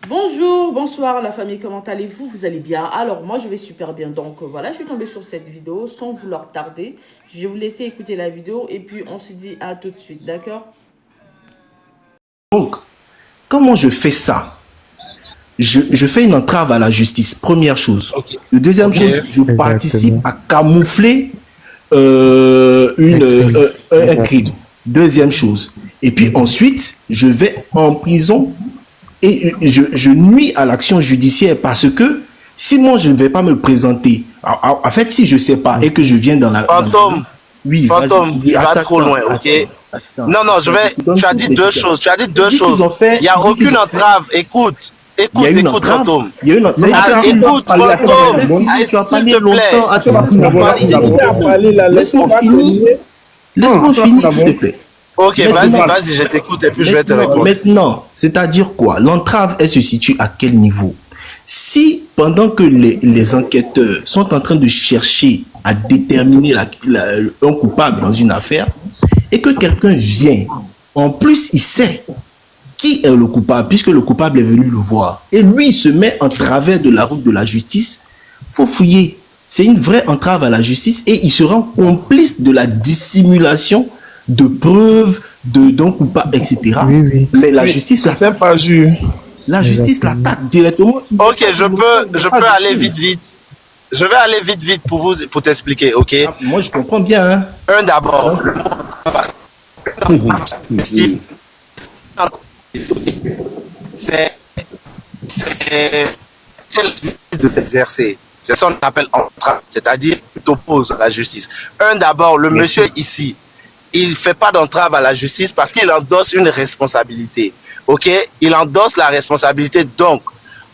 Bonjour, bonsoir la famille, comment allez-vous? Vous allez bien? Alors moi je vais super bien, donc voilà, je suis tombée sur cette vidéo sans vouloir tarder. Je vais vous laisser écouter la vidéo et puis on se dit à tout de suite, d'accord? Donc, comment je fais ça? Je fais une entrave à la justice, première chose. Ok. La deuxième chose, je participe à camoufler un crime. Deuxième chose. Et puis ensuite, je vais en prison et je nuis à l'action judiciaire parce que si moi je ne vais pas me présenter, en fait, si je ne sais pas et que je viens dans la... Fantôme, Oui, Fantôme, tu vas trop loin, ok? Non, tu as dit deux choses, Il n'y a aucune entrave, écoute, Fantôme. Il y a une entrave. Écoute, Fantôme, s'il te plaît. Laisse-moi finir. Laisse-moi finir, s'il te plaît. Ok, vas-y, je t'écoute et puis je vais te répondre. Maintenant, c'est-à-dire quoi? L'entrave, elle se situe à quel niveau? Si, pendant que les enquêteurs sont en train de chercher à déterminer un coupable dans une affaire, et que quelqu'un vient, en plus, il sait qui est le coupable, puisque le coupable est venu le voir, et lui, il se met en travers de la route de la justice, faut fouiller. C'est une vraie entrave à la justice et il se rend complice de la dissimulation de preuves, d'un coupable, etc. Oui. Mais la justice l'attaque. La justice l'attaque directement. Ok, je peux aller vite. Je vais aller vite pour t'expliquer, ok? Moi, je comprends bien. Hein. Un d'abord. C'est de l'exercer. C'est ça qu'on appelle entrave, c'est-à-dire tu t'opposes à la justice. Un d'abord, le monsieur ici, il ne fait pas d'entrave à la justice parce qu'il endosse une responsabilité. Ok? Il endosse la responsabilité. Donc,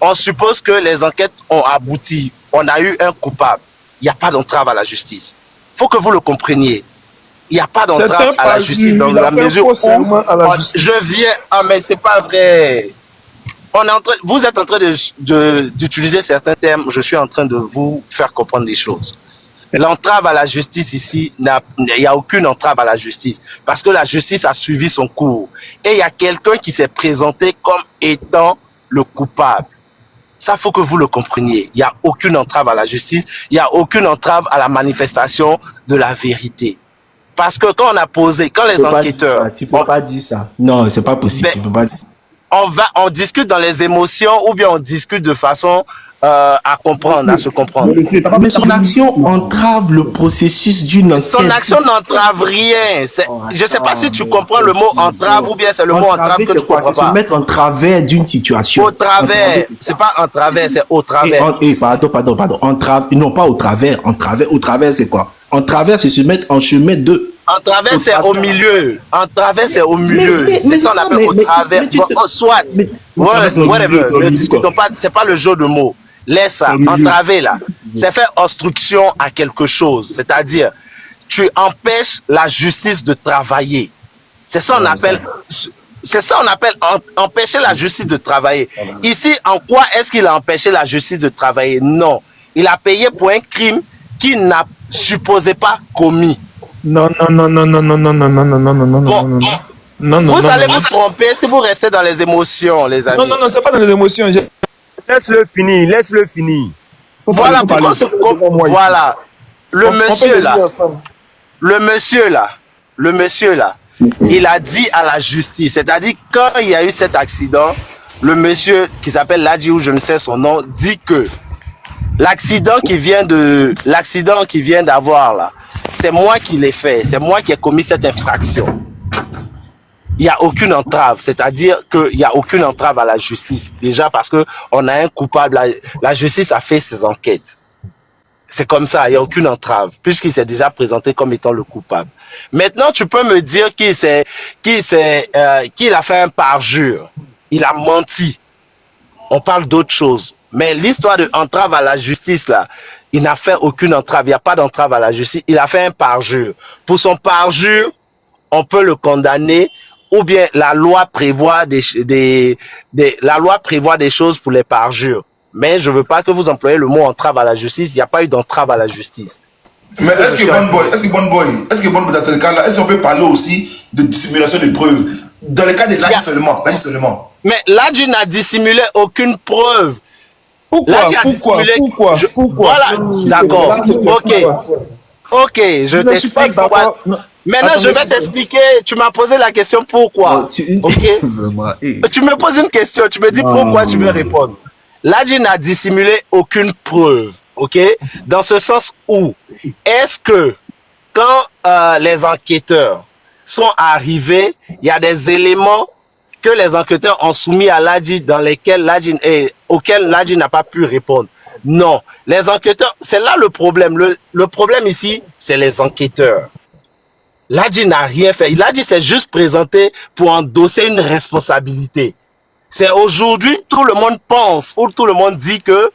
on suppose que les enquêtes ont abouti. On a eu un coupable. Il n'y a pas d'entrave à la justice. Il faut que vous le compreniez. Il n'y a pas d'entrave à la justice dans la mesure où je viens... Ah, mais c'est pas vrai. Vous êtes en train d'utiliser certains termes. Je suis en train de vous faire comprendre des choses. L'entrave à la justice ici, il n'y a aucune entrave à la justice parce que la justice a suivi son cours. Et il y a quelqu'un qui s'est présenté comme étant le coupable. Ça, faut que vous le compreniez. Il n'y a aucune entrave à la justice. Il n'y a aucune entrave à la manifestation de la vérité. Parce que quand on a posé, quand les enquêteurs... Tu peux pas dire ça. Non, c'est pas possible. Tu peux pas dire ça. On discute dans les émotions ou bien on discute de façon à comprendre, à se comprendre. Mais son action entrave le processus d'une enquête. Son action n'entrave rien. Je ne sais pas si tu comprends le mot entrave ou bien c'est le mot entrave que tu comprends pas. C'est se mettre en travers d'une situation. Au travers. C'est pas en travers, c'est au travers. Pardon. Entrave, non pas au travers. Au travers, c'est quoi? En travers, c'est se mettre en chemin de... En travers, c'est au milieu. En travers, c'est au milieu. C'est ça qu'on appelle au travers. Soit, whatever. Ne discutons pas. C'est pas le jeu de mots. Laisse ça. Entraver, là. C'est faire obstruction à quelque chose. C'est-à-dire, tu empêches la justice de travailler. C'est ça qu'on appelle... C'est ça qu'on appelle empêcher la justice de travailler. Ici, en quoi est-ce qu'il a empêché la justice de travailler? Non. Il a payé pour un crime qu'il n'a supposé pas commis. Non. Vous allez vous tromper si vous restez dans les émotions, les amis. Non, c'est pas dans les émotions. Laisse-le finir. Voilà pourquoi voilà. Le monsieur là, il a dit à la justice, c'est-à-dire quand il y a eu cet accident, le monsieur qui s'appelle Ladji ou je ne sais son nom, dit que l'accident qui vient d'avoir là, c'est moi qui l'ai fait, c'est moi qui ai commis cette infraction. Il n'y a aucune entrave, c'est-à-dire qu'il n'y a aucune entrave à la justice. Déjà parce qu'on a un coupable, la justice a fait ses enquêtes. C'est comme ça, il n'y a aucune entrave, puisqu'il s'est déjà présenté comme étant le coupable. Maintenant, tu peux me dire qu'il a fait un parjure, il a menti. On parle d'autre chose. Mais l'histoire de entrave à la justice, là, il n'a fait aucune entrave. Il n'y a pas d'entrave à la justice. Il a fait un parjure. Pour son parjure, on peut le condamner ou bien la loi prévoit des choses pour les parjures. Mais je ne veux pas que vous employiez le mot entrave à la justice. Il n'y a pas eu d'entrave à la justice. Mais est-ce que Bon Boy, dans le cas là, est-ce qu'on peut parler aussi de dissimulation de preuves? Dans le cas de Ladji seulement, Mais Ladji n'a dissimulé aucune preuve. Pourquoi? Voilà, d'accord. Ok, je t'explique pourquoi. Maintenant, je vais t'expliquer. Tu m'as posé la question pourquoi. Ok. Tu me poses une question, tu me dis pourquoi, tu veux répondre. Ladji n'a dissimulé aucune preuve. Ok. Dans ce sens où, est-ce que quand les enquêteurs sont arrivés, il y a des éléments que les enquêteurs ont soumis à Ladji auxquels Ladji n'a pas pu répondre? Non. Les enquêteurs, c'est là le problème. Le problème ici, c'est les enquêteurs. Ladji n'a rien fait. Ladji s'est juste présenté pour endosser une responsabilité. C'est aujourd'hui, tout le monde pense, ou tout le monde dit que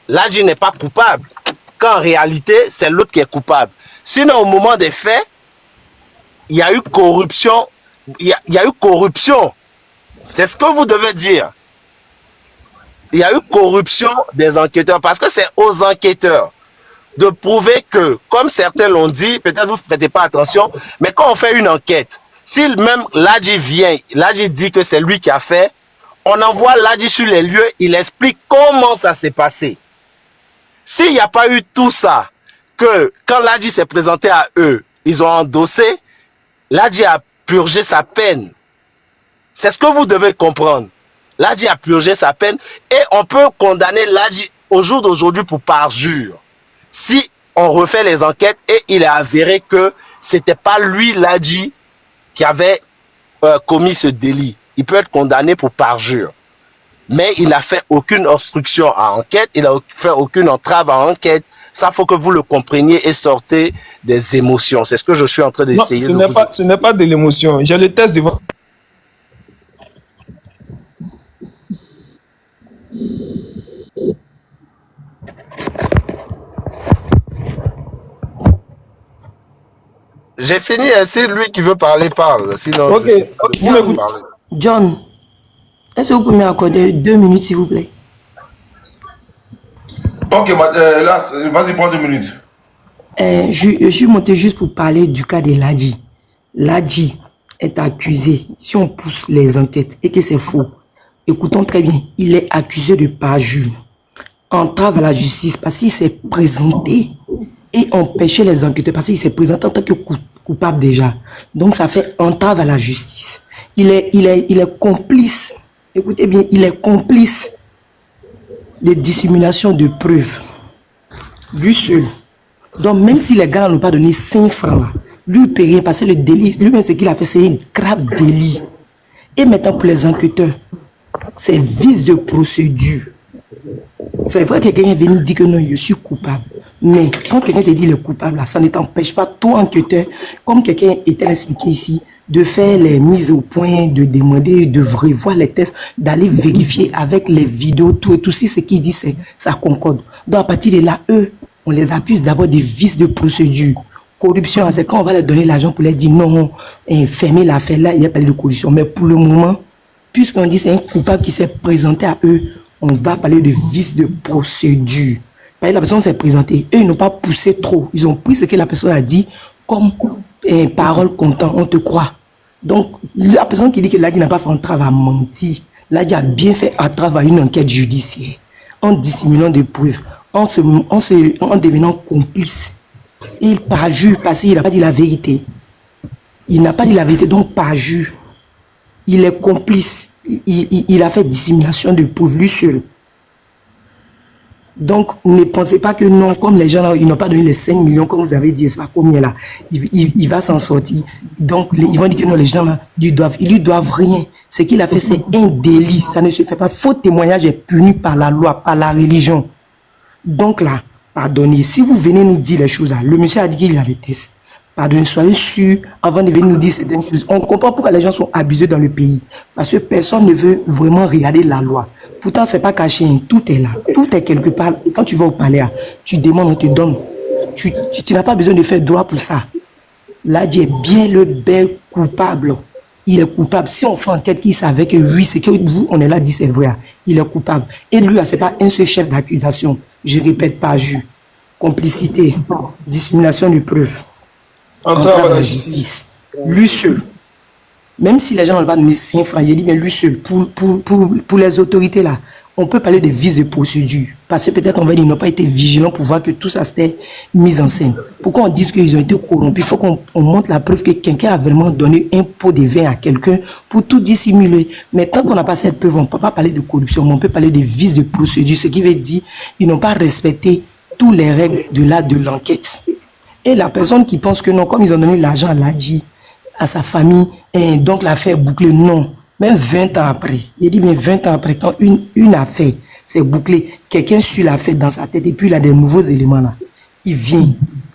Ladji n'est pas coupable. Qu'en réalité, c'est l'autre qui est coupable. Sinon, au moment des faits, il y a eu corruption. Il y a eu corruption. C'est ce que vous devez dire. Il y a eu corruption des enquêteurs parce que c'est aux enquêteurs de prouver que, comme certains l'ont dit, peut-être vous ne prêtez pas attention, mais quand on fait une enquête, si même Ladji vient, Ladji dit que c'est lui qui a fait, on envoie Ladji sur les lieux, il explique comment ça s'est passé. S'il n'y a pas eu tout ça, que quand Ladji s'est présenté à eux, ils ont endossé, Ladji a purgé sa peine. C'est ce que vous devez comprendre. Ladji a purgé sa peine et on peut condamner Ladji au jour d'aujourd'hui pour parjure. Si on refait les enquêtes et il est avéré que c'était pas lui, Ladji, qui avait commis ce délit, il peut être condamné pour parjure. Mais il n'a fait aucune obstruction à enquête, il n'a fait aucune entrave à enquête. Ça, faut que vous le compreniez et sortez des émotions. C'est ce que je suis en train d'essayer de vous... Ce n'est pas de l'émotion. J'ai le test devant. J'ai fini, c'est lui qui veut parler, parle. Sinon, ok, vous m'écoutez. John, est-ce que vous pouvez m'accorder 2 minutes, s'il vous plaît? Ok, là, vas-y, prends 2 minutes. Je suis monté juste pour parler du cas de Ladji. Ladji est accusé, si on pousse les enquêtes et que c'est faux, écoutons très bien, il est accusé de parjure, entrave à la justice parce qu'il s'est présenté et empêcher les enquêteurs parce qu'il s'est présenté en tant que coupable déjà. Donc ça fait entrave à la justice. Il est complice, écoutez bien, il est complice de dissimulation de preuves. Lui seul. Donc même si les gars n'ont pas donné 5 francs, là, lui il peut rien parce que le délit, lui-même ce qu'il a fait, c'est un grave délit. Et maintenant pour les enquêteurs, c'est vice de procédure. C'est vrai que quelqu'un est venu dire que non, je suis coupable. Mais quand quelqu'un te dit qu'il est coupable, là, ça ne t'empêche pas, toi, enquêteur, comme quelqu'un était expliqué ici, de faire les mises au point, de demander, de revoir les tests, d'aller vérifier avec les vidéos, tout et tout. Si ce qu'il dit, ça concorde. Donc, à partir de là, eux, on les accuse d'abord des vices de procédure. Corruption, c'est quand on va leur donner l'argent pour leur dire non, fermer l'affaire là, il n'y a pas de corruption. Mais pour le moment, puisqu'on dit que c'est un coupable qui s'est présenté à eux, on va parler de vices de procédure. La personne s'est présentée. Eux, ils n'ont pas poussé trop. Ils ont pris ce que la personne a dit comme parole comptant. On te croit. Donc, la personne qui dit que Ladji n'a pas fait un travail à mentir, Ladji a bien fait un travail à une enquête judiciaire en dissimulant des preuves, en devenant complice. Et il parjure parce qu'il n'a pas dit la vérité. Il n'a pas dit la vérité, donc parjure. Il est complice. Il a fait dissimulation de preuves lui seul. Donc, ne pensez pas que non, comme les gens là, ils n'ont pas donné les 5 millions, comme vous avez dit, c'est pas combien là, il va s'en sortir. Donc, ils vont dire que non, les gens là, ils lui doivent rien. Ce qu'il a fait, c'est un délit, ça ne se fait pas. Faux témoignage est puni par la loi, par la religion. Donc là, pardonnez, si vous venez nous dire les choses là, le monsieur a dit qu'il a les tests. Pardonnez, soyez sûr, avant de venir nous dire certaines choses. On comprend pourquoi les gens sont abusés dans le pays. Parce que personne ne veut vraiment regarder la loi. Pourtant, ce n'est pas caché, tout est là. Tout est quelque part. Quand tu vas au palais, tu demandes, on te donne. Tu n'as pas besoin de faire droit pour ça. Ladji est bien le bel coupable. Il est coupable. Si on fait enquête qui savait que oui, c'est que vous, on est là, dit c'est vrai. Il est coupable. Et lui, ce n'est pas un seul chef d'accusation. Je répète, pas jus. complicité, dissimulation de preuves, Entrave à la justice. lui seul. Même si les gens n'ont pas donné 5 francs, j'ai dit, mais lui seul, pour les autorités là, on peut parler de vice de procédure. Parce que peut-être on va dire qu'ils n'ont pas été vigilants pour voir que tout ça s'était mis en scène. Pourquoi on dit qu'ils ont été corrompus? Il faut qu'on montre la preuve que quelqu'un a vraiment donné un pot de vin à quelqu'un pour tout dissimuler. Mais tant qu'on n'a pas cette preuve, on ne peut pas parler de corruption, mais on peut parler de vice de procédure, ce qui veut dire qu'ils n'ont pas respecté toutes les règles de l'enquête. Et la personne qui pense que non, comme ils ont donné l'argent à Ladji, à sa famille, et donc l'affaire est bouclée, non. Même 20 ans après, il dit bien 20 ans après, quand une affaire s'est bouclée, quelqu'un suit l'affaire dans sa tête et puis il a des nouveaux éléments là. Il vient,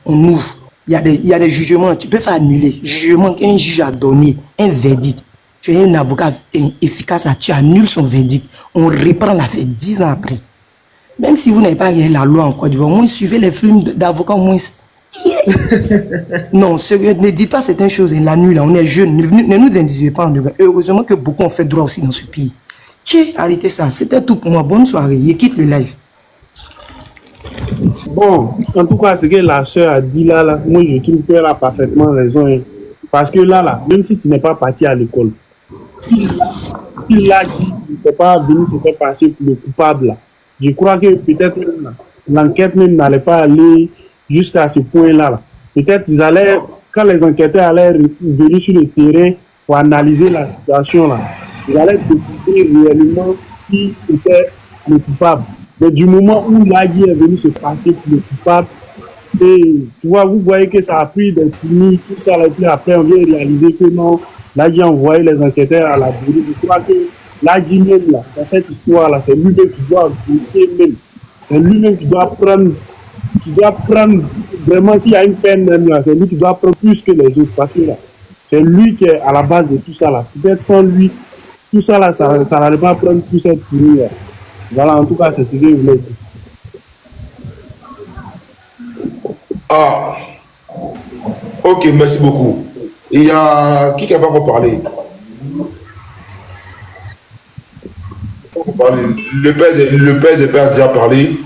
on ouvre, il y a des jugements, tu peux faire annuler. Jugement qu'un juge a donné, un verdict. Tu es un avocat efficace, tu annules son verdict. On reprend l'affaire 10 ans après. Même si vous n'avez pas regardé la loi en Côte d'Ivoire, au moins suivez les films d'avocats, au moins. Non, sérieux, ne dites pas certaines choses. La nuit, là, on est jeunes. Ne nous induisez pas en devant. Heureusement que beaucoup ont fait droit aussi dans ce pays. Tiens, arrêtez ça. C'était tout pour moi. Bonne soirée. Je quitte le live. Bon, en tout cas, ce que la soeur a dit là, moi je trouve qu'elle a parfaitement raison. Hein. Parce que là, même si tu n'es pas parti à l'école, il l'a dit, il ne peut pas venir se faire passer pour le coupable. Là. Je crois que peut-être l'enquête même n'allait pas aller jusqu'à ce point-là. Là. Peut-être ils allaient, quand les enquêteurs allaient venir sur le terrain pour analyser la situation, là, ils allaient découvrir réellement qui était le coupable. Mais du moment où Ladji est venu se passer pour le coupable, et tu vois, vous voyez que ça a pris des cliniques, tout ça, et puis après on vient réaliser que non, Ladji a envoyé les enquêteurs à la brûlure. Je crois que Ladji même, là, dans cette histoire-là, c'est lui-même qui doit bosser même. C'est lui-même qui doit prendre vraiment, s'il y a une peine même là, c'est lui qui doit prendre plus que les autres, parce que là, c'est lui qui est à la base de tout ça là. Peut-être sans lui, tout ça là, ça n'allait pas prendre toute cette pourrie là. Voilà, en tout cas, c'est ce que je voulais dire. Ah, ok, merci beaucoup. Il y a qui n'a pas encore parlé? Le père de père a déjà parlé.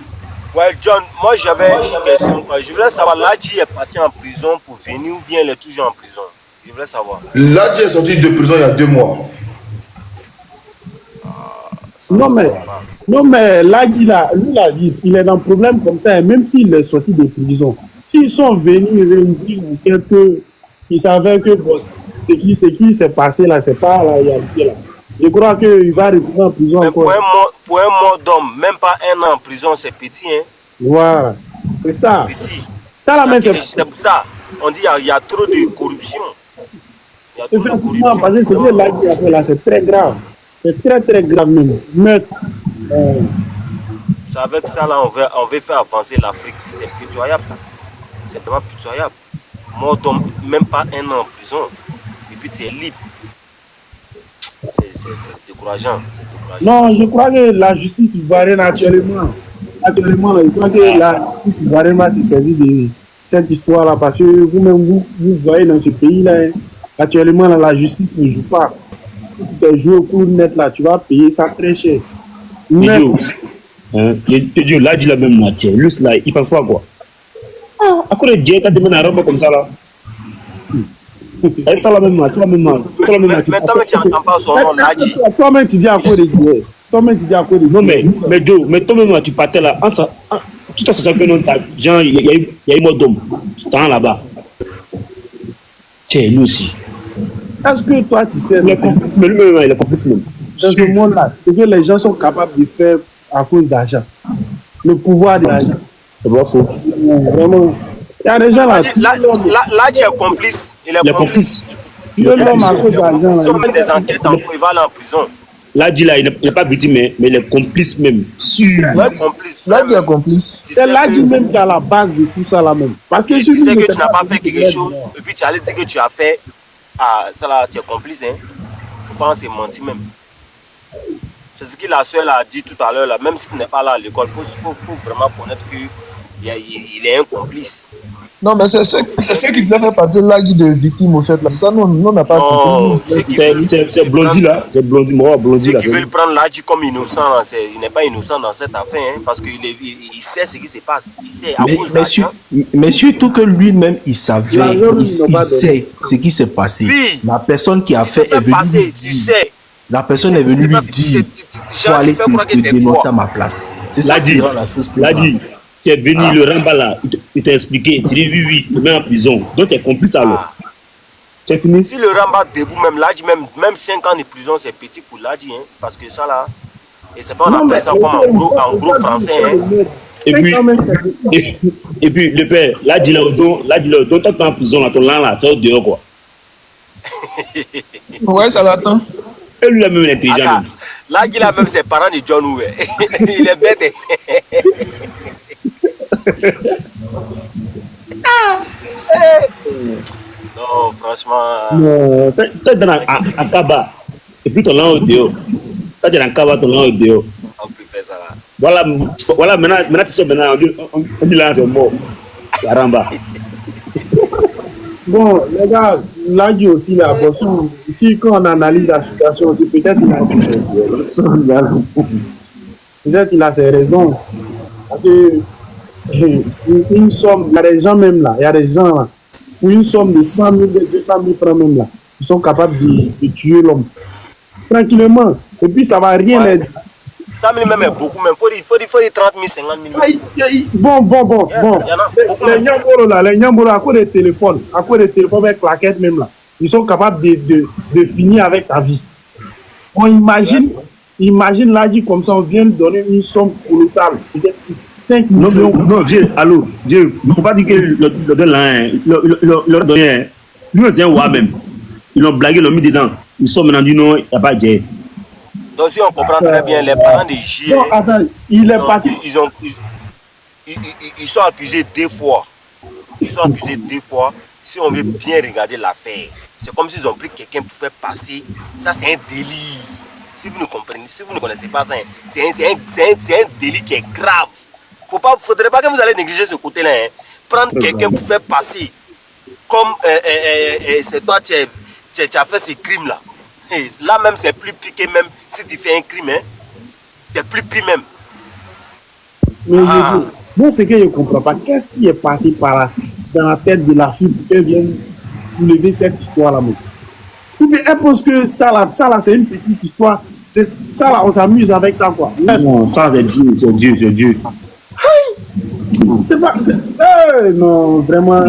Ouais, John, moi j'avais une question. Je voulais savoir, Ladji est parti en prison pour venir ou bien il est toujours en prison? Je voulais savoir. Ladji est sorti de prison il y a 2 mois. Non, mais Ladji, là, lui, là, il est dans un problème comme ça, et même s'il est sorti de prison, s'ils sont venus réunir quelqu'un qui savait que bon, ce qui s'est passé là, c'est pas la réalité là. Je crois qu'il va retourner en prison. Mais encore. pour un mort d'homme, même pas 1 an en prison, c'est petit, hein? Voilà, c'est ça. Petit. C'est pour ça, on dit qu'il y a trop de corruption. Il y a trop de effectivement, corruption. parce que ce que Ladji a fait là, c'est très grave. C'est très très grave même. Meurtre. C'est avec ça, là, on veut faire avancer l'Afrique. C'est pitoyable, ça. C'est vraiment pitoyable. Mort d'homme, même pas 1 an en prison. Et puis tu es libre. C'est décourageant. Non, je crois que la justice ivoirienne actuellement, je crois que la justice ivoirienne va se servir de cette histoire-là parce que vous-même, vous voyez dans ce pays-là, actuellement, là, la justice ne joue pas. Si tu joues au cours net, là, tu vas payer ça très cher. Mais, Dieu, là, dit la même matière. Lui, là, il pense pas à quoi? Ah, à quoi Dieu t'a demandé un robe comme ça, là? C'est la même matière. Mais toi, tu n'entends pas son nom, Ladji. Toi-même, tu dis à quoi de Dieu? Non, mais Joe, mais toi-même, tu partais là. Tout en sachant que non, genre, il y a eu mort d'homme. Tu t'en là-bas. Tiens, nous aussi. Est-ce que toi, tu sais, il est complice même. Dans ce monde-là, c'est que les gens sont capables de faire à cause d'argent. Le pouvoir de l'argent. C'est pas faux. Vraiment. Il y a des gens là. Ladji est complice. Il est complice. L'homme à cause d'argent. Ils sont des enquêtes en cours, il va aller en prison. Ladji là, il n'est pas victime, mais il est complice même. Sûr. Ladji est complice. C'est Ladji même qui est à la base de tout ça là même. Parce que tu sais que tu n'as pas fait quelque chose, et puis tu allais dire que tu as fait. Ah, ça là, tu es complice, hein. Faut pas se mentir même. C'est ce que la soeur a dit tout à l'heure là. Même si tu n'es pas là à l'école, faut vraiment connaître qu'il il est un complice. Non, mais c'est ce qui devait faire passer l'agi de victime au fait. Là. C'est ça, nous, on n'a pas Non, compris. C'est Blondie là. C'est Blondie, moi, Blondie ceux là. qui veulent prendre l'Adji comme innocent, là, il n'est pas innocent dans cette affaire, hein, parce qu'il sait ce qui se passe. Il sait à cause d'argent. Mais surtout que lui-même, il savait, il sait ce qui s'est passé. Oui. La personne qui a fait est venue lui dire. La personne est venue lui dire, faut aller te dénoncer à ma place. C'est ça qui rend la chose plus grave. L'Adji, tu es venu, le Ramba là, il t'a expliqué, tu dis oui, il te met en prison. Donc tu es complice alors. C'est fini. Si le Ramba debout, même l'Adji, même 5 ans de prison, c'est petit pour l'Adji, hein, parce que ça là, et c'est pas on appelle ça comme en gros français. Hein. Et puis le père, l'Adji là, donc toi t'es en prison là, ton lan là, c'est au dehors quoi. Ouais, ça l'attend. Et lui là même intelligent. L'Adji là même ses parents de John Woo. Il est bête. Non, franchement. Non, t'es dans un Kaba. Et puis ton lan au dehors. Quand tu es dans Kaba, ton lan au dehors. On peut faire ça là. Voilà, maintenant tu sais, maintenant on dit là c'est mort. C'est Ramba. Bon, les gars, l'Adji aussi, là, bon, ici, quand on analyse la situation, c'est peut-être il a ses raisons. Parce que, une somme, il y a des gens même là, pour une somme de 100 000, 200 000 francs même là, ils sont capables de tuer l'homme. Tranquillement. Et puis ça va rien aider. 100 000 même est beaucoup, même. Il faut dire 30 000, 50 000. Bon. Les Nyambolo, à cause des téléphones avec claquettes même là, ils sont capables de finir avec ta vie. On imagine l'Adji comme ça, on vient de donner une somme colossale, peut-être 5 millions. Non, Dieu, allô, Dieu, il ne faut pas dire que le gars là, leur donné, lui c'est un roi même. Ils l'ont blagué, ils l'ont mis dedans. Ils sont maintenant dit non, il n'y a pas de Dieu. Donc si on comprend très bien, les parents de J, non, attends, il est parti. Ils sont accusés 2 fois. Ils sont accusés 2 fois. Si on veut bien regarder l'affaire, c'est comme s'ils ont pris quelqu'un pour faire passer. Ça, c'est un délit. Si vous ne comprenez, si vous ne connaissez pas ça, c'est un délit qui est grave. Faudrait pas que vous allez négliger ce côté-là. Hein. Prendre quelqu'un pour faire passer. Comme c'est toi, tu as fait ces crimes-là. Là même, c'est plus piqué même si tu fais un crime. Hein. C'est plus pire même. Mais moi, c'est que je ne comprends pas. Qu'est-ce qui est passé par là, dans la tête de la fille pour qu'elle vienne lever cette histoire-là? Ou bien elle pense que ça là, c'est une petite histoire. C'est ça là, on s'amuse avec ça quoi. Non, ça c'est Dieu. C'est pas. Non, vraiment.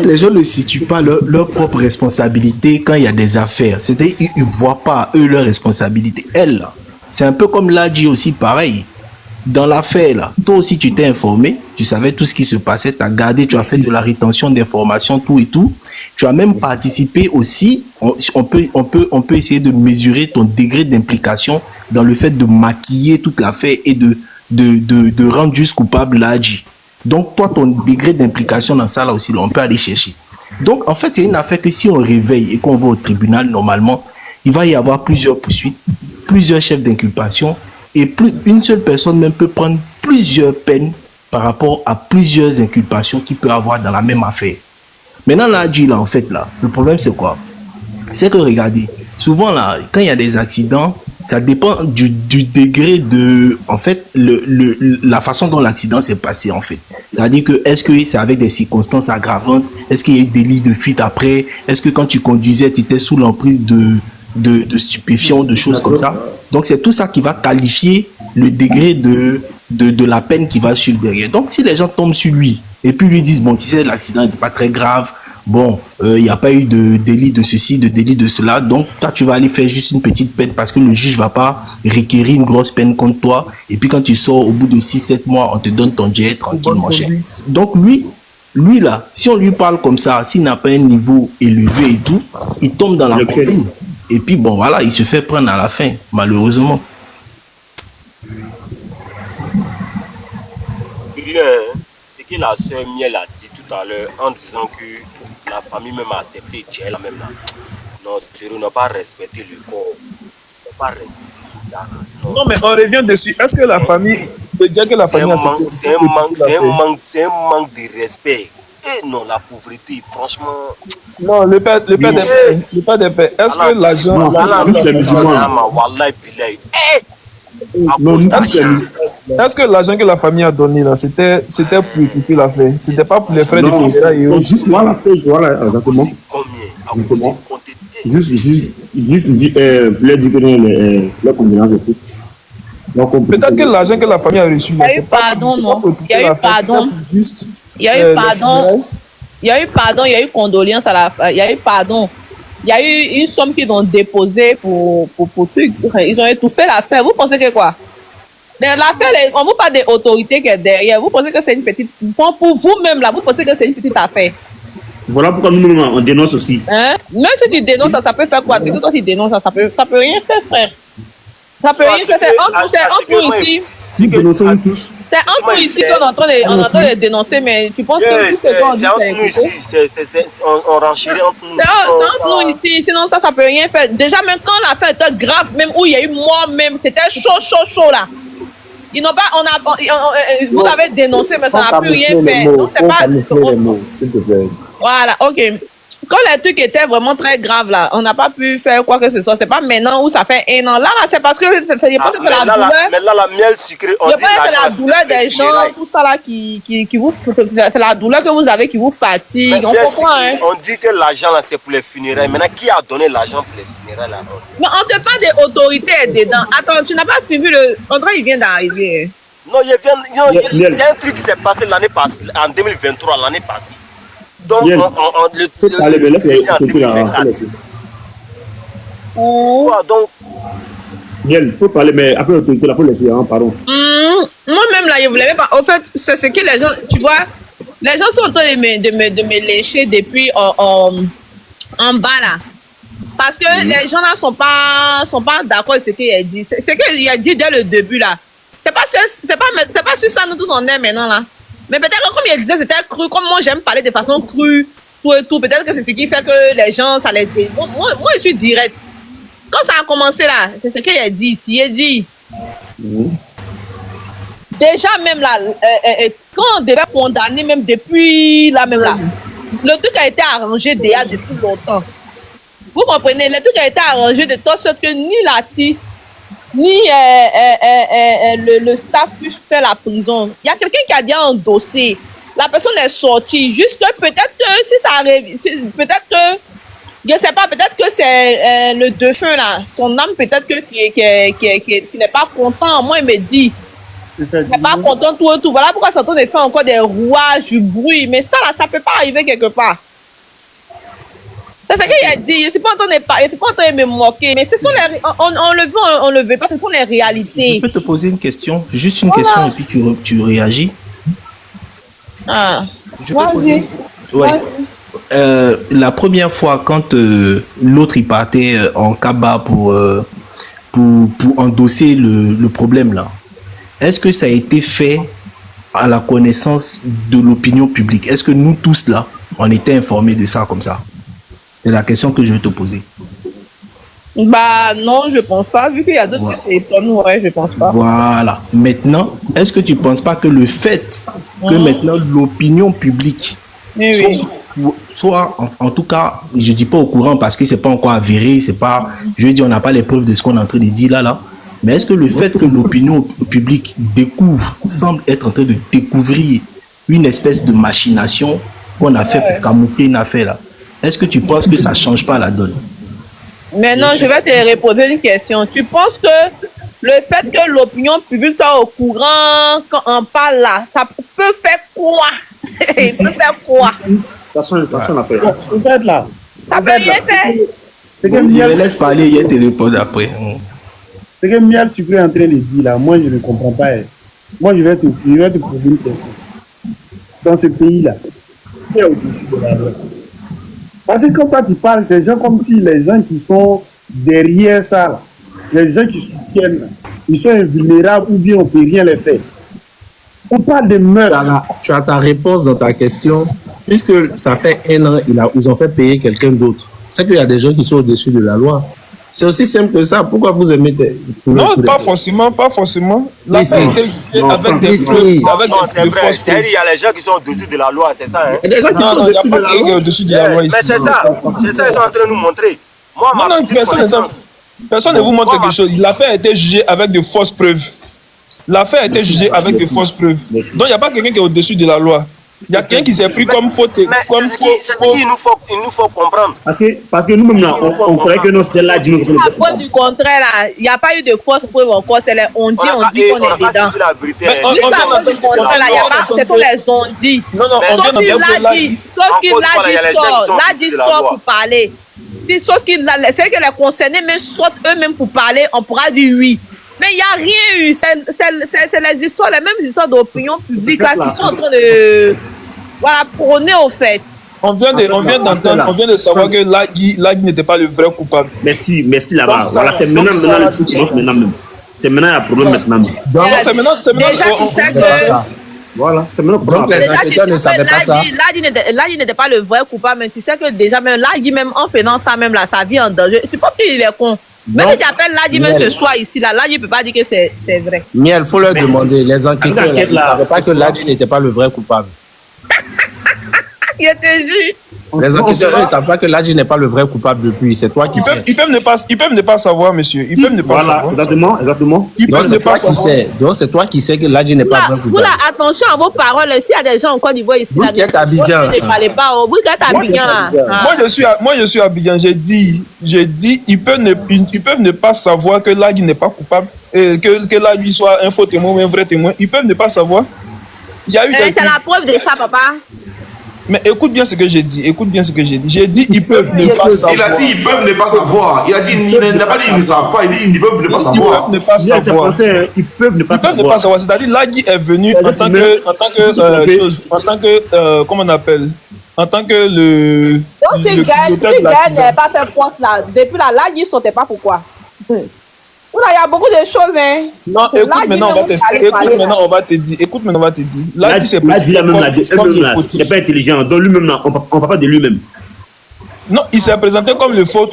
Les gens ne situent pas leur propre responsabilité quand il y a des affaires. C'est-à-dire qu'ils ne voient pas, eux, leur responsabilité. Elle, c'est un peu comme l'Adji aussi, pareil. Dans l'affaire, là, toi aussi, tu t'es informé, tu savais tout ce qui se passait, tu as gardé, tu as fait de la rétention d'informations, tout et tout. Tu as même participé aussi, on peut essayer de mesurer ton degré d'implication dans le fait de maquiller toute l'affaire et de rendre juste coupable l'Adji. Donc, toi, ton degré d'implication dans ça, là aussi, là, on peut aller chercher. Donc, en fait, c'est une affaire que si on réveille et qu'on va au tribunal, normalement, il va y avoir plusieurs poursuites, plusieurs chefs d'inculpation, et une seule personne même peut prendre plusieurs peines par rapport à plusieurs inculpations qu'il peut avoir dans la même affaire. Maintenant, l'Adji, là, en fait, là, le problème, c'est quoi? C'est que, regardez, souvent, là, quand il y a des accidents, ça dépend du degré de, en fait, la façon dont l'accident s'est passé, en fait. C'est-à-dire que, est-ce que c'est avec des circonstances aggravantes? Est-ce qu'il y a eu des délit de fuite après? Est-ce que quand tu conduisais, tu étais sous l'emprise de stupéfiants, de choses comme ça? Donc, c'est tout ça qui va qualifier le degré de la peine qui va suivre derrière. Donc, si les gens tombent sur lui et puis lui disent, bon, tu sais, l'accident n'est pas très grave, bon, il n'y a pas eu de délit de ceci, de délit de cela, donc toi, tu vas aller faire juste une petite peine parce que le juge ne va pas requérir une grosse peine contre toi. Et puis, quand tu sors au bout de 6-7 mois, on te donne ton jet tranquillement cher. Donc, lui, là, si on lui parle comme ça, s'il n'a pas un niveau élevé et tout, il tombe dans la combine. Et puis, bon, voilà, il se fait prendre à la fin, malheureusement. Ce que la sœur Miel a dit tout à l'heure en disant que la famille même a accepté Djel même là. Non, tu n'as pas respecté le corps. Tu n'as pas respecté ce gars. Non, mais on revient dessus. Est-ce que la famille Le gars que la C'est un famille a manque, cité, c'est un manque de respect. Et non, la pauvreté, franchement. non, le père des pères. Est-ce que l'argent, Wallahi billahi. est-ce que l'argent que la famille a donné là, c'était pour équiper l'affaire? C'était pas pour les frais de funérailles et autres? Juste voilà, exactement. Combien? Juste, leur dire que leur convenance de tout. Peut-être que l'argent que la famille a reçu, il y a eu pardon, non? Il y a eu pardon. Il y a eu pardon. Il y a eu pardon, il y a eu condoléances à la. Il y a eu pardon. Il y a eu une somme qu'ils ont déposée pour truc. Ils ont étouffé l'affaire. Vous pensez que quoi? L'affaire, on vous parle des autorités qui est derrière. Vous pensez que c'est une petite. Pour vous-même là, vous pensez que c'est une petite affaire. Voilà pourquoi nous, on dénonce aussi. Hein? Même si tu dénonces ça peut faire quoi? C'est que toi tu dénonces ça peut rien faire, frère. Ça peut rien faire. C'est entre nous ici. Si dénonçons tous. C'est entre nous ici qu'on est en train de dénoncer, mais tu penses que tout ce qu'on dit, c'est on renchérit entre nous. C'est entre nous ici, sinon ça peut rien faire. Déjà, même quand l'affaire était grave, même où il y a eu mort, même, c'était chaud là. Ils n'ont pas, vous avez dénoncé, mais ça n'a plus rien fait. Donc, c'est pas. S'il te plaît. Voilà, ok. Quand les trucs étaient vraiment très graves là, on n'a pas pu faire quoi que ce soit. C'est pas maintenant où ça fait un an. Là, c'est parce que c'est la douleur. Mais là, la miel sucrée, on dit c'est la douleur des gens, tout ça là qui vous, c'est la douleur que vous avez qui vous fatigue. On comprend, hein. On dit que l'argent là, c'est pour les funérailles. Maintenant, qui a donné l'argent pour les funérailles là? Mais on te parle des autorités dedans. Attends, tu n'as pas suivi le. André, il vient d'arriver. Non, c'est un truc qui s'est passé l'année passée, en 2023, l'année passée. Donc, il faut parler, mais après l'autorité, il faut laisser, hein, pardon. Moi-même, là, je ne voulais pas. Au fait, c'est ce que les gens, tu vois, les gens sont en train de me lécher depuis en bas, là. Parce que les gens, là, sont pas d'accord avec ce qu'il a dit. C'est ce qu'il a dit dès le début, là. C'est pas sur ça, nous tous, on est maintenant, là. Mais peut-être que comme il disait, c'était cru. Comme moi, j'aime parler de façon crue, tout et tout. Peut-être que c'est ce qui fait que les gens, ça les dit. Moi, je suis direct. Quand ça a commencé là, c'est ce qu'il a dit ici. Il a dit. Déjà, même là, quand on devait condamner, même depuis là, même là, le truc a été arrangé déjà depuis longtemps. Vous comprenez? Le truc a été arrangé de telle sorte que ni l'artiste, ni le staff puisse faire la prison. Il y a quelqu'un qui a déjà endossé. La personne est sortie. Juste que peut-être que si ça arrive, peut-être que, je sais pas, peut-être que c'est le défunt là, son âme peut-être que qui n'est pas content. Moi, il me dit, il n'est pas content, tout et tout. Voilà pourquoi ça de faire encore des rouages, du bruit. Mais ça là, ça peut pas arriver quelque part. C'est ce qu'il a dit. Je ne suis pas en train de me moquer. Mais ce sont on le veut, on le veut pas. Ce sont les réalités. Je peux te poser une question, juste une question, et puis tu réagis. Ah. Je peux poser. Ouais. La première fois, quand l'autre il partait en cabas pour endosser le problème là, est-ce que ça a été fait à la connaissance de l'opinion publique? Est-ce que nous tous là, on était informés de ça comme ça? C'est la question que je vais te poser. Bah non, je pense pas. Vu qu'il y a d'autres qui s'étonnent, ouais, je pense pas. Voilà. Maintenant, est-ce que tu penses pas que le fait que maintenant l'opinion publique soit en tout cas, je dis pas au courant parce que c'est pas encore avéré, c'est pas, je veux dire, on n'a pas les preuves de ce qu'on est en train de dire là, mais est-ce que le fait que l'opinion publique semble être en train de découvrir une espèce de machination qu'on a fait pour camoufler une affaire là, est-ce que tu penses que ça change pas la donne? Maintenant, je vais te reposer une question. Tu penses que le fait que l'opinion publique soit au courant quand on parle là, ça peut faire quoi? Il peut faire quoi? Ça change l'affaire. En fait, là. Ça peut rien faire. C'est que Je me laisse parler, il te répondre après. C'est que Miel Sucré est en train de dire là, moi je ne comprends pas. Moi je vais te poser une question. Dans ce pays-là, qui est au-dessus de la loi? Parce que quand toi tu parles, c'est gens comme si les gens qui sont derrière ça, là, les gens qui soutiennent, ils sont invulnérables ou bien on ne peut rien les faire. On parle de meurtre. Tu as ta réponse dans ta question. Puisque ça fait un an, ils ont fait payer quelqu'un d'autre. C'est qu'il y a des gens qui sont au-dessus de la loi. C'est aussi simple que ça. Pourquoi vous aimez Non, pas forcément, pas forcément. L'affaire a été jugée avec des preuves. Non, c'est vrai. C'est-à-dire il y a les gens qui sont au-dessus de la loi, c'est ça. Hein? Il y a des gens qui sont au-dessus de la loi ici. Mais c'est ça. C'est ça qu'ils sont en train de nous montrer. Moi, non, personne ne vous montre quelque chose. L'affaire a été jugée avec de fausses preuves. L'affaire a été jugée avec de fausses preuves. Donc, il n'y a pas quelqu'un qui est au-dessus de la loi. Il y a quelqu'un qui s'est pris comme faute. C'est ce qu'il nous faut comprendre. Parce que nous-mêmes, on croyait que non, c'était là. À cause du contraire, là, il n'y a pas eu de fausses preuves encore. C'est les on dit qu'on est dedans. Juste à cause du contraire, là, il n'y a pas. C'est tous les on dit. Non, sauf qu'il l'a dit sort pour parler. C'est que les concernés même sortent eux-mêmes pour parler, on pourra dire oui. Mais il n'y a rien eu. C'est les histoires, les mêmes histoires d'opinion publique là, qui sont en train de prôner au fait. On vient de savoir que Lagui n'était pas le vrai coupable. Merci là-bas. Voilà, c'est maintenant le truc qui monte maintenant même. C'est maintenant un problème maintenant. Déjà, tu sais que. Voilà, c'est maintenant que donc les enquêteurs ne savaient pas ça. Lagui n'était pas le vrai coupable, mais tu sais que déjà, même Lagui, même en faisant ça, même là, sa vie en danger. Tu penses qu'il est con? Même si tu appelles Lagui, même ce soir ici, là, Lagui ne peut pas dire que c'est vrai. Miel, il faut leur demander. Les enquêteurs ne savaient pas que Lagui n'était pas le vrai coupable. Il était juste. Les enquêteurs ne savent pas que Lagui n'est pas le vrai coupable depuis. C'est toi qui sais. Ils peuvent ne pas savoir, monsieur. Ils peuvent ne pas savoir. Exactement. Ils peuvent ne pas savoir. Donc c'est toi qui sais que Lagui n'est pas le vrai coupable. Attention à vos paroles. S'il y a des gens en Côte d'Ivoire ici, vous qui êtes à Abidjan. Ne parlez pas. Vous qui êtes à Abidjan. Moi, je suis à Abidjan. J'ai dit, ils peuvent ne pas savoir que Lagui n'est pas coupable. Que Lagui soit un faux témoin ou un vrai témoin. Ils peuvent ne pas savoir. Il y a eu des. Tu as la preuve de ça, papa. Mais écoute bien ce que j'ai dit. J'ai dit ils peuvent ne pas savoir. Il a dit ils peuvent ne pas savoir. Il a dit il n'a pas dit ils ne savent pas. Il dit ils peuvent ne pas savoir. Ils peuvent ne pas savoir. C'est-à-dire Lagui est venu en tant que comment on appelle, en tant que le. Donc si Gaël n'avait pas fait force là, depuis là, Lagui ne sautait pas pourquoi. Il y a beaucoup de choses, hein. Non, écoute, maintenant, on va te dire. Lagui, c'est pas il n'est pas intelligent. Donc lui-même, on ne parle pas de lui-même. Non, il s'est présenté comme le faute.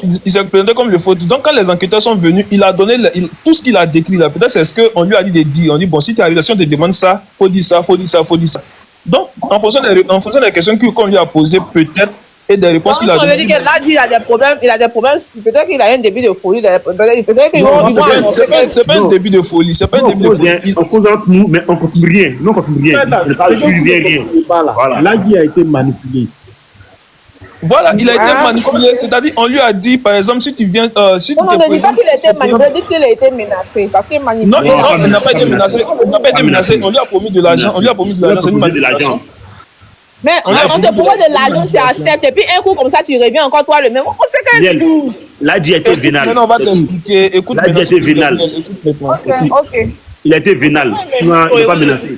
Donc quand les enquêteurs sont venus, il a donné tout ce qu'il a décrit là. Peut-être c'est ce qu'on lui a dit de dire. On dit, bon, si tu arrives, si on te demande ça, faut dire ça. Donc, en fonction des questions qu'on lui a posées, peut-être, et des réponses qu'il a données. On veut dire que Lagui, il a des problèmes, peut-être qu'il a un début de folie, peut-être qu'ils vont... C'est pas un début de folie, On cause entre nous, mais on ne confirme rien. On ne parle rien. Voilà. Lagui a été manipulé. Voilà, il a été manipulé, c'est-à-dire on lui a dit, par exemple, si tu viens... non, ne dis pas qu'il a été manipulé, dites qu'il a été menacé, parce qu'il manipulé... Non, il n'a pas été menacé, on lui a promis de l'argent, c'est une manipulation. Mais on te promet de l'argent, tu acceptes, et puis un coup comme ça, tu reviens encore toi le même. On sait que... Lagui a été vénal. Maintenant, on va t'expliquer. Écoute, Lagui a été vénal. Ok. Il a été vénal. Il n'est pas menacé.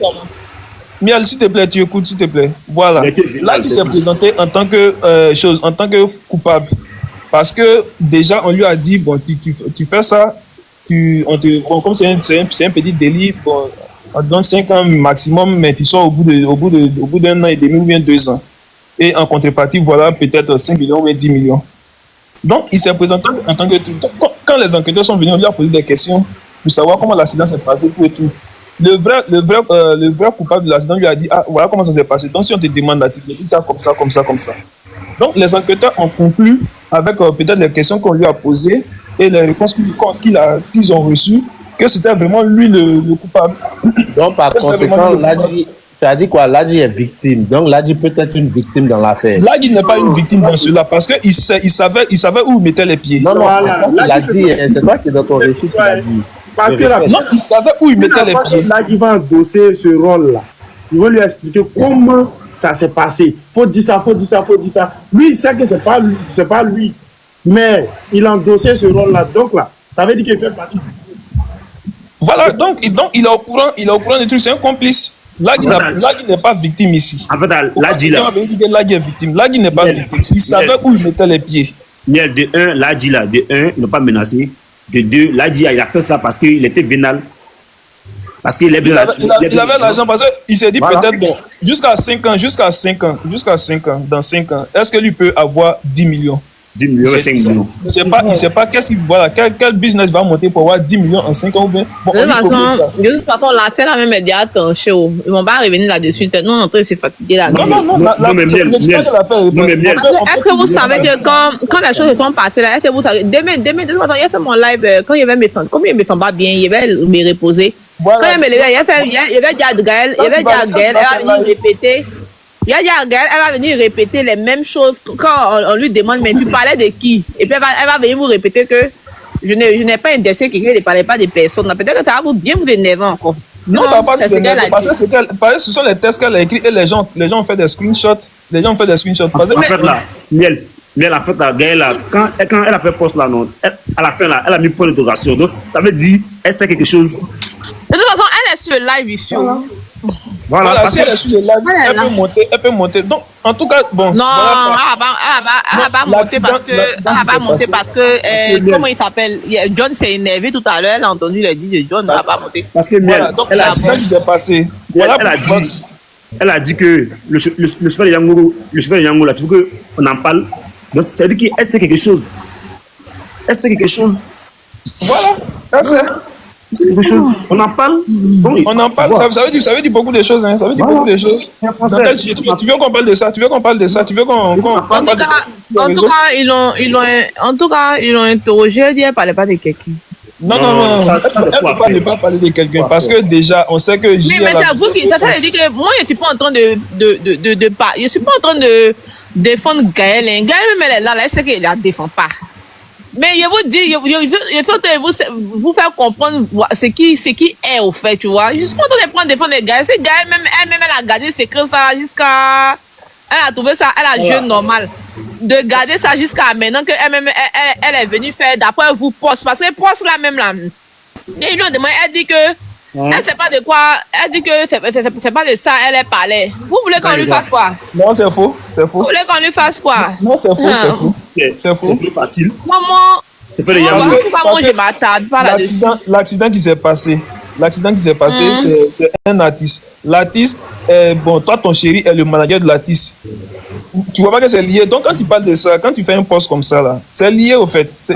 Miel, s'il te plaît, tu écoutes, s'il te plaît. Voilà. Lagui s'est présenté en tant que coupable. Parce que déjà, on lui a dit, bon, tu fais ça, comme c'est un petit délit, bon, on te donne 5 ans maximum, mais tu sors au bout d'un an et demi ou bien 2 ans. Et en contrepartie, voilà, peut-être 5 millions ou 10 millions. Donc, il s'est présenté en tant que... Quand les enquêteurs sont venus, on lui a posé des questions pour savoir comment l'accident s'est passé, tout et tout. Le vrai coupable de l'accident lui a dit, ah, voilà comment ça s'est passé. Donc, si on te demande là, tu dis ça comme ça. Donc, les enquêteurs ont conclu avec peut-être les questions qu'on lui a posées et les réponses qu'ils ont reçues, que c'était vraiment lui le coupable. Donc, par conséquent, Lagui, tu as dit quoi? Lagui est victime. Donc, Lagui peut être une victime dans l'affaire. Lagui n'est pas une victime dans cela parce qu'il savait où il mettait les pieds. Non, c'est toi qui est dans ton récit qui l'a dit. Parce que non, il savait où il mettait les pieds. Lagui va endosser ce rôle-là. Il va lui expliquer comment ça s'est passé. Faut dire ça. Lui, il sait que c'est pas lui. Mais il a endossé ce rôle-là. Donc là, ça veut dire qu'il fait partie du... Voilà, donc il est au courant des trucs, c'est un complice. Lagui n'est pas victime ici. En fait, Lagui est victime. Lagui n'est pas victime. Il savait où il mettait les pieds. De un, Lagui là, il n'est pas menacé. De deux, Lagui il a fait ça parce qu'il était vénal. Parce qu'il avait l'argent parce qu'il s'est dit peut-être bon, jusqu'à 5 ans, dans 5 ans, est-ce que lui peut avoir 10 millions? 10 millions et 5 millions. Il sait pas qu'est-ce qu'il voilà, quel business va monter pour avoir 10 millions en 5 ans ou bien. Bon, de toute façon, l'affaire là même est déjà tranchée. Ils vont pas revenir là-dessus. Nous, on est en train de se fatiguer là. Non, mais miel. Est-ce que vous savez que quand les choses se sont passées là, est-ce que vous savez, demain, de toute façon, il a fait mon live, quand il va me faire, comme il me fait pas bien, il va me reposer. Quand il me lever, il va dire à Gaël, elle va venir répéter. Il y a Gaël, elle va venir répéter les mêmes choses quand on lui demande, mais tu parlais de qui? Et puis elle va venir vous répéter que je n'ai pas indexé quelqu'un, ne parlait pas de personne. Peut-être que ça va vous bien vous énerver encore. Non, ça va pas se parce que ce sont les tests qu'elle a écrits et les gens ont fait des screenshots. Les gens ont fait des screenshots. En fait, là, Miel, en fait, la Gaël, là, quand elle a fait poste là, non, à la fin, là, elle a mis point d'interrogation. Donc, ça veut dire, elle sait quelque chose. De toute façon, elle est sur le live ici. Voilà, si elle est sur le live, elle peut monter. Donc, en tout cas, bon. Non, elle va pas monter parce que, comment il s'appelle? John s'est énervé tout à l'heure, elle a entendu les dit de John, elle va pas monter. Parce que Miel, elle a ça qui s'est passé. Elle a dit que le cheval de Yango, là, tu veux qu'on en parle. Donc, ça veut dire qu'elle sait quelque chose. Elle sait quelque chose. Voilà, elle sait. C'est quelque chose. On en parle. Oui, on en parle. Ça veut dire beaucoup de choses. Hein. Ça veut dire beaucoup de choses. Tu veux qu'on parle de ça? Tu veux qu'on parle de ça? Tu veux qu'on parle de ça? En tout cas, ils l'ont interrogé. Elle dit qu'elle ne parlait pas de quelqu'un. Non. Elle ne peut pas parler de quelqu'un parce que déjà, on sait que. Mais c'est vous qui. Ça veut dire que moi, je ne suis pas en train de parler. Je ne suis pas en train de défendre Gaël. Gaël, même elle est là, elle sait qu'elle ne la défend pas. Mais je vous dis, il faut vous faire comprendre ce qui est au fait, tu vois. Je suis pas en train de prendre défendre les gars. C'est Gaël, elle-même, elle a gardé ses secrets ça jusqu'à. Elle a trouvé ça, elle a joué normal. De garder ça jusqu'à maintenant qu'elle-même, elle est venue faire, d'après vous, poste. Parce que poste là même là. Et ils lui ont demandé, elle dit que. Elle sait pas de quoi. Elle dit que c'est pas de ça, elle est parlé. Vous voulez qu'on lui fasse quoi? Non, c'est faux. Vous voulez qu'on lui fasse quoi? Non, c'est faux. C'est faux. C'est plus facile. Maman, je m'attarde pas là-dessus. L'accident qui s'est passé, c'est un artiste. L'artiste, bon, toi, ton chéri est le manager de l'artiste. Tu vois pas que c'est lié. Donc, quand tu parles de ça, quand tu fais un post comme ça, là, c'est lié au fait. C'est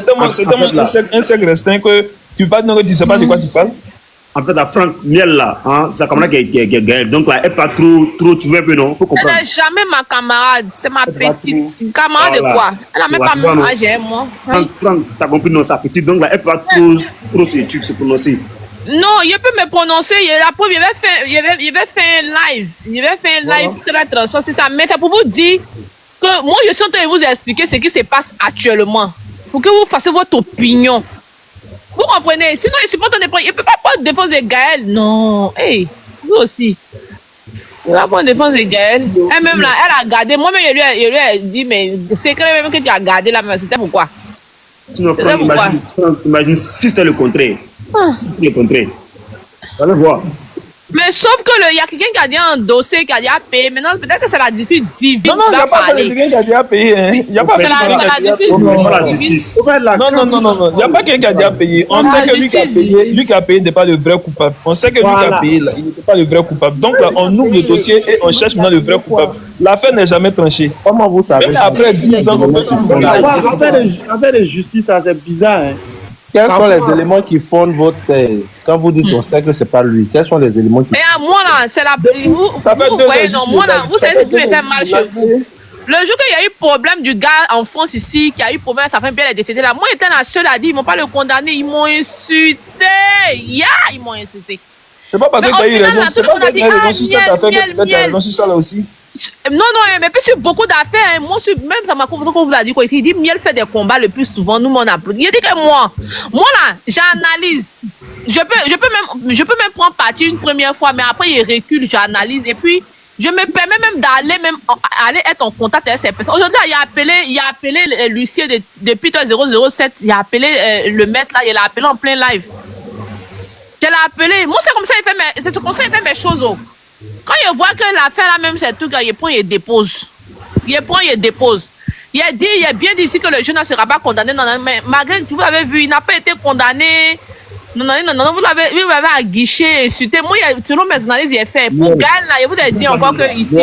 tellement un cercle restreint que tu parles, donc tu sais pas de quoi tu parles. En fait, la Franck Miel là, hein, c'est comme là qu'elle gagne. Donc là, elle pas trop, tu veux un peu, non? Faut comprendre. Elle n'est jamais ma camarade, c'est ma petite. Camarade de quoi? Elle n'a même pas mon âge, moi. Franck, t'as compris, non, sa petite. Donc là, elle pas trop ce truc se prononcer. Non, il peut me prononcer. La preuve, il va faire un live. Il va faire un live très tranchant. C'est ça. Mais c'est pour vous dire que moi, je suis en train de vous expliquer ce qui se passe actuellement. Pour que vous fassiez votre opinion. Vous comprenez? Sinon, il ne peut pas prendre défense de Gaël. Non. Hey, vous aussi. Il va prendre défense de Gaël. Elle-même là, elle a gardé. Moi-même, je lui ai dit, mais c'est quand même que tu as gardé là, mais c'était pourquoi? Sinon, Franck, imagine si c'était le contraire. Si c'était le contraire. Allez voir. Mais sauf que il y a quelqu'un qui a dit un dossier, qui a dit à payer. Maintenant, peut-être que c'est la justice divine. Non, il n'y a pas quelqu'un qui a dit à payer. Il n'y a pas quelqu'un qui a dit à payer. Non. Il n'y a pas quelqu'un qui a dit à payer. On sait que lui qui a payé n'est pas le vrai coupable. On sait que lui qui a payé, il n'était pas le vrai coupable. Donc là, on ouvre le dossier et on cherche maintenant le vrai coupable. L'affaire n'est jamais tranchée. Comment vous savez? Même après 10 ans, Affaire de justice, c'est bizarre. Quels sont les éléments qui fondent votre thèse? Quand vous dites on sait que c'est pas lui, quels sont les éléments qui... Mais à moi là, c'est la... Vous voyez, non, moi là, vous savez ce qui me fait mal chez vous. Le jour qu'il y a eu problème du gars en France ici, qui a eu problème, ça fait bien les défaités là. Moi, j'étais la seule à dire, ils m'ont pas le condamné, ils m'ont insulté. Ils m'ont insulté. C'est pas parce que tu as eu raison, c'est pas parce que tu as eu raison sur cette affaire que peut-être tu as raison sur ça là aussi. Non, mais puis sur beaucoup d'affaires, moi, même ça m'a compris qu'on vous a dit quoi. Il dit, Miel fait des combats le plus souvent, nous, on applaudit. Il dit que moi là, j'analyse. Je peux même prendre parti une première fois, mais après, il recule, j'analyse. Et puis, je me permets même d'aller aller être en contact avec ces personnes. Aujourd'hui, il a appelé l'huissier depuis 007. Il a appelé le maître là, il l'a appelé en plein live. Je l'ai appelé. Moi, c'est comme ça il fait mes choses. Oh. Quand il voit que l'affaire là même c'est tout, il prend, il dépose. Il a bien dit ici que le jeune ne sera pas condamné. Non, mais malgré que vous avez vu, il n'a pas été condamné. Non, vous l'avez aguiché, insulté. Moi, selon mes analyses, il est fait. Pour Gaël, là, je vous ai dit encore que ici,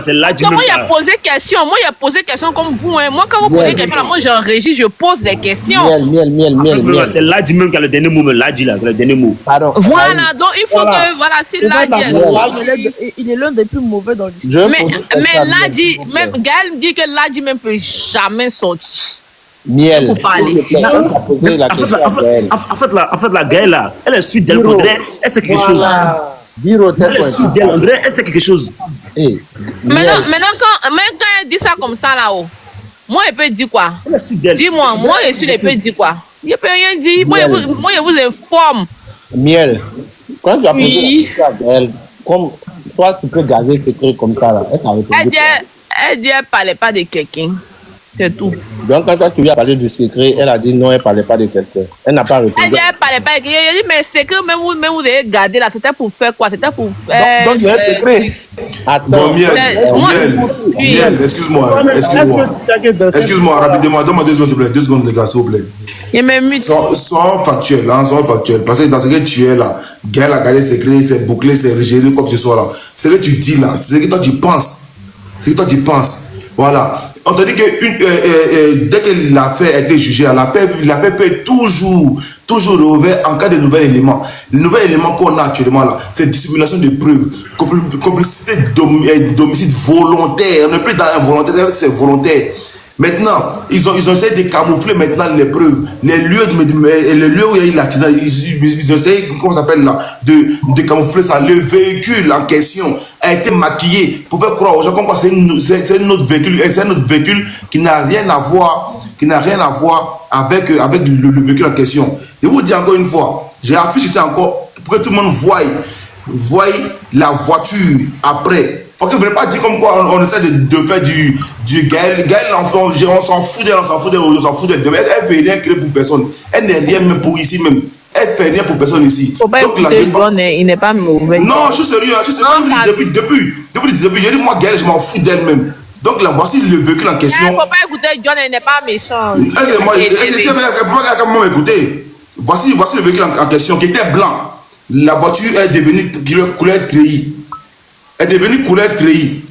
c'est Ladji même. Moi, il a posé question. Moi, il a posé question comme vous. Hein. Moi, quand vous posez question, moi, j'enregistre, je pose des questions. Miel. C'est Ladji même qui a le dernier mot, mais Ladji là, le dernier mot. Pardon. Voilà, donc il faut que, voilà, si Ladji... Il est l'un des plus mauvais dans l'histoire. Mais Ladji, même Gaël dit que Ladji même peut jamais sortir. Miel. Pour parler. En fait, la Gaël là, elle est suite d'elle, elle sait quelque chose. Elle est suite d'elle, André, elle sait quelque chose. Maintenant, quand elle dit ça comme ça là-haut, moi, elle peut dire quoi? Dis-moi, moi, je suis, elle peut dire quoi? Je ne peux rien dire. Moi, je vous informe. Miel. Quand tu as posé la question à Gaël, comme toi, tu peux garder ce secret comme ça là. Elle dit, elle ne parlait pas de quelqu'un. C'est tout. Donc, quand toi, tu lui as parlé du secret, elle a dit non, elle ne parlait pas de quelqu'un. Elle n'a pas répondu. Elle dit, elle ne parlait pas de quelqu'un. Elle dit, mais le secret, même vous avez gardé là, c'était pour faire quoi? C'était pour faire. Donc, il y a un secret. Attends. Bon, Miel, excuse-moi, rapidement, donne-moi 2 secondes, s'il vous plaît. 2 secondes, les gars, s'il vous plaît. Sans factuel, parce que dans ce que tu es là, Gaël a gardé ses secrets, c'est bouclé, c'est géré, quoi que ce soit là. C'est ce que tu dis là, c'est ce que toi tu penses. Voilà. On te dit que dès que l'affaire a été jugée, l'affaire peut être toujours rouvert en cas de nouvel élément. Le nouvel élément qu'on a actuellement là, c'est dissimulation de preuves, complicité d'homicide volontaire. On n'est plus dans un volontaire, c'est volontaire. Maintenant, ils ont essayé de camoufler maintenant les preuves. Les lieux où il y a eu l'accident, ils ont essayé, comment ça s'appelle là, de camoufler ça. Le véhicule en question a été maquillé pour faire croire aux gens comme quoi c'est un autre véhicule qui n'a rien à voir, avec le véhicule en question. Je vous dis encore une fois, j'ai affiché ça encore pour que tout le monde voie la voiture après. Parce que vous ne voulez pas dire comme quoi on essaie de faire du Gaël. Gaël, on s'en fout d'elle. Elle ne fait rien créer pour personne. Elle n'est rien même pour ici même. Elle ne fait rien pour personne ici. Faut pas écouter John, il n'est pas mauvais. Non, je suis sérieux. Depuis, j'ai dit moi Gaël, je m'en fous d'elle-même. Donc là, voici le véhicule en question. Il ne faut pas écouter John, il n'est pas méchant. Écoutez, voici le véhicule en question qui était blanc. La voiture est devenue couleur treillis. Est devenue couleur treillis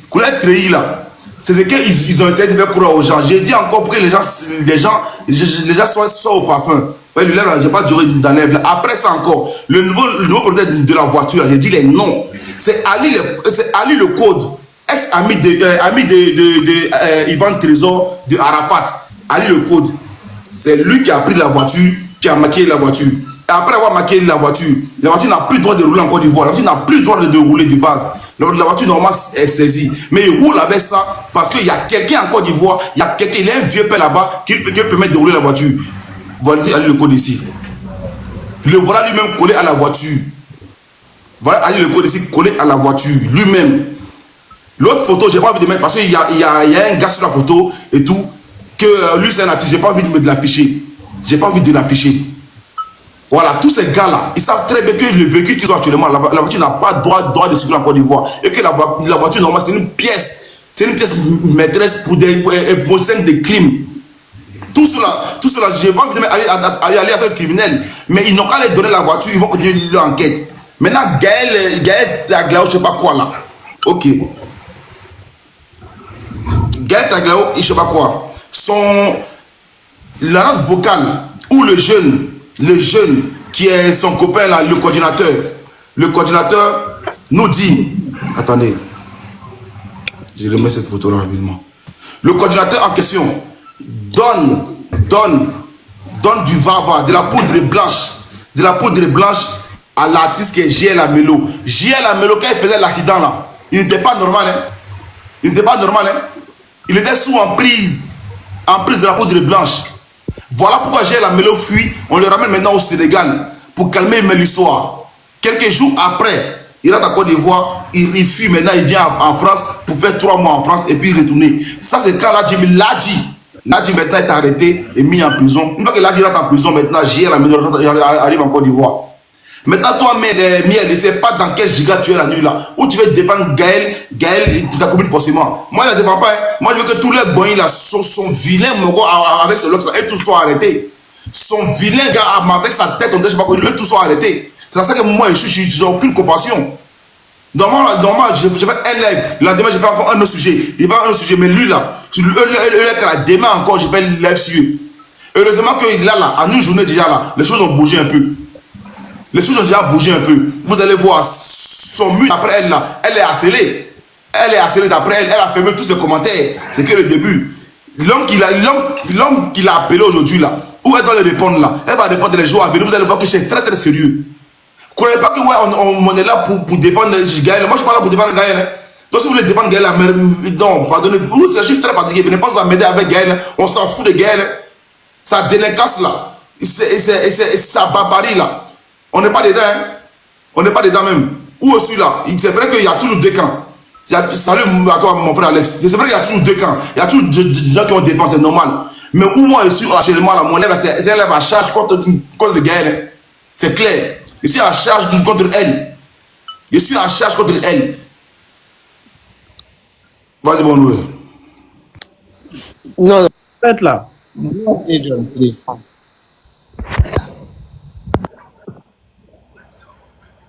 là. C'est ce qu'ils ont essayé de faire croire aux gens. J'ai dit encore pour que les gens soient au parfum. Ouais, le lèvre, je n'ai pas duré dans l'herbe. Après ça encore, le nouveau propriétaire de la voiture, j'ai dit les noms. C'est Ali le code, ex-ami de Ivan Trésor de Arafat. Ali le code. C'est lui qui a pris la voiture, qui a maquillé la voiture. Et après avoir maquillé la voiture n'a plus le droit de rouler en Côte d'Ivoire. La voiture n'a plus le droit de rouler de base. La voiture normale est saisie. Mais il roule avec ça parce qu'il y a quelqu'un en Côte d'Ivoire, il y a un vieux père là-bas qui peut permettre de rouler la voiture. Voilà le code ici. Le voilà lui-même collé à la voiture. Voilà le code ici collé à la voiture lui-même. L'autre photo, j'ai pas envie de mettre parce qu'il y a un gars sur la photo et tout. Que lui c'est un artiste, j'ai pas envie de l'afficher. Voilà, tous ces gars-là, ils savent très bien que le véhicule qu'ils ont actuellement, la voiture n'a pas droit de circuler en Côte d'Ivoire. Et que la voiture normale, c'est une pièce maîtresse pour des scènes de crime. Tout cela, j'ai pas envie d'aller à faire criminel. Mais ils n'ont qu'à leur donner la voiture, ils vont continuer leur enquête. Maintenant, Gaël Taglao, je sais pas quoi là. Ok. Gaël Taglao, je sais pas quoi. La note vocale ou le jeune qui est son copain là, le coordinateur nous dit, attendez, je remets cette photo là rapidement. Le coordinateur en question donne du vava, de la poudre blanche à l'artiste qui est JL Amelo. JL Amelo, quand il faisait l'accident là, il n'était pas normal, hein. Il était sous emprise de la poudre blanche. Voilà pourquoi JL Amelo fuit. On le ramène maintenant au Sénégal pour calmer l'histoire. Quelques jours après, il rentre en Côte d'Ivoire, il fuit maintenant, il vient en France pour faire 3 mois en France et puis retourner. Ça, c'est quand Ladji maintenant est arrêté et mis en prison. Une fois que Ladji rentre en prison, maintenant, JL Amelo arrive en Côte d'Ivoire. Maintenant, toi, Miel, ne sais pas dans quel giga tu es la nuit là. Où tu veux défendre Gaël, ta commune forcément. Moi, je ne défends pas. Hein. Moi, je veux que tous les boys là sont vilains, avec ce lox là, et tous soient arrêtés. Son vilain gars, avec sa tête, on ne sait pas quoi, eux tous soient arrêtés. C'est pour ça que moi, je n'ai aucune compassion. Normalement, je fais un live. La demain, je fais encore un autre sujet. Il va un autre sujet. Mais lui, là, demain encore, je fais un live sur eux. Heureusement que là, à une journée déjà, là, les choses ont bougé un peu. Les choses ont déjà bougé un peu. Vous allez voir, son mur après elle, là, elle est harcelée. Elle est harcelée d'après elle. Elle a fermé tous ses commentaires. C'est que le début. L'homme qui l'a appelé aujourd'hui, là, où elle doit le répondre, là, elle va répondre les jours à venir. Vous allez voir que c'est très, très sérieux. Vous ne croyez pas que ouais, on est là pour défendre Gaël. Moi, je ne suis pas là pour défendre Gaël. Hein. Donc, si vous voulez défendre Gaël, non, pardonnez. Je suis très fatigué. Venez pas vous m'aider avec Gaël. On s'en fout de Gaël. Sa délinquance, là, c'est sa barbarie, là. On n'est pas dedans. Hein. On n'est pas dedans même. Où aussi, là, c'est vrai qu'il y a toujours deux camps. Salut à toi, mon frère Alex. C'est vrai qu'il y a toujours deux camps. Il y a toujours des gens qui ont défense, c'est normal. Mais où moi, je suis actuellement, là, mon lèvre, c'est un lèvre à charge contre Gaël. Hein. C'est clair. Je suis à charge contre elle. Je suis à charge contre elle. Vas-y, bon nouvel. Non, Faites là.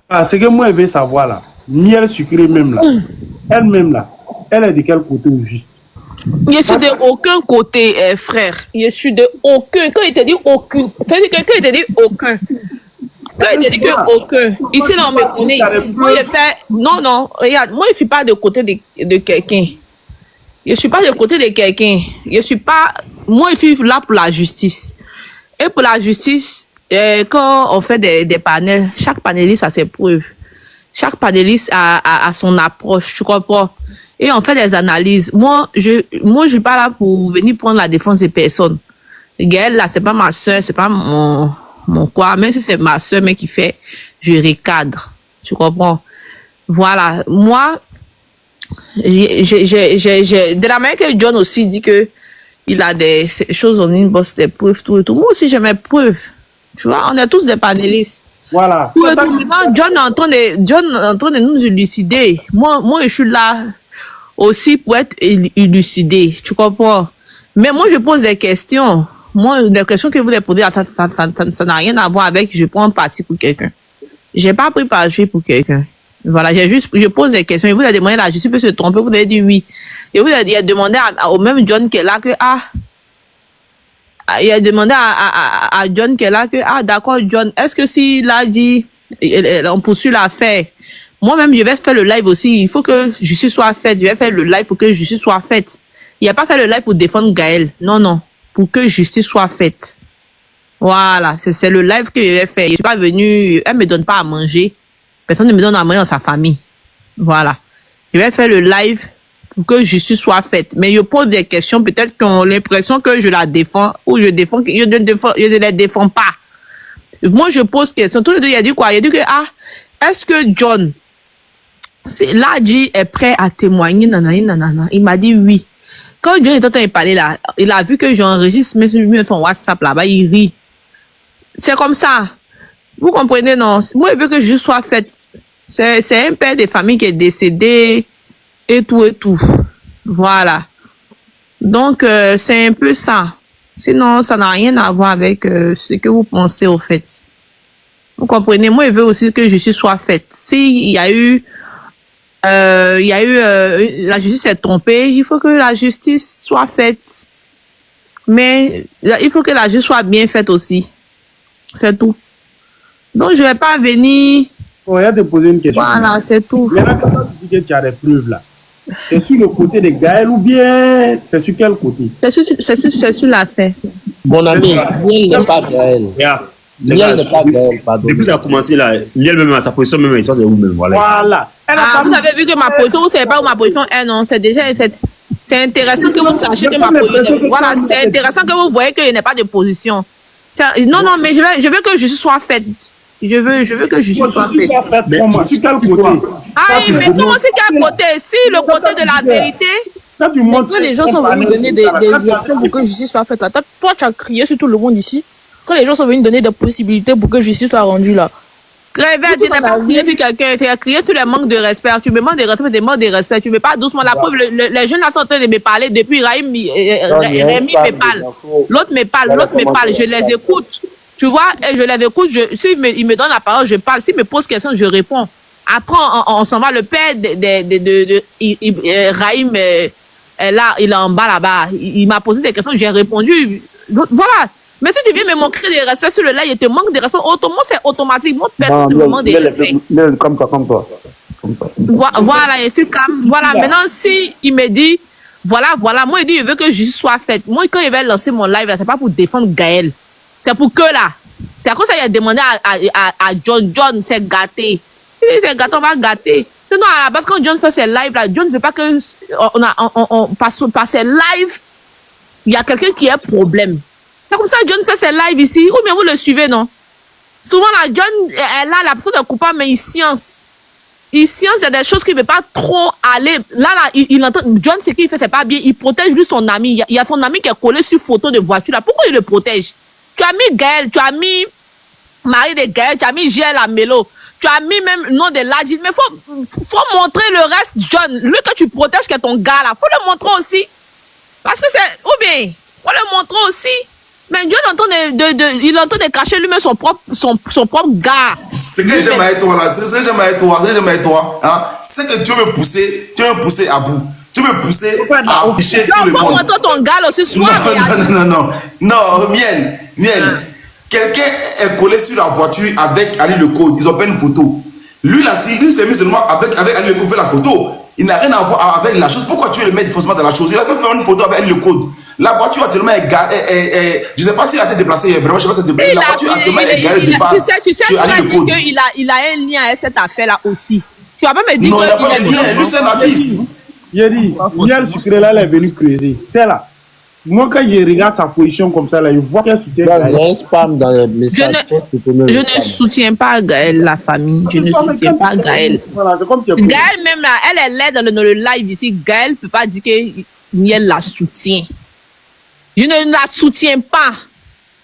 Ah, c'est que moi, je veux savoir là. Miel sucré même là. Elle-même là. Elle est de quel côté au juste? Je suis de aucun côté, frère. Je suis de aucun. Quand il te dit aucun, c'est-à-dire que quand il te dit aucun. Quand il te dit que aucun. Ici, là, on me connaît ici. Moi, je fais. Non, regarde, moi, je ne suis pas de côté de quelqu'un. Je ne suis pas de côté de quelqu'un. Je suis pas. Moi, je suis là pour la justice. Et pour la justice, quand on fait des panels, chaque panéliste a ses preuves. Chaque panéliste a son approche, tu comprends? Et on fait des analyses. Moi, je suis pas là pour venir prendre la défense des personnes. Gaëlle, là, c'est pas ma soeur, c'est pas mon quoi. Même si c'est ma soeur, mais qui fait, je recadre. Tu comprends? Voilà. Moi, de la manière que John aussi dit que il a des choses en inbox, des preuves, tout et tout. Moi aussi, j'ai mes preuves. Tu vois, on est tous des panélistes. Voilà. John est en train de nous élucider. Moi, je suis là aussi pour être élucidé. Tu comprends? Mais moi, je pose des questions. Moi, les questions que vous les posez, ça n'a rien à voir avec je prends parti pour quelqu'un. J'ai pas pris parti pour quelqu'un. Voilà, je pose des questions. Et vous avez demandé la justice peut se tromper, vous avez dit oui. Et vous avez demandé au même John qui est là que il a demandé à John qui est là que d'accord John, est-ce que s'il a dit on poursuit l'affaire, moi-même je vais faire le live aussi, il faut que justice soit faite, je vais faire le live pour que justice soit faite. Il n'a pas fait le live pour défendre Gaël, non, pour que justice soit faite. Voilà, c'est le live que je vais faire. Je suis pas venu, elle me donne pas à manger, personne ne me donne à manger dans sa famille. Voilà, je vais faire le live pour que justice soit faite. Mais je pose des questions, peut-être qu'ils ont l'impression que je la défends ou je ne les défends pas. Moi, je pose question. Tous les deux, il a dit quoi? Il a dit que, est-ce que John, Ladji est prêt à témoigner? Nanana. Il m'a dit oui. Quand John est en train de parler là, il a vu que j'enregistre même son WhatsApp là-bas, il rit. C'est comme ça. Vous comprenez, non? Moi, je veux que justice soit faite. C'est un père de famille qui est décédé. Et tout. Voilà. Donc, c'est un peu ça. Sinon, ça n'a rien à voir avec ce que vous pensez au fait. Vous comprenez? Moi, je veux aussi que justice soit faite. S'il y a eu, la justice s'est trompée, il faut que la justice soit faite. Mais il faut que la justice soit bien faite aussi. C'est tout. Donc, je ne vais pas venir... On va te poser une question. Voilà, c'est tout. Maintenant, quand tu dis que tu as des preuves là, c'est sur le côté de Gaël ou bien c'est sur quel côté? C'est sur l'affaire. Mon ami, Miel n'est pas Gaël. Miel n'est pas Gaël, pardon. Depuis que ça a commencé là, Miel même à sa position, même ça c'est vous-même. Voilà. Vous avez vu que ma position, vous ne savez pas où ma position est, non? C'est déjà fait. C'est intéressant que vous sachiez que ma position. Voilà, c'est intéressant que vous voyez qu'il n'y a pas de position. Non, mais je veux que justice soit faite. Je veux que justice soit faite. Mais sur quel côté? Mais comment c'est quel côté? Si le côté de la vérité. Quand les gens sont venus donner des options pour que justice soit faite, là, toi tu as crié sur tout le monde ici. Quand les gens sont venus donner des possibilités pour que justice soit rendue là. Crevette, tu n'as pas crié sur quelqu'un, tu as crié sur le manque de respect. Tu me demandes de respect, tu me demandes de respect. Tu ne veux pas doucement. La preuve, les jeunes là sont en train de me parler depuis Rémi me parle. L'autre me parle. Je les écoute. Tu vois, et je les écoute. S'il me donne la parole, je parle. S'il me pose question, je réponds. Après, on s'en va, le père de Raïm, là, il est en bas là-bas. Il m'a posé des questions, j'ai répondu. Donc, voilà. Mais si tu viens me manquer de respect sur le live, il te manque de respect. Autrement, c'est automatique. Moi, personne ne me manque de respect. Comme toi. Voilà, et c'est comme, voilà. Maintenant, si il me dit, voilà, moi, il dit, il veut que justice soit faite. Moi, quand il va lancer mon live, là, c'est pas pour défendre Gaël. C'est pour que là. C'est à cause ça, il a demandé à John. John, c'est gâté. Il dit, c'est gâté, on va gâter. Sinon, à la base, quand John fait ses lives, là, John ne veut pas que, on passe ses lives, il y a quelqu'un qui a un problème. C'est comme ça que John fait ses lives ici. Ou bien vous le suivez, non? Souvent, là, John est là, la personne est coupable, mais il science. Il science, il y a des choses qu'il ne veut pas trop aller. Là, il entend. John, ce qu'il fait, c'est pas bien. Il protège lui son ami. Il y a son ami qui est collé sur photo de voiture, là. Pourquoi il le protège? Tu as mis Gaël, tu as mis Marie de Gaël, tu as mis Giel à Mélo. Tu as mis même le nom de Ladji. Mais faut montrer le reste, John. Lui que tu protèges, qui est ton gars, là. Faut le montrer aussi. Parce que c'est. Ou bien, faut le montrer aussi. Mais John entend il entend de cacher lui-même son propre gars. Ce que j'aime avec toi là, hein, c'est que tu veux me pousser à bout. Tu veux me pousser à afficher tout le monde. Tu peux montrer ton gars là aussi, soit. Non, Miel. Quelqu'un est collé sur la voiture avec Ali Le Code. Ils ont fait une photo. Lui là, il s'est mis seulement avec Ali Le Code, fait la photo. Il n'a rien à voir avec la chose. Pourquoi tu veux le mettre forcément dans la chose? Il a fait faire une photo avec Ali Le Code. La voiture actuellement est garée. Je ne sais pas s'il a été déplacé. Vraiment, je ne sais pas si c'est déplacé. La voiture actuellement est garée de base. Tu sais, il a un lien avec cette affaire-là aussi. Tu vas pas me dire non, il n'a pas de lien. Lui, c'est un artiste. J'ai dit, Miel Sucré là, elle est venue creuser. C'est là. Moi, quand je regarde sa position comme ça, là, je vois qu'elle soutient. Il y a un spam dans les messages. Je ne soutiens pas Gaël, la famille. Je ne soutiens pas Gaël. Gaël, même là, elle est là dans le live ici. Gaël ne peut pas dire que Miel la soutient. Je ne la soutiens pas.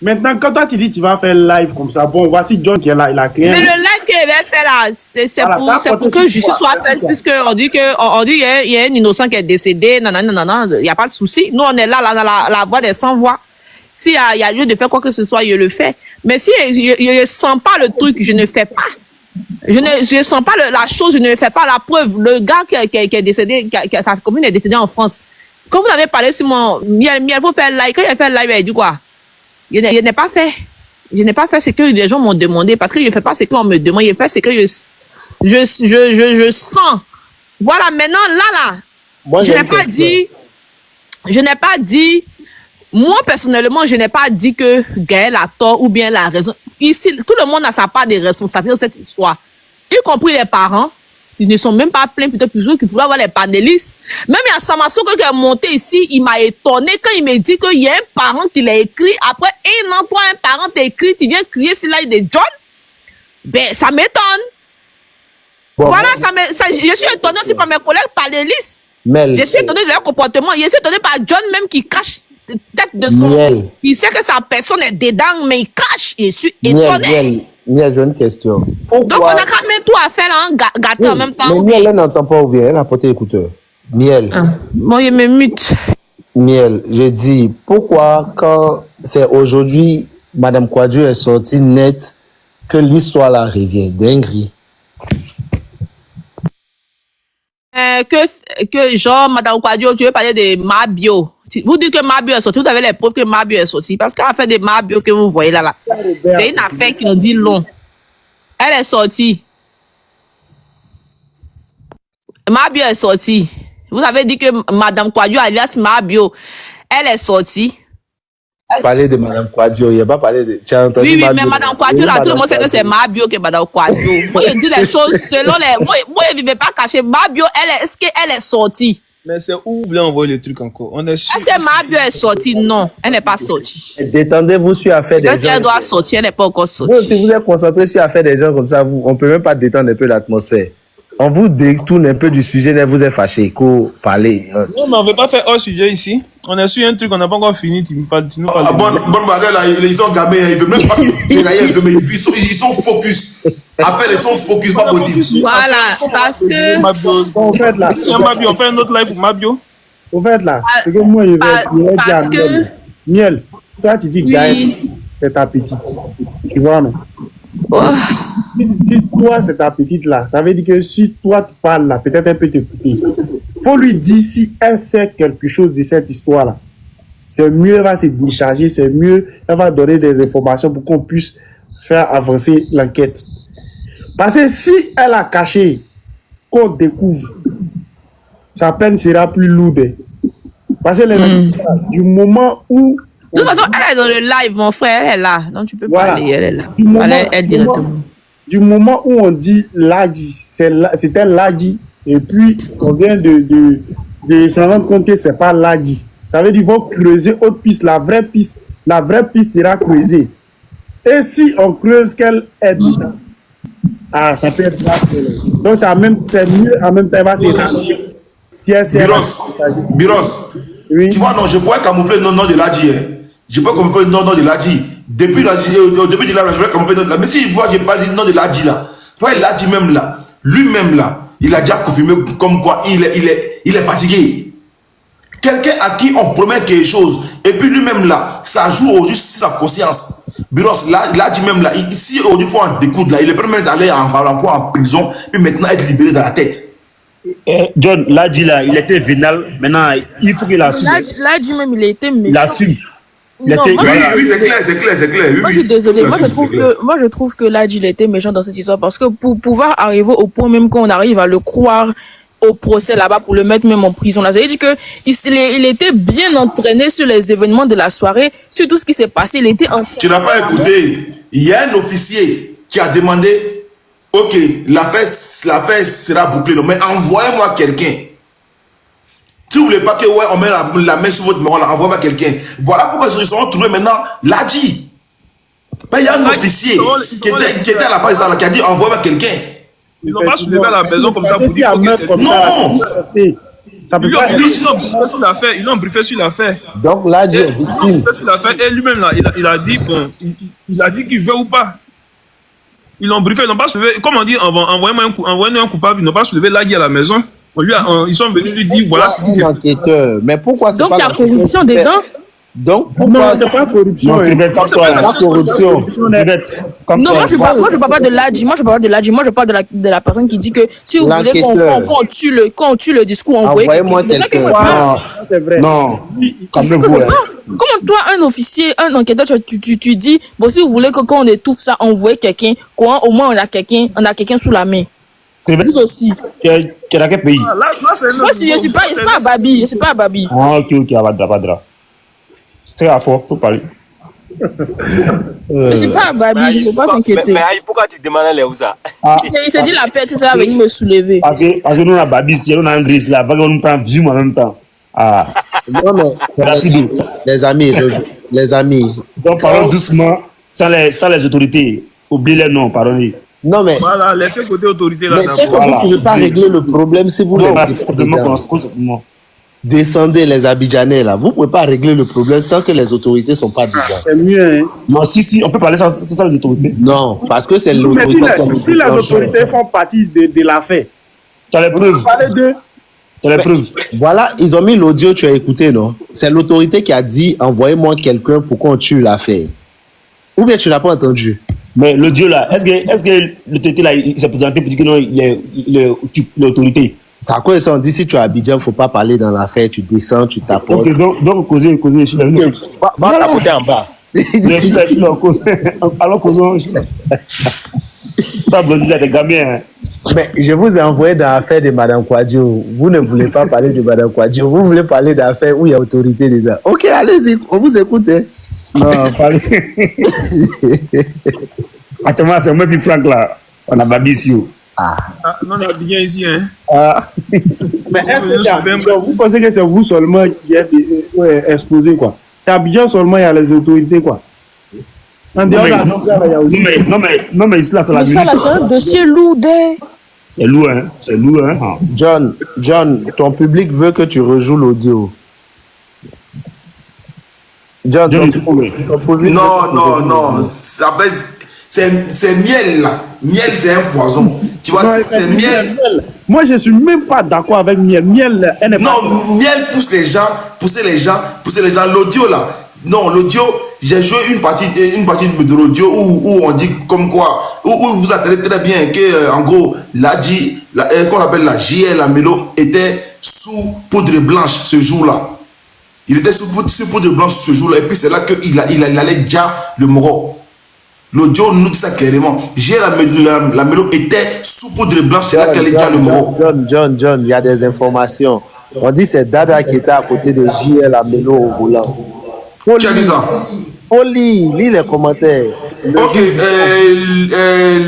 Maintenant, quand toi tu dis que tu vas faire live comme ça, bon, voici John qui est là, il a créé. Mais le live qu'il va faire là, c'est pour que justice soit faite, puisqu'on dit qu'il y a un innocent qui est décédé, il n'y a pas de souci. Nous, on est là dans la voix des sans voix. S'il y a lieu de faire quoi que ce soit, je le fais. Mais si je ne sens pas le truc, je ne fais pas. Je ne sens pas la chose, je ne fais pas. La preuve, le gars qui est décédé, sa commune est décédée en France. Quand vous avez parlé sur mon Miel, faut faire live. Quand il a fait live, il a dit quoi? Je n'ai pas fait. Je n'ai pas fait ce que les gens m'ont demandé. Parce que je ne fais pas ce qu'on me demande. Je fais ce que je sens. Voilà, maintenant, là. Moi, je n'ai pas dit. Moi, personnellement, je n'ai pas dit que Gaël a tort ou bien la raison. Ici, tout le monde a sa part de responsabilité dans cette histoire. Y compris les parents. Ils ne sont même pas pleins, peut-être plus qu'il faudrait avoir les panélistes. Même il y a Samassouko qui est monté ici, il m'a étonné quand il me dit qu'il y a un parent qui l'a écrit. Après un an, toi, un parent t'a écrit, tu viens crier sur l'aide de John. Ben, ça m'étonne. Bon, voilà, je suis étonné aussi par mes collègues panélistes. Je suis étonné de leur comportement. Je suis étonné par John même qui cache tête de son. Il sait que sa personne est dedans, mais il cache. Je suis étonné. Miel, j'ai une question. Pourquoi? Donc, on a quand même tout à faire là, gâter en même temps. Mais Miel, elle n'entend pas ou bien, elle a porté écouteur. Miel. Moi, il me mute. Miel, j'ai dit, pourquoi quand c'est aujourd'hui, Madame Kouadio est sortie nette, que l'histoire là revient? Dinguerie. Que genre, Madame Kouadio, tu veux parler de Mabio. Vous dites que Mabio est sorti, vous avez les preuves que Mabio est sorti. Parce qu'à l'affaire de Mabio que vous voyez là, c'est une affaire qui en dit long. Elle est sortie. Mabio est sortie. Vous avez dit que Madame Kouadio, alias Mabio, elle est sortie. Parler de Madame Kouadio, il n'y a pas parlé de... Tu as entendu oui, mais Madame Kouadio, là, tout le monde sait que c'est Mabio que Madame Kouadio. Moi, je dis les choses selon les... Moi, je ne vais pas cacher. Mabio, est-ce qu'elle est sortie? Mais c'est où vous voulez envoyer le truc encore? Est-ce que Mabio est sortie? Non, elle n'est pas sortie. Détendez-vous sur l'affaire des gens. Quand elle doit sortir, elle n'est pas encore sortie. Bon, si vous êtes concentré sur l'affaire des gens comme ça, on ne peut même pas détendre un peu l'atmosphère. On vous détourne un peu du sujet, vous êtes fâché, qu'on parler. Non, mais on ne veut pas faire hors sujet ici. On est sur un truc, on n'a pas encore fini. Tu nous parles. Bonne madame, là, ils sont gamins, ils ne veulent même pas dérailler un peu, mais ils sont focus. Affaire, ils sont focus, pas possible. Voilà, parce que. En fait, là. Si Mabio, on fait un autre live pour Mabio. En fait, là, c'est que moi, je vais dire à Miel. Miel, toi, tu dis Gaël, c'est ta petite. Tu vois, non? Si toi, c'est ta petite là, ça veut dire que si toi, tu parles là, peut-être elle peut t'écouter. Faut lui dire si elle sait quelque chose de cette histoire-là. C'est mieux, elle va se décharger, c'est mieux, elle va donner des informations pour qu'on puisse faire avancer l'enquête. Parce que si elle a caché, qu'on découvre, sa peine sera plus lourde. Parce que du moment où... De toute façon, elle est dans le live, mon frère, elle est là. Donc tu peux parler, elle est là. Du moment où on dit Ladji, c'était Ladji, et puis on vient de s'en rendre compte que c'est pas Ladji. Ça veut dire qu'ils vont creuser autre piste, la vraie piste sera creusée. Et si on creuse qu'elle est dedans, ça peut être grave. Donc c'est mieux en même temps, elle va se Biros, oui. Tu vois, non, je pourrais camoufler le nom de Ladji. Je peux camoufler le nom de Ladji. Depuis au début de la je vais camoufler le nom. Mais s'il voit que je parle du nom de Ladji là, tu vois, Ladji même là, lui-même là, il a déjà confirmé comme quoi il est fatigué. Quelqu'un à qui on promet quelque chose, et puis lui-même là, ça joue aujourd'hui sur sa conscience. Biros, Ladji même là, si aujourd'hui il faut en découdre là, il est prêt même d'aller en prison, puis maintenant être libéré dans la tête. John, Ladji là, il était vénal. Maintenant, il faut qu'il assume. Ladji même, il a été méchant. Il assume. Oui, c'est clair. Oui, moi, je suis désolée. Moi, je trouve que Ladji, il a été méchant dans cette histoire parce que pour pouvoir arriver au point même qu'on arrive à le croire au procès là-bas pour le mettre même en prison, là, ça veut dire que il était bien entraîné sur les événements de la soirée, sur tout ce qui s'est passé. Il était entraîné. Tu n'as pas écouté. Il y a un officier qui a demandé. Ok, l'affaire sera bouclée, mais envoyez-moi quelqu'un. Si vous ne voulez pas que on met la main sur votre numéro, envoyez-moi quelqu'un. Voilà pourquoi ils sont trouvés maintenant Ladji. Il y a un officier qui était à la base qui a dit envoyez-moi quelqu'un. Ils n'ont pas soulevé à la maison comme ça pour dire que non. Ils l'ont briefé sur l'affaire. Donc Ladji est victime. Et lui-même là, il a dit bon, il a dit qu'il veut ou pas. Ils l'ont briefé, ils n'ont pas soulevé. Comme on dit, envoyez-nous un coupable, ils n'ont pas soulevé Ladji à la maison. Ils sont venus lui dire voilà ce qui s'est passé. Mais pourquoi c'est pas. Donc il y a corruption dedans. Donc pourquoi c'est pas corruption? C'est pas corruption. Non, moi je parle pas de Ladji. Moi je parle pas de Ladji. Moi je parle de la personne qui dit que si vous voulez qu'on tue le discours, envoyez-moi quelqu'un. C'est vrai. Non. Comment toi, un officier, un enquêteur, tu dis, bon, si vous voulez que quand on étouffe ça, envoyez quelqu'un, au moins on a quelqu'un sous la main. Vous aussi. Tu es dans quel pays? Moi, je suis pas à Babi. Ah, ok, Abadra. C'est à fort, faut parler. Je suis pas à Babi, il ne faut pas s'inquiéter. Mais pourquoi tu demandes les Ouza? Il s'est dit la paix, ça va venir me soulever. Parce que nous, on a Babi, si on a un gris là, on nous prend vue en même temps. Ah. Non, mais les amis. Donc, parlons doucement, sans les autorités. Oubliez les noms, pardonnez. Non, mais. Voilà, laissez côté autorité là. Mais c'est que vous ne pouvez pas régler le problème si vous les descendez les Abidjanais là. Vous ne pouvez pas régler le problème tant que les autorités ne sont pas dedans. C'est mieux, hein. Non, si, on peut parler sans les autorités. Non, parce que c'est l'autorité. Si les autorités font partie de l'affaire, tu as les preuves. Voilà, ils ont mis l'audio, tu as écouté, non? C'est l'autorité qui a dit envoyez-moi quelqu'un pour qu'on tue l'affaire. Ou bien tu n'as pas entendu? Mais l'audio là, est-ce que l'autorité là, il s'est présenté pour dire que non, il est l'autorité? C'est à quoi ça on dit si tu es à Abidjan, il ne faut pas parler dans l'affaire, tu descends, tu t'apportes. Ok, donc causez, je suis là. Va t'apporter en bas. Alors causons. Pas blondie là, des gamins. Mais je vous ai envoyé dans l'affaire de Mme Kouadio. Vous ne voulez pas parler de Mme Kouadio. Vous voulez parler d'affaires où il y a autorité dedans. Ok, allez-y, on vous écoute. Hein. Non, parlez. Actuellement, c'est moi puis Franck là. On a Babi ici. Non, on a bien ici. Hein. Mais est-ce que vous pensez que c'est vous seulement qui êtes exposé, quoi? C'est Abidjan seulement, il y a les autorités, quoi. Non, mais ici là, c'est la vérité. Mais ça, c'est un dossier lourd. C'est lourd, hein. John, ton public veut que tu rejoues l'audio. John, ton public non. C'est miel là. Miel, c'est un poison. Tu vois, c'est miel. Moi, je suis même pas d'accord avec miel. Miel, elle n'est pas. Non, miel pousse les gens. L'audio là. Non, l'audio, j'ai joué une partie de l'audio où on dit comme quoi, où vous attendez très bien que, en gros, qu'on appelle la JL, la Mélo, était sous poudre blanche ce jour-là. Il était sous poudre blanche ce jour-là, et puis c'est là qu'il allait déjà le moro. L'audio nous dit ça clairement. La Mélo était sous poudre blanche, c'est là qu'elle allait déjà le moro. John, il y a des informations. On dit que c'est Dada qui était à côté de JL, la Mélo au volant. Qui a dit ça? Oh, lis les commentaires. Ok,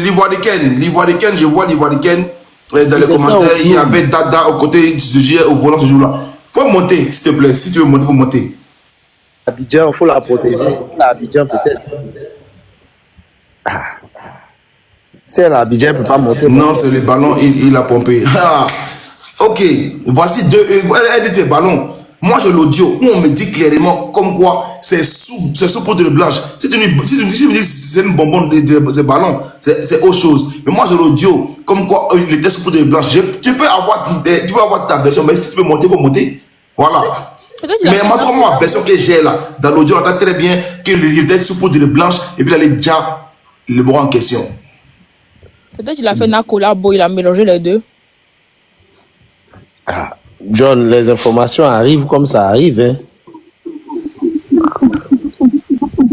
l'Ivoiricaine, je vois l'Ivoiricaine dans les commentaires. Il y avait Dada aux côtés de JL au volant ce jour-là. Faut monter, s'il te plaît. Si tu veux monter, faut monter. Abidjan, il faut la protéger. Abidjan, peut-être. C'est l'Abidjan, il ne peut pas monter. Non, c'est le ballon, il a pompé. Ok, voici deux. Elle dit les ballons. Moi, j'ai l'audio où on me dit clairement comme quoi c'est sous poudre blanche. Si tu me dis que c'est une bonbonne de ballon, c'est autre chose. Mais moi, j'ai l'audio comme quoi il était sous poudre blanche. Tu peux avoir ta version, mais si tu peux monter, il faut monter. Voilà. Mais moi, la version que j'ai là, dans l'audio, on entend très bien qu'il était sous poudre blanche et puis il allait déjà le bras en question. Peut-être qu'il a fait un collabo, il a mélangé les deux. John, les informations arrivent comme ça arrive. Hein.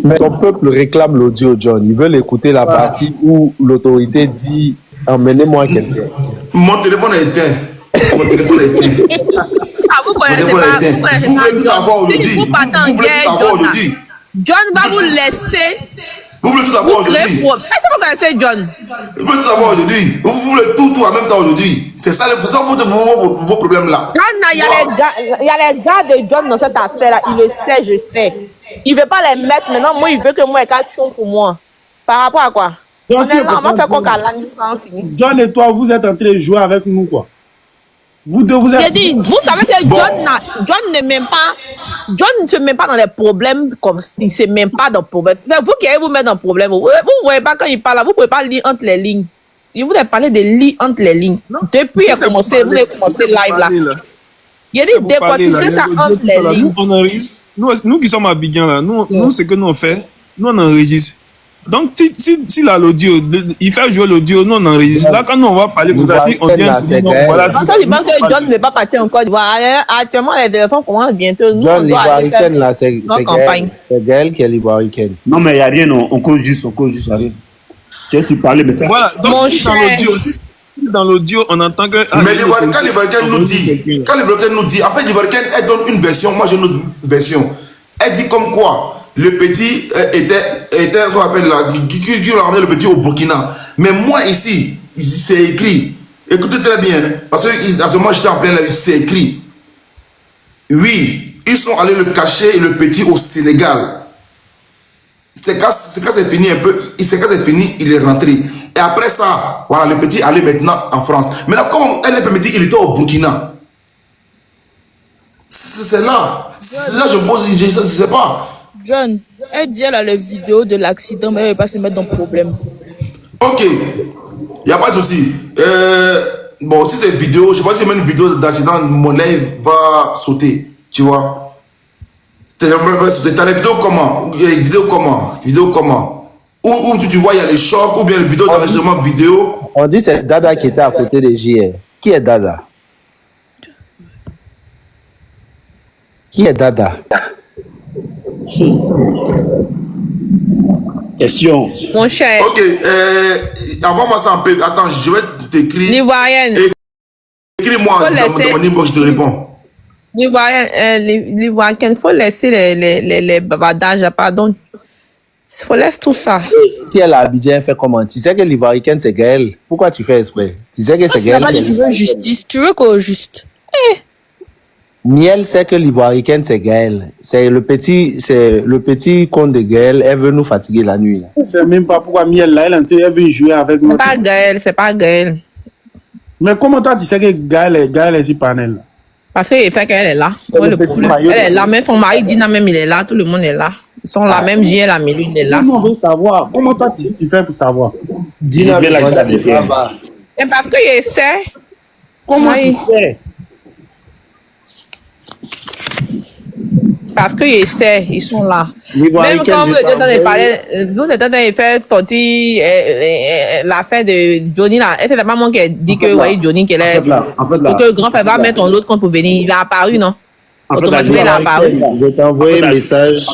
Mais ton peuple réclame l'audio, John. Ils veulent écouter la partie où l'autorité dit emmenez-moi quelqu'un. Mon téléphone est éteint. Ah, vous connaissez pas. Vous voulez tout avoir aujourd'hui. Vous John va vous laisser. Vous voulez tout avoir aujourd'hui. Est-ce que vous connaissez John? Vous voulez tout avoir aujourd'hui. Vous voulez tout en même temps aujourd'hui. C'est ça vos problèmes là. Il y a les gars de John dans cette affaire là. Il le sait, je sais. Il ne veut pas les mettre maintenant. Moi, il veut que moi, il y pour moi. Par rapport à quoi? On va faire quoi qu'à l'année sera fini. John et toi, vous êtes en train de jouer avec nous quoi? Vous savez que John ne met pas. John ne se met pas dans les problèmes comme il ne se met pas dans les problèmes. Vous qui allez vous mettre dans le problème, vous ne voyez pas quand il parle là, vous ne pouvez pas lire entre les lignes. Je voulais parler de lire entre les lignes. Depuis qu'il a commencé, vous avez commencé live là. Il y a dit décortiquer ça entre les lignes. Nous qui sommes à Abidjan là, nous ce que nous on fait, nous on enregistre. Donc si là l'audio, il fait jouer l'audio, nous on enregistre. Là quand nous on va parler comme ça, si on vient, voilà. Quand tu penses que John ne veut pas partir en Côte d'Ivoire, actuellement les téléphones commencent bientôt. Nous John l'Ivoiricaine là, c'est Gaël qui est l'Ivoiricaine. Non mais il n'y a rien, on cause juste, rien. Tu as parler, mais ça. Voilà, donc dans l'audio, on entend que. Mais quand l'Ivoiricaine nous dit, en fait, l'Ivoiricaine, elle donne une version, moi j'ai une autre version. Elle dit comme quoi le petit était qu'on appelle là, qui l'a ramené le petit au Burkina. Mais moi ici, c'est écrit. Écoutez très bien, parce que à ce moment j'étais en plein live, c'est écrit. Oui, ils sont allés le cacher, le petit, au Sénégal. C'est quand c'est fini un peu, c'est quand c'est fini, il est rentré. Et après ça, voilà, le petit allait maintenant en France. Maintenant, comme elle est permis, il était au Burkina. C'est là. C'est là que je me pose, je ne sais pas. John, elle dit elle a les vidéos de l'accident, mais elle ne veut pas se mettre dans le problème. Ok, il n'y a pas de souci. Bon, si c'est vidéo, je pense que si c'est une vidéo d'accident, mon live va sauter. Tu vois? T'as les vidéos comment? Vidéo comment? Où tu vois, il y a les chocs, ou bien les vidéos d'enregistrement vidéo. On dit que c'est Dada qui était à côté de JR. Qui est Dada? Qui est Dada? Question. Mon cher. Ok, avant moi ça un peu. Attends, je vais t'écrire. L'Ivoirienne. Écris-moi dans mon inbox, je te réponds. L'Ivoirienne, il faut laisser les bavardages, pardon. Il faut laisser tout ça. Si elle a Abidjan, elle fait comment? Tu sais que l'Ivoirienne c'est Gaël. Pourquoi tu fais exprès? Tu sais que c'est Gaël. Tu veux justice, tu veux qu'au juste. Miel sait que l'Ivoirienne c'est Gaël. C'est le petit compte de Gaël. Elle veut nous fatiguer la nuit. Je ne sais même pas pourquoi Miel là, elle veut jouer avec nous. C'est pas Gaël. Mais comment toi tu sais que Gaël est sur panel là? Parce qu'il fait qu'elle est là. Le problème. Elle est là, même son mari dit même il est là, tout le monde est là. Ils sont là, même JL a mis lui, il est là. On veut savoir. Comment toi tu fais pour savoir? Dis-le c'est parce qu'il sait. Comment tu sais? Parce que je sais, ils sont là. Même quand vous êtes en train de parler, vous êtes en train de faire sortir l'affaire de Johnny là. C'est la maman qui a dit que oui, Johnny, qu'elle est. Que le grand frère va mettre un autre compte pour venir. Il a apparu, non? Automatiquement, il a apparu. Je vais t'envoyer un message.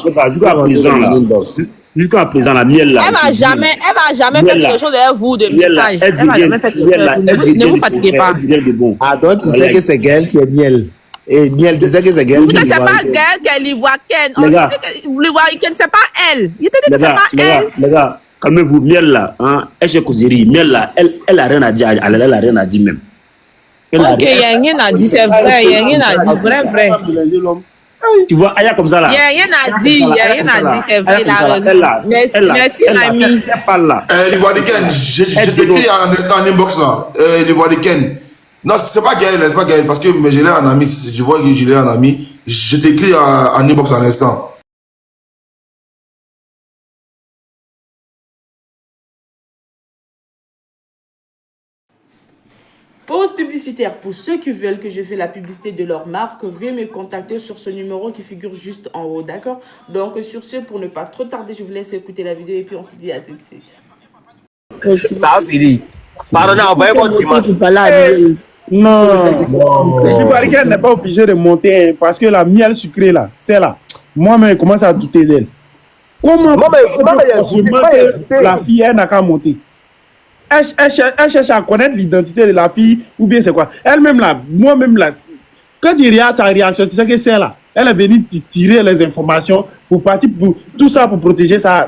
Jusqu'à présent, la miel là. Elle va jamais faire quelque chose derrière vous de message. Elle va jamais faire quelque chose. Ne vous fatiguez pas. Ah, donc tu sais que c'est Gaël qui est miel. Et miel, tu sais que c'est Gaël Vous qui ne est savez pas Gaël qui est l'ivoirienne. L'ivoirienne, c'est pas elle. Il était dit que c'est pas elle. Les gars, calmez-vous. Miel là, hein, elle est causerie. Miel là, elle a rien à dire. Elle a rien à dire même. Ok, il n'y a rien à dire, c'est vrai. Il n'y a rien à dire, vrai. Tu vois, Aya comme ça là. Il n'y a rien à dire, c'est vrai. Merci, Rami. C'est pas là. L'Ivoirienne, je t'écris en instant en inbox là. L'Ivoirienne. Non, c'est pas Gaël, parce que je l'ai en ami. Je vois que je l'ai en ami. Je t'écris en inbox en instant. Pause publicitaire. Pour ceux qui veulent que je fasse la publicité de leur marque, veuillez me contacter sur ce numéro qui figure juste en haut, d'accord? Donc, sur ce, pour ne pas trop tarder, je vous laisse écouter la vidéo et puis on se dit à tout de suite. Ça a fini. Pardonnez, envoyez votre demande. Non, l'Ivoirienne n'est pas obligé de monter parce que la miel sucrée là, c'est là. Moi-même, je commence à douter d'elle. Comment la fille, elle n'a qu'à monter? Elle cherche à connaître l'identité de la fille ou bien c'est quoi? Elle-même là, moi-même là, quand il regarde sa réaction, tu sais que c'est là. Elle est venue tirer les informations pour partir pour tout ça pour protéger sa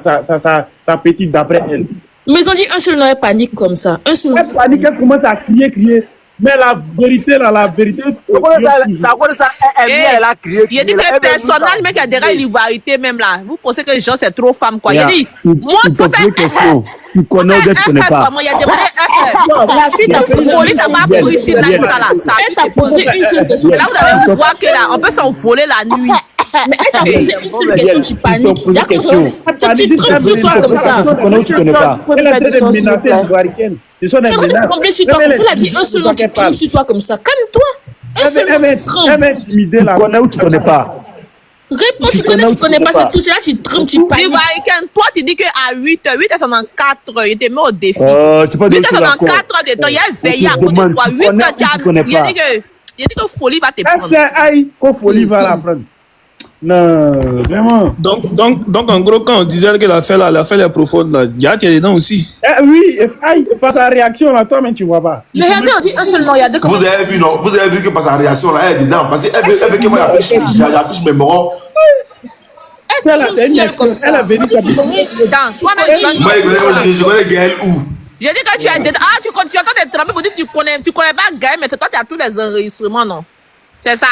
petite d'après elle. Mais ils ont dit un seul nom, elle panique comme ça. Un seul nom. Elle panique, elle commence à crier. Mais la vérité, là, la vérité. Ça, elle a crié. Il a dit que le personnage, mais qui a derrière l'ivoirité même là. Vous pensez que les gens, c'est trop femme, quoi. Il a dit, moi, il faut faire. Tu connais ou tu connais pas. Il a demandé La fille t'a posé une Elle t'a posé une seule question. Là, vous allez voir que là, on peut s'envoler la nuit. Mais elle t'a posé une seule question, tu paniques. Tu trembles sur toi comme ça. Tu connais ou tu connais pas. Elle est en train de menacer l'Ivoirienne. Ce sont des menaces. Elle a dit un seul nom, tu trembles sur toi comme ça. Calme-toi. Un seul nom, tu trembles. Tu connais ou tu connais pas. Réponds, tu connais pas cette touche là, tu trembles, tu paniques. Toi, tu dis qu'à 8h, 8h, ça fait 4h, il était mis au défi. 8h, ça fait 4h de temps, il a veillé à côté de toi. 8h, il a dit que folie va te prendre. Elle sait que folie va la prendre. Non, vraiment. Donc en gros, quand on disait que l'affaire est profonde, là, il y a dedans aussi. Oui, par sa réaction là, toi, mais tu vois pas. Mais regardez, on dit un seul nom, il y a deux. Vous avez vu, non? Vous avez vu que par sa réaction là, elle est dedans. Parce qu'elle veut que moi, j'appuie mes morons. Elle a venu moi, je connais Gaël où? J'ai dit que tu es dedans. Ah, tu entends des trembles pour dire que tu connais pas Gaël, mais c'est toi qui as tous les enregistrements, non? C'est ça.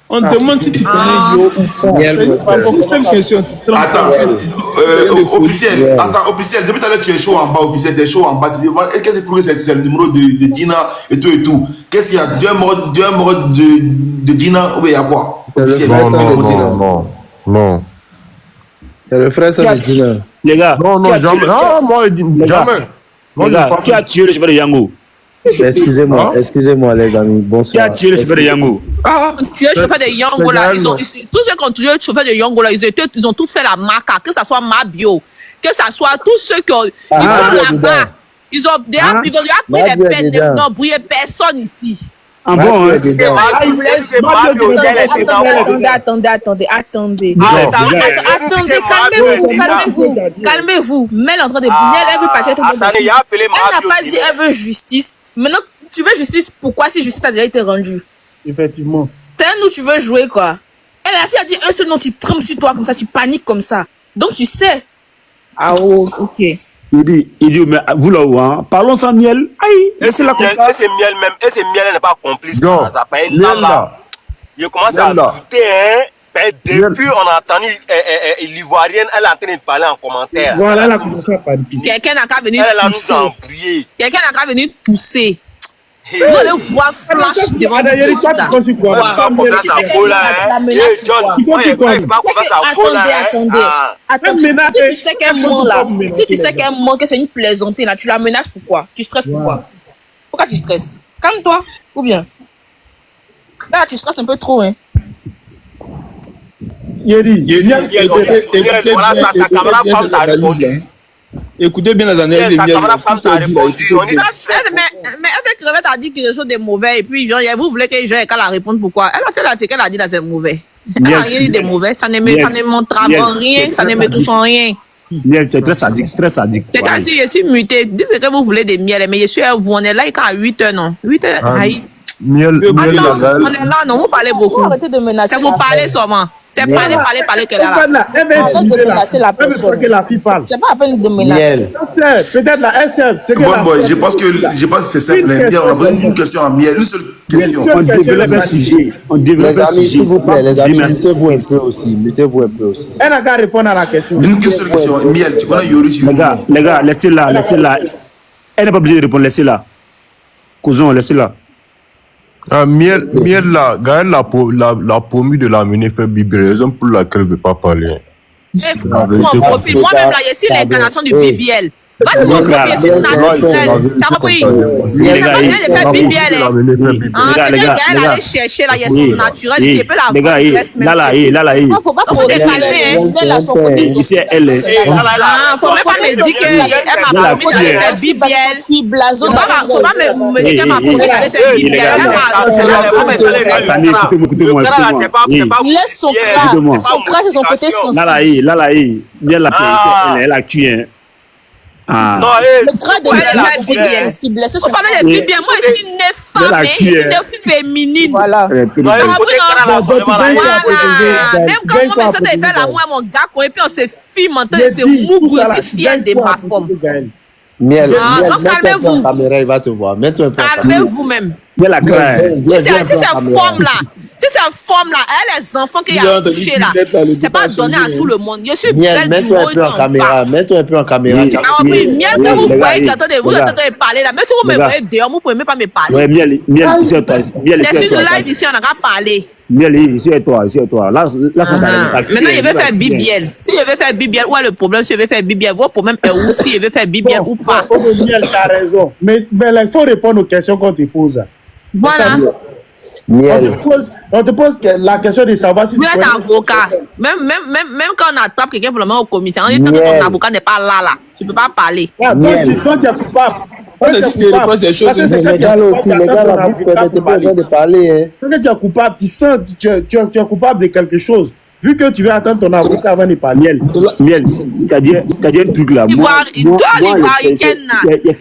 On demande si tu connais Yo ou pas. C'est une simple question. Attends, officiel, depuis tout à l'heure tu es chaud en bas, officiel, tu es chaud en bas. Qu'est-ce que c'est le numéro de Dina et tout. Qu'est-ce qu'il y a? Deux modes de Dina ou il y a quoi? Officiel. Non. C'est le frère de Dina. Les gars, non, jamais. Non, moi, jamais. Les gars, qui a tué le cheveu de Yango? Excusez-moi les amis, bonsoir. Qui a tué le cheveu de Yango? Tué le chauffeur de Yango là, tous ceux qui ont tué le chauffeur de Yango là, ils ont tous fait la marque, que ce soit Mabio, que ce soit tous ceux qui ont, ils sont là-bas, ils ont déjà pris des peines de n'embrouiller personne ici. Ah bon, calmez-vous. Mel est en train de elle veut partir. Elle n'a pas dit elle veut justice. Maintenant, tu veux justice, pourquoi si justice a déjà été rendue? Effectivement. C'est un où tu veux jouer quoi. Elle a dit un seul nom, tu trembles sur toi comme ça, tu paniques comme ça. Donc tu sais. Ah oh, ok. Il dit, mais vous là-haut, hein, parlons sans miel. Aïe, c'est la miel, et c'est miel même, et c'est miel, elle n'est pas complice. Non, ça paye là. Je commence à douter, hein. Depuis, on a entendu l'Ivoirienne, elle est en train de parler en commentaire. Voilà, elle a commencé à parler. Quelqu'un n'a qu'à venir tousser. Quelqu'un n'a qu'à venir tousser. Vous allez voir flash devant Attends, si tu sais qu'elle ment là, si tu sais qu'elle ment, que c'est une plaisanterie là, tu la menaces pourquoi? Tu stresses pourquoi? Pourquoi tu stresses? Calme-toi, ou bien? Là, tu stresses un peu trop, hein. Voilà, ta camarade femme t'a répondu. Écoutez bien les analyses. Ta camarade femme t'a répondu. Mais avec Crevette a dit quelque chose de mauvais et puis genre, vous voulez que Jean qu'elle la réponde pourquoi? Elle a fait ce qu'elle a dit là, c'est mauvais. Elle n'a rien dit de mauvais, ça ne me montre rien, ça ne me touche en rien. Miel, tu es très sadique, très sadique. Les gars, si je suis muté, dites ce que vous voulez de miel, mais je suis à vous, on est là, il est à 8h, non? 8h, aïe. Miel, attends, on est là, non, vous parlez beaucoup. Arrêtez de menacer. C'est vous parlez seulement. C'est parler qu'elle a là. Elle veut menacer la personne. que la fille parle. C'est pas à peine de menacer. Peut-être la SF. Bon, boy, je pense que c'est simple. On a posé une question à Miel, une seule question. On développe un sujet. On développe un sujet. S'il vous plaît, les amis, mettez-vous un peu aussi. Elle n'a qu'à répondre à la question. Une seule question. Miel, tu connais Yoris? Les gars, laissez-la. Elle n'est pas obligée de répondre, laissez-la. Cousin, laissez-la. Miel là, Gaël l'a promis de l'amener faire Bibi, raison pour laquelle elle ne veut pas parler. Moi-même là, je suis l'incarnation du BBL. Vas-y, mon profil, c'est naturel. T'as compris? C'est pas bien de faire BBL. C'est que Gaël allait chercher là, il est naturel, il peut la voir. Là. Faut pas se calmer. Ici, elle est. Faut même pas me dire qu'elle m'a promis d'aller faire BBL. Faut pas me dire qu'elle m'a promis d'aller faire BBL. Laisse son crash. Son crash et son côté sensible. Là, bien la paix, elle a tué. Non, le gras de BBL, si blessé. On parlait de BBL. Moi, je suis une femme, je suis une fille féminine. Voilà. Même quand moi, je fait l'amour à mon gars, et puis on se filme, on se mouille, je suis fière de ma forme. Miel, calmez-vous. Caméra, il va te voir. Calmez-vous même. Si cette forme-là, elle les enfants qu'il y a touché là, c'est pas donné à tout le monde. Je suis belle du haut et en bas. Mets-toi un peu en caméra. Oui, Miel, que vous voyez quand vous entendez parler là, même si vous me voyez dehors, vous pouvez même pas me parler. Ouais, Miel, c'est toi. Je suis live ici, on n'a qu'à parler. Miel, ici et toi. Là, maintenant, je vais faire BBL. Si je vais faire BBL, où est le problème? Si je vais faire BBL, votre problème est où? Si je vais faire BBL ou pas? Miel, t'as raison. Mais il faut répondre aux questions qu'on te pose. Voilà. On te pose la question de savoir si vous êtes avocat. Même quand on attrape quelqu'un pour le mettre au comité, on dit que ton avocat n'est pas là. Tu ne peux pas parler. Toi, tu es coupable. Les gars aussi, les gars là, vous ne permettez pas aux gens de parler. Quand tu es coupable, tu sens que tu es coupable de quelque chose. Vu que tu veux attendre ton avocat avant de parler. Miel, tu as dit un truc là. Toi, l'Ivoirienne, tu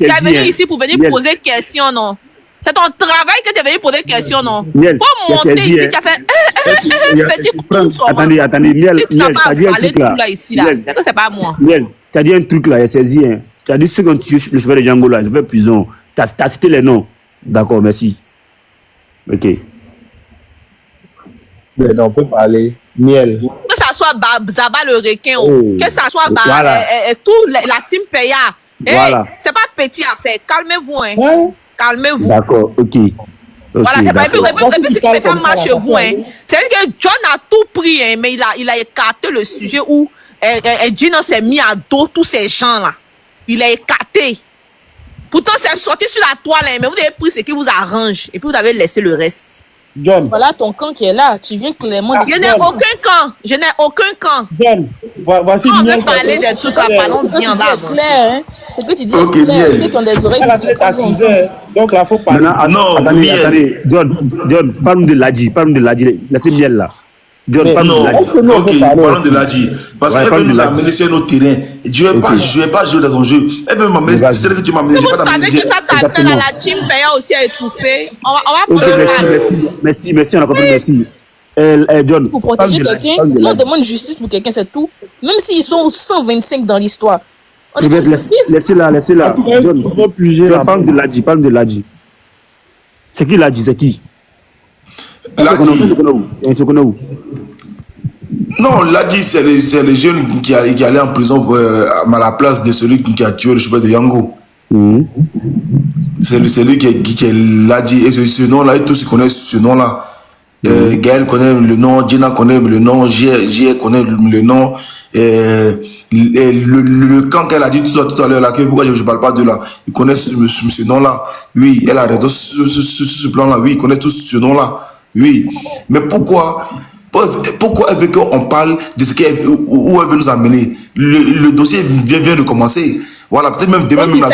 es venu ici pour venir poser des questions, non? C'est ton travail que tu es venu poser des questions, non? Faut monter ici, tu as fait petit coup. Attendez, Miel, tu n'as pas dit un parlé truc là. tout là ici, là. C'est pas moi. Miel, tu as dit un truc là, il a saisi. Tu as dit ceux qui ont tué le chauffeur de Django là, je vais prison. Tu as cité les noms. D'accord, merci. Ok. Ben, on peut parler. Miel. Que ça soit Zaba le requin, que ça soit tout la team Paya. C'est pas petit affaire. Calmez-vous, hein. Calmez-vous. D'accord, ok. Voilà, c'est pas. Et puis ce qui me fait mal chez vous, hein, c'est que John a tout pris, hein, mais il a écarté le sujet où Gina s'est mis à dos tous ces gens-là. Il a écarté. Pourtant, c'est sorti sur la toile, hein, mais vous avez pris ce qui vous arrange et puis vous avez laissé le reste. John. Voilà ton camp qui est là. Tu viens clairement. Je n'ai aucun camp. Je n'ai aucun camp. John, voici. Quand on veut parler de tout, parlons bien bas. C'est clair, hein. C'est que tu dis clair. Tu sais qu'on a des oreilles. Donc là, il faut parler. Non, attendez. John, parle-nous de Ladji. Laissez Miel là. John, parlons de Ladji. Parce qu'elle veut nous amener sur notre terrain. Je ne vais pas jouer dans son jeu. Elle veut m'amener. C'est que tu m'as amené. Vous savez que ça t'appelle à la team Paya aussi à étouffer. On va merci, on a compris, merci. John, pour protéger quelqu'un, on demande justice pour quelqu'un, c'est tout. Même s'ils sont 125 dans l'histoire. Laissez-la. John, parle de Ladji. C'est qui Ladji? C'est qui? Tu connais où? Non, Ladji, c'est les jeunes qui allaient en prison à la place de celui qui a tué le chauffeur de Yango. C'est lui qui est Ladji. Et ce nom-là, tous connaissent ce nom-là. Gaël connaît le nom, Gina connaît le nom, J connaît le nom. Le camp qu'elle a dit tout à l'heure, là, pourquoi je ne parle pas de là, ils connaissent ce nom-là. Oui, elle a raison sur ce plan-là. Oui, ils connaissent tous ce nom-là. Oui. Mais pourquoi Pourquoi elle veut qu'on parle de ce où elle veut nous amener? Le dossier vient de commencer. Voilà, peut-être même demain, même là.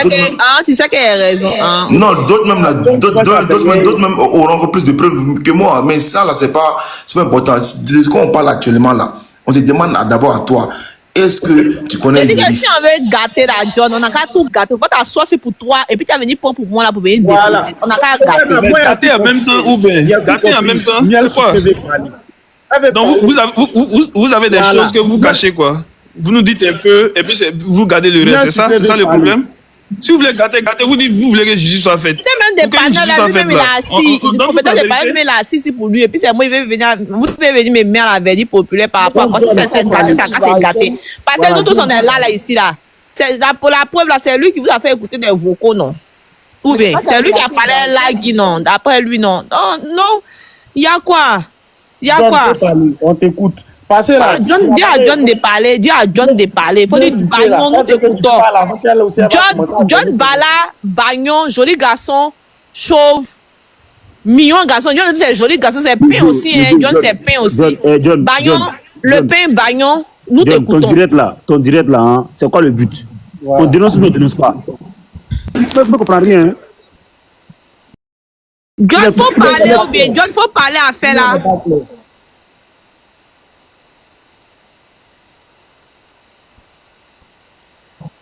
Tu sais qu'elle a raison. Hein. Non, d'autres même là, d'autres même auront encore plus de preuves que moi. Mais ça là, c'est pas important. De ce qu'on parle actuellement là, on te demande d'abord à toi. Est-ce que tu connais les si on veut gâter la John, on n'a qu'à tout gâter. On va t'asseoir pour toi et puis tu vas venir prendre pour moi là pour venir voilà. On n'a qu'à gâter. Gâter en même temps ou bien gâter en même temps, c'est quoi? Donc vous avez des choses que vous cachez quoi. Vous nous dites un peu et puis vous gardez le reste, c'est ça le problème? Si vous voulez gâter, vous dites vous voulez que justice soit faite. Même des panneaux là, lui-même il est assis. Peut-être des panneaux, il est assis pour lui et puis c'est moi il veut venir, vous pouvez venir me mettre la verdict populaire par rapport à quoi c'est gâté, c'est gâté. Parce que nous tous on est là ici là. C'est pour la preuve là, c'est lui qui vous a fait écouter des vocaux non. Ou bien c'est lui qui a parlé là Guy non, d'après lui non. Non, il y a quoi? On t'écoute. Passez là. Dis à John de parler. Il faut dire Bagnon, nous t'écoutons. John Bala, Bagnon, joli garçon, chauve, mignon garçon. John c'est joli garçon, c'est pain aussi. John c'est pain aussi. Bagnon, le pain Bagnon, nous t'écoutons. Ton direct là, hein, c'est quoi le but? On dénonce ou on ne dénonce pas? Je ne comprends rien. John, faut parler ou bien John, faut parler à faire là.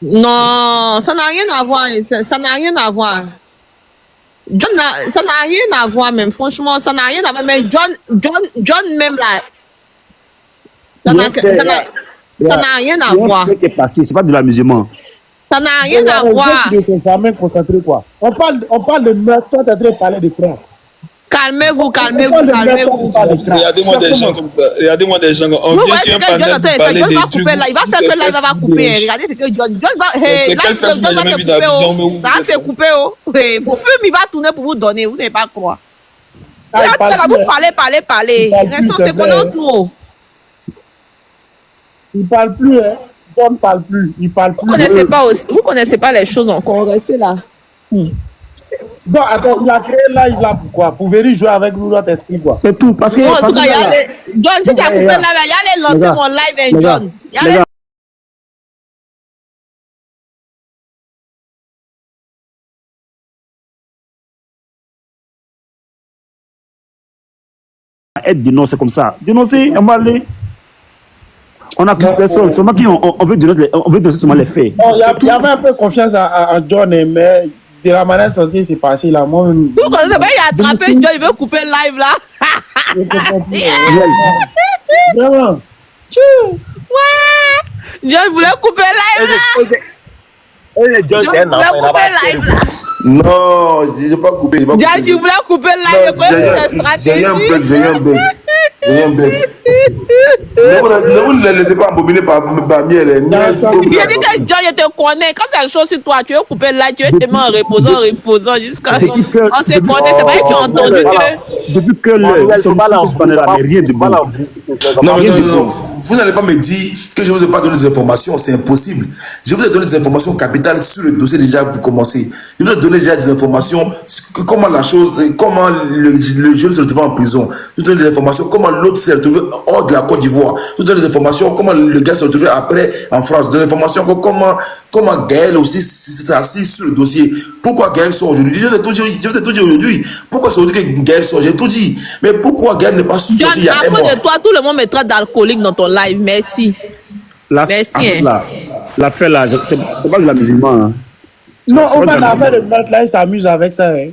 Non, ça n'a rien à voir. Ça n'a rien à voir. John, ça n'a rien à voir même. Franchement, ça n'a rien à voir. Mais John même là. Ça n'a rien à voir. C'est pas de l'amusement. Ça n'a rien à voir. Concentré quoi. On parle de meurtre. Toi, tu es en train de parler de crime. Calmez-vous. Regardez-moi des gens comme ça. On vient sur un panel pour parler des trucs. Il va faire que là, il va couper. Regardez ce que John va te couper. Ça va se couper. Vous fume, il va tourner pour vous donner. Vous n'allez pas croire. Vous parlez. C'est pendant tout. Il parle plus, hein. John ne parle plus. Vous connaissez pas les choses encore. Restez là. Donc, attends, il a créé live là pourquoi? Pour venir jouer avec nous, notre esprit quoi. C'est tout, parce que... John, si tu as coupé là, il allait lancer mon live, John. Être dénoncé comme ça. Dénoncer, on va aller. On a plus personne. Seulement qui on veut dénoncer seulement les faits. Il y avait un peu confiance à John, mais... De la manière santé, c'est passé là. Moi, vous connaissez pas, il a attrapé John, il veut couper le live là. Vraiment. John voulait couper le live là. John, c'est un enfant, il n'a pas live là. Non, je n'ai pas coupé. John, tu voulais couper le live. J'ai un bug. Ne vous ne laissez pas embobiner par miel. Il a dit que John, je te connais. Quand c'est une chose sur toi, tu veux couper là, tu veux te mettre en reposant jusqu'à. On se connaît, c'est pas que tu as entendu que. Depuis que le panel n'a rien de bon. Non, vous n'allez pas me dire que je ne vous ai pas donné des informations, c'est impossible. Je vous ai donné des informations capitales sur le dossier déjà pour commencer. Je vous ai donné déjà des informations sur comment la chose, comment le jeune se retrouve en prison. Je vous ai donné des informations comment l'autre s'est retrouvé hors de la Côte d'Ivoire. Je vous donne des informations comment le gars s'est retrouvé après en France. Des informations comment Gaël aussi s'est assis sur le dossier. Pourquoi Gaël sort aujourd'hui? Je vous ai tout dit aujourd'hui. Pourquoi c'est aujourd'hui que Gaël sort? J'ai tout dit. Mais pourquoi Gaël n'est pas sorti il y a un mois? À cause de toi, tout le monde me traite d'alcoolique dans ton live. Merci. Merci. L'affaire là, c'est pas de la musulmane. Hein. Non, on va l'affaire de mettre là, il s'amuse avec ça. Hein.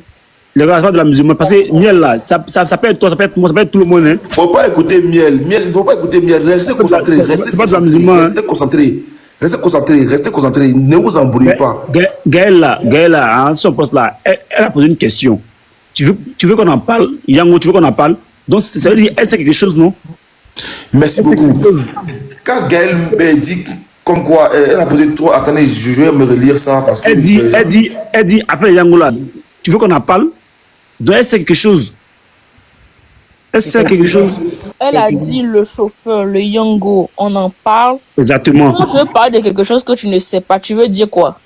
Le gars, c'est pas de la musulmane. Parce que Miel là, ça peut être toi, ça peut être moi, ça peut être tout le monde. Hein. Faut pas écouter Miel. Faut pas écouter Miel. Restez concentrés. C'est pas de la musulmane. Restez concentrés. Ne vous embrouillez pas. Gaël là, hein, son poste là, elle a posé une question. Tu veux qu'on en parle? Yango, tu veux qu'on en parle? Donc ça veut dire elle sait quelque chose, non? Merci beaucoup. Quand Gaël dit comme quoi, elle a posé trop. Attendez, je vais me relire ça parce que. Elle dit après Yango là, tu veux qu'on en parle? Donc elle sait quelque chose. Elle a dit le chauffeur, le Yango, on en parle. Exactement. Quand tu veux parler de quelque chose que tu ne sais pas, tu veux dire quoi?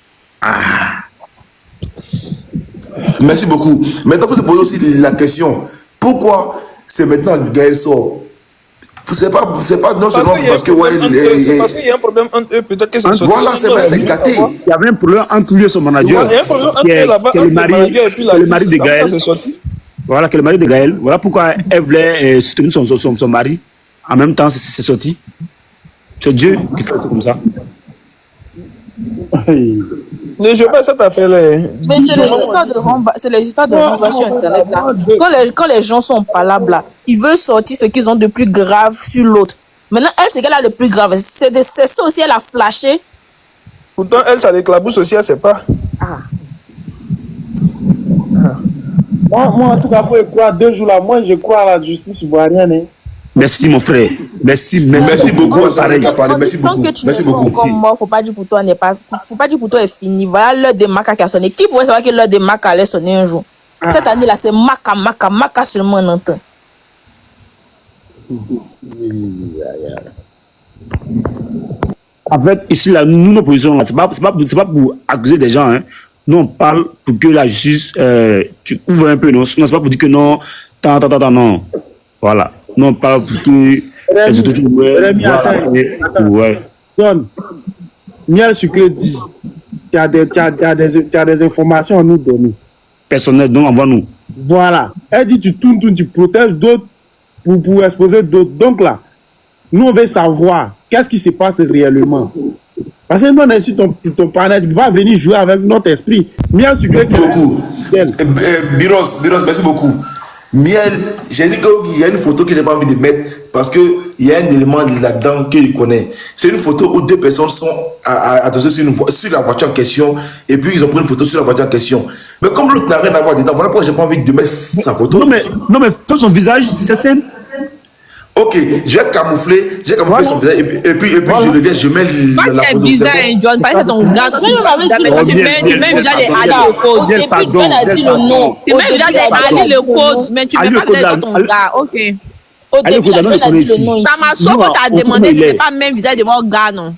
Merci beaucoup. Maintenant, il faut te poser aussi la question. Pourquoi c'est maintenant Gaël sort? c'est pas non seulement parce que parce qu'il y a un problème entre eux, peut-être que c'est sorti. Voilà, c'est vrai, c'est gâté. Il y avait un problème entre lui et son manager. Il y a un problème entre eux là-bas, qui est le mari de Gaël. Voilà, que le mari de Gaël. Voilà pourquoi elle voulait soutenir son mari. En même temps, c'est sorti. C'est Dieu qui fait tout comme ça. Mais je vois cette affaire-là. Mais c'est les histoires de renvoi sur Internet là. Quand les gens sont palables là, ils veulent sortir ce qu'ils ont de plus grave sur l'autre. Maintenant, elle, ce qu'elle a le plus grave, c'est ça aussi, elle a flashé. Pourtant, elle, ça l'éclabousse aussi, elle sait pas. Moi, en tout cas, pour croire 2 jours là, moi, je crois à la justice ivoirienne. Hein. Merci, mon frère. Merci beaucoup. Merci beaucoup. Merci beaucoup. Comme moi, faut pas dire pour toi est fini. Voilà l'heure de Maca qui a sonné. Qui pourrait savoir que l'heure de Maca allait sonner un jour? Cette année-là, c'est Maca seulement on entend. En fait, ici, là, nous, nos positions, c'est pas pour accuser des gens. Hein. Nous, on parle pour que la justice tu ouvres un peu. Non, c'est pas pour dire que non, non. Voilà. Nous, on parle pour que John, Miel Sucré dit tu as des informations à nous donner. Personnel, donc envoie-nous. Voilà. Elle dit tu tournes, tu protèges d'autres pour exposer d'autres. Donc là, nous, on veut savoir qu'est-ce qui se passe réellement. Parce que nous, on est sur ton panel, tu vas venir jouer avec notre esprit. Miel Sucré. Merci beaucoup. Biros, merci beaucoup. Miel, j'ai dit qu'il y a une photo que j'ai pas envie de mettre parce qu'il y a un élément là-dedans que je connais. C'est une photo où 2 personnes sont adossées sur la voiture en question et puis ils ont pris une photo sur la voiture en question. Mais comme l'autre n'a rien à voir dedans, voilà pourquoi j'ai pas envie de mettre sa photo. Non mais fais son visage, c'est simple. Ok, j'ai camouflé son visage et puis je reviens, je mets la photo. C'est bizarre, John, parce que ton gars, tu mets visage de Ali le code. Depuis John a dit le nom. Tu mets visage de Ali le code, mais tu mets pas visage de ton gars. Ok. Au début, John a dit le nom. Tamaso, quand t'as demandé, tu n'es pas même visage de mon gars, non.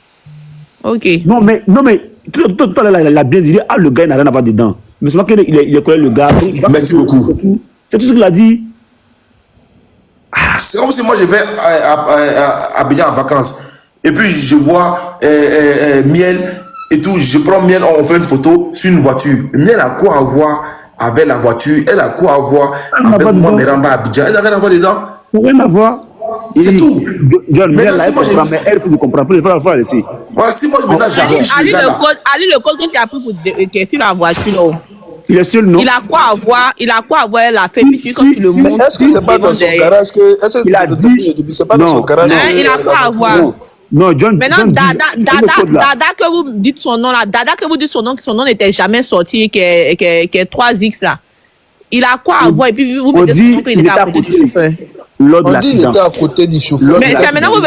Ok. Non mais tout à l'heure, il a bien dit, le gars n'a rien à voir dedans. Mais c'est pas qu'il est collé le gars. Merci beaucoup. C'est tout ce qu'il a dit. C'est comme si moi je vais à Abidjan en vacances et puis je vois Miel et tout, je prends Miel, on fait une photo sur une voiture. Miel a quoi à voir avec la voiture? Elle a quoi à voir avec moi, Meramba, Abidjan? Elle n'a rien à voir dedans. Rien à voir. C'est tout. John, Miel là, mais elle faut comprendre. Il faut la laisser. Voilà, si moi je me nage, Ali le code que tu as pris pour sur la voiture. Il est seul, non? Il a quoi à voir? Elle a fait pipi quand tu le montres. Est-ce que c'est pas dans son garage que. Il a dit. C'est pas dans son garage. Il a quoi à voir? Non, John. Maintenant, Dada que vous dites son nom là, son nom n'était jamais sorti, qui est 3X là. Il a quoi à voir? Et puis vous mettez son nom qu'il était à côté du chauffeur. On dit qu'il était à côté du chauffeur. Mais c'est maintenant vous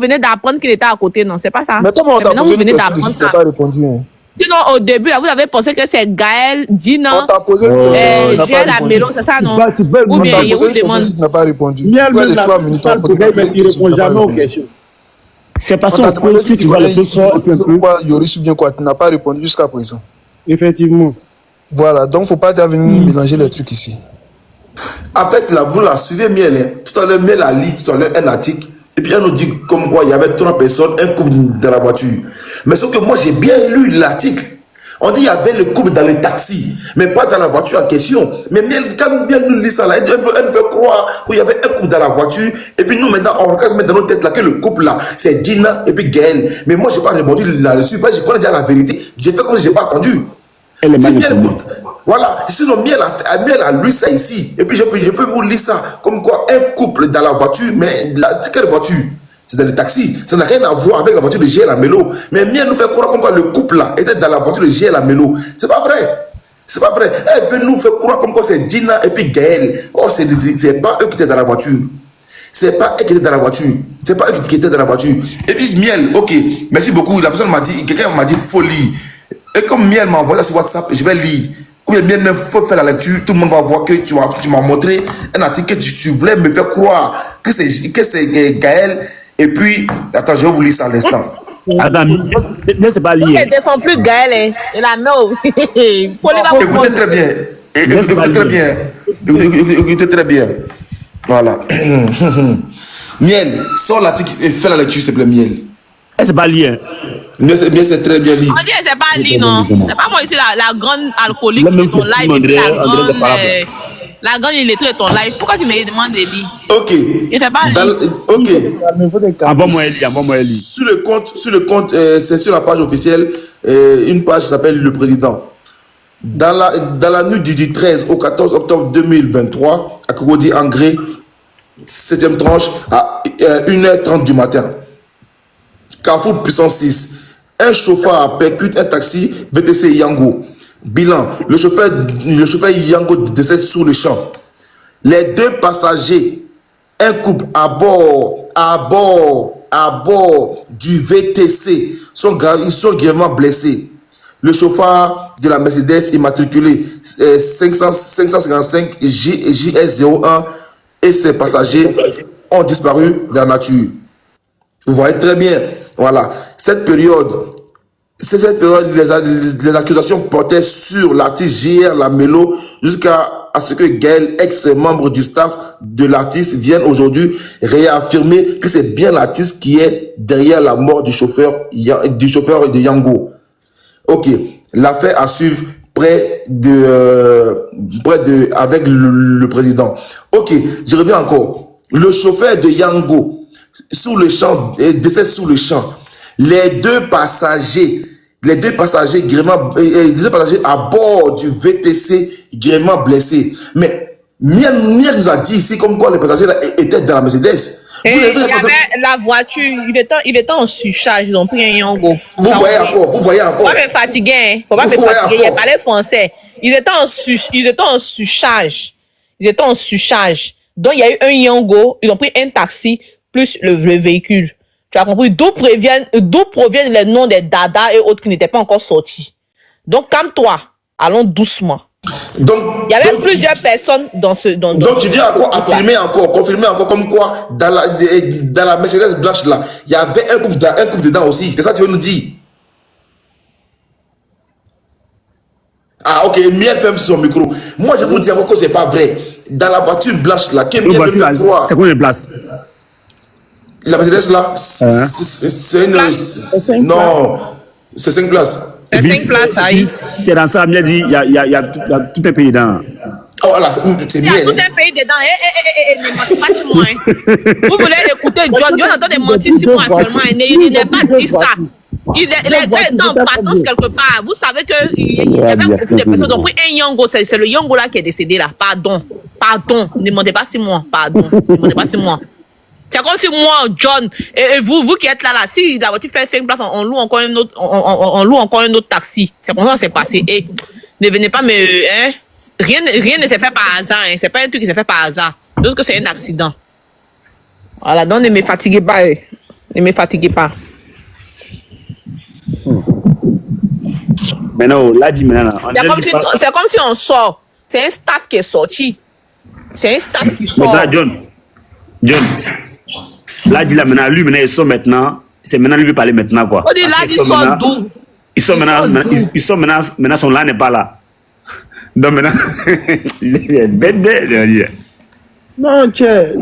venez d'apprendre qu'il était à côté, non? C'est pas ça? Mais comment on t'a posé une question que tu n'as pas répondu? Sinon, au début, là, vous avez pensé que c'est Gaël, Dina, on t'a posé une question, Gaël Amelo, c'est ça, non? Ou bien il vous demande. Tu n'as pas répondu. Miel, même la 3 minutes, on répond jamais aux questions. C'est parce que tu vois le peu sort un peu. Yoris ou bien quoi, tu n'as pas répondu jusqu'à présent. Effectivement. Voilà, donc faut pas venir mélanger les trucs ici. En fait, là, vous la suivez Miel. Tout à l'heure, Miel a lu tout à l'heure un article. Et puis, elle nous dit comme quoi il y avait 3 personnes, un couple dans la voiture. Mais sauf que moi, j'ai bien lu l'article. On dit qu'il y avait le couple dans le taxi, mais pas dans la voiture en question. Mais quand Miel nous lit ça, là, elle veut croire qu'il y avait un couple dans la voiture. Et puis nous, maintenant, on regarde se mettre dans notre tête là que le couple là, c'est Dina et puis Gaël. Mais moi, je n'ai pas répondu là-dessus. Je connais déjà la vérité. J'ai fait comme si je n'ai pas entendu. Elle est voilà, sinon Miel a lu ça ici. Et puis je peux vous lire ça comme quoi un couple dans la voiture, mais quelle voiture? C'est dans le taxi. Ça n'a rien à voir avec la voiture de GL Amelo. Mais Miel nous fait croire comme quoi le couple là était dans la voiture de GL Amelo. C'est pas vrai. C'est pas vrai. Elle veut nous faire croire comme quoi c'est Dina et puis Gaël. Oh, c'est pas eux qui étaient dans la voiture. C'est pas eux qui étaient dans la voiture. C'est pas eux qui étaient dans la voiture. Et puis Miel, ok, merci beaucoup. La personne m'a dit, quelqu'un m'a dit folie. Et comme Miel m'a envoyé ça sur WhatsApp, je vais lire. Ou bien Miel, il faut faire la lecture, tout le monde va voir que tu m'as montré un article que tu voulais me faire croire que c'est Gaël. Et puis, attends, je vais vous lire ça à l'instant. Attends, mais c'est pas lié. Elle ne défend plus Gaël, et la met Écoutez très bien. Écoutez très bien. Écoutez très bien. Voilà. Miel, sors l'article et fais la lecture, s'il te plaît, Miel. C'est pas lié. Miel, c'est très bien lié. On dit c'est pas lié, non. C'est pas moi ici, la grande alcoolique de ton live. La grande illettrée de ton live. Pourquoi tu me demandes de lire? Ok. Il fait pas lire. Ok. Envoie-moi Eli. Sur le compte, c'est sur la page officielle, une page qui s'appelle Le Président. Dans la nuit du 13 au 14 octobre 2023, à Cocody Angré, 7e tranche, à 1h30 du matin. Carrefour Puissance 6. Un chauffeur percute un taxi VTC Yango. Bilan, le chauffeur Yango décède sur le champ. Les deux passagers, un couple à bord du VTC, sont grièvement blessés. Le chauffeur de la Mercedes immatriculé 555 JS01 et ses passagers ont disparu dans la nature. Vous voyez très bien. Voilà. Cette période, les accusations portaient sur l'artiste JR Lamelo jusqu'à ce que Gaël, ex-membre du staff de l'artiste, vienne aujourd'hui réaffirmer que c'est bien l'artiste qui est derrière la mort du chauffeur de Yango. Ok. L'affaire à suivre avec le président. Ok. Je reviens encore. Le chauffeur de Yango, décède sous le champ. Les deux passagers à bord du VTC grièvement blessés. Mais Miel nous a dit ici comme quoi les passagers là étaient dans la Mercedes. Il y avait la voiture, il était en surcharge, ils ont pris un Yango. Vous voyez encore. Faut pas me fatiguer, hein. Faut pas me fatiguer, il parlait français. Ils étaient en surcharge. Donc il y a eu un Yango, ils ont pris un taxi plus le véhicule. Tu as compris d'où proviennent les noms des dadas et autres qui n'étaient pas encore sortis. Donc, calme-toi. Allons doucement. Donc, il y avait plusieurs personnes dans ce... Donc, tu dis confirmer encore, comme quoi, dans la Mercedes blanche là, il y avait un couple dedans aussi. C'est ça que tu veux nous dire? Ah, ok, Miel ferme son micro. Moi, je vous dis encore que c'est pas vrai. Dans la voiture blanche là, qui Miel me fait croire... C'est combien de places? La Mercedes là, c'est une... Non, c'est 5 places. C'est 5 places, aïe. C'est dans ça, Miel dit, il y a tout un pays dedans. Oh là, c'est bien. Il y a tout un pays dedans. Ne mentez pas sur moi. Vous voulez écouter John est en train de mentir sur moi actuellement. Il n'est pas dit ça. Il est en partance quelque part. Vous savez qu'il y avait beaucoup de personnes qui ont pris un Yango. C'est le Yango là qui est décédé là. Pardon. Ne mentez pas sur moi. C'est comme si moi, John, et vous qui êtes là, si la voiture fait 5 places, on loue encore un autre taxi. C'est comme ça que c'est passé. Et ne venez pas me... Hein? Rien ne s'est fait par hasard. Hein? C'est pas un truc qui s'est fait par hasard. Juste que c'est un accident. Voilà, donc ne me fatiguez pas. Ne me fatiguez pas. Maintenant, là, dis maintenant. C'est comme si on sort. C'est un staff qui est sorti. C'est un staff qui sort. Mais là, John. Là, dis là maintenant, lui maintenant, il sort maintenant. C'est maintenant, lui veut parler maintenant, quoi. On dit là, il sort d'où? Il sort maintenant, son là n'est pas là. Donc maintenant, il est bête. Non, tu sais.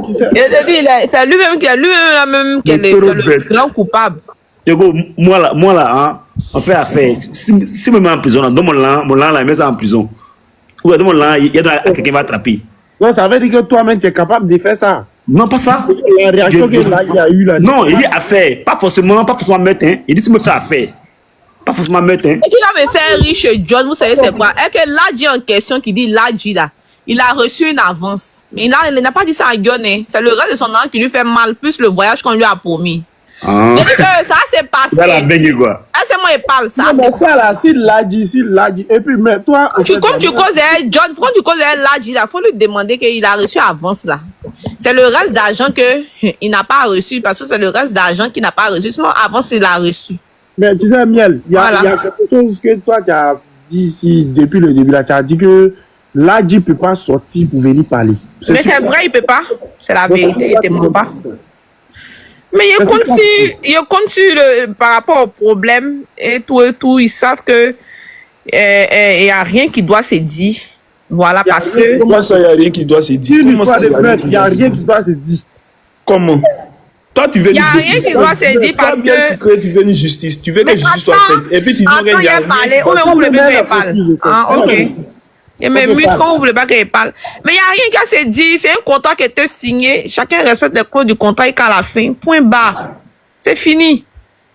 C'est lui-même qui est le grand coupable. Moi là, hein, on fait affaire. Si me met en prison, dans mon là, il met ça en prison. Ou dans mon là, il y a quelqu'un qui va attraper. Non, ça veut dire que toi-même, tu es capable de faire ça. Non, pas ça. La réaction qu'il a eu là. Non, il dit affaire. Pas forcément mettre. Hein. Il dit si me fait affaire. Pas forcément mettre. Hein. Et qui va me faire riche, John, vous savez c'est quoi? Est-ce que Ladji en question qui dit Ladji là, il a reçu une avance. Mais il n'a pas dit ça à Guyon. Hein. C'est le reste de son nom qui lui fait mal, plus le voyage qu'on lui a promis. Ah. Il dit que ça s'est passé. Ça la baigne quoi. C'est moi il parle ça. Non, mais ça là, s'il Ladji. Et puis, mais toi. Comme tu causes John, quand tu causes Ladji là, faut lui demander qu'il a reçu avance là. C'est le reste d'argent qu'il n'a pas reçu, parce que c'est le reste d'argent qu'il n'a pas reçu. Sinon, avance, il a reçu. Mais tu sais, Miel, il y a quelque chose que toi, tu as dit ici depuis le début. Là, tu as dit que Ladji ne peut pas sortir pour venir parler. Mais c'est vrai, il ne peut pas. C'est la vérité, il ne te ment pas. Mais il compte sur par rapport au problème et tout. Ils savent que il n'y a rien qui doit se dire. Voilà, parce que... Comment ça, il n'y a rien qui doit se dire? Une Comment histoire ça, de il y a rien meurtre, il n'y a rien qui doit se dire. Comment? Toi, tu veux Il y a rien qui doit se dire parce que... Tu veux une justice. Tu veux que justice soit faite. Et puis tu dis qu'il y a rien. parler. Ou même vous voulez pas qu'il parle. Ah, ok. Et mes mute quand vous voulez pas qu'il parle. Mais il n'y a rien qui a se dire. C'est un contrat qui était signé. Chacun respecte les clauses du contrat et qu'à la fin, point barre. C'est fini.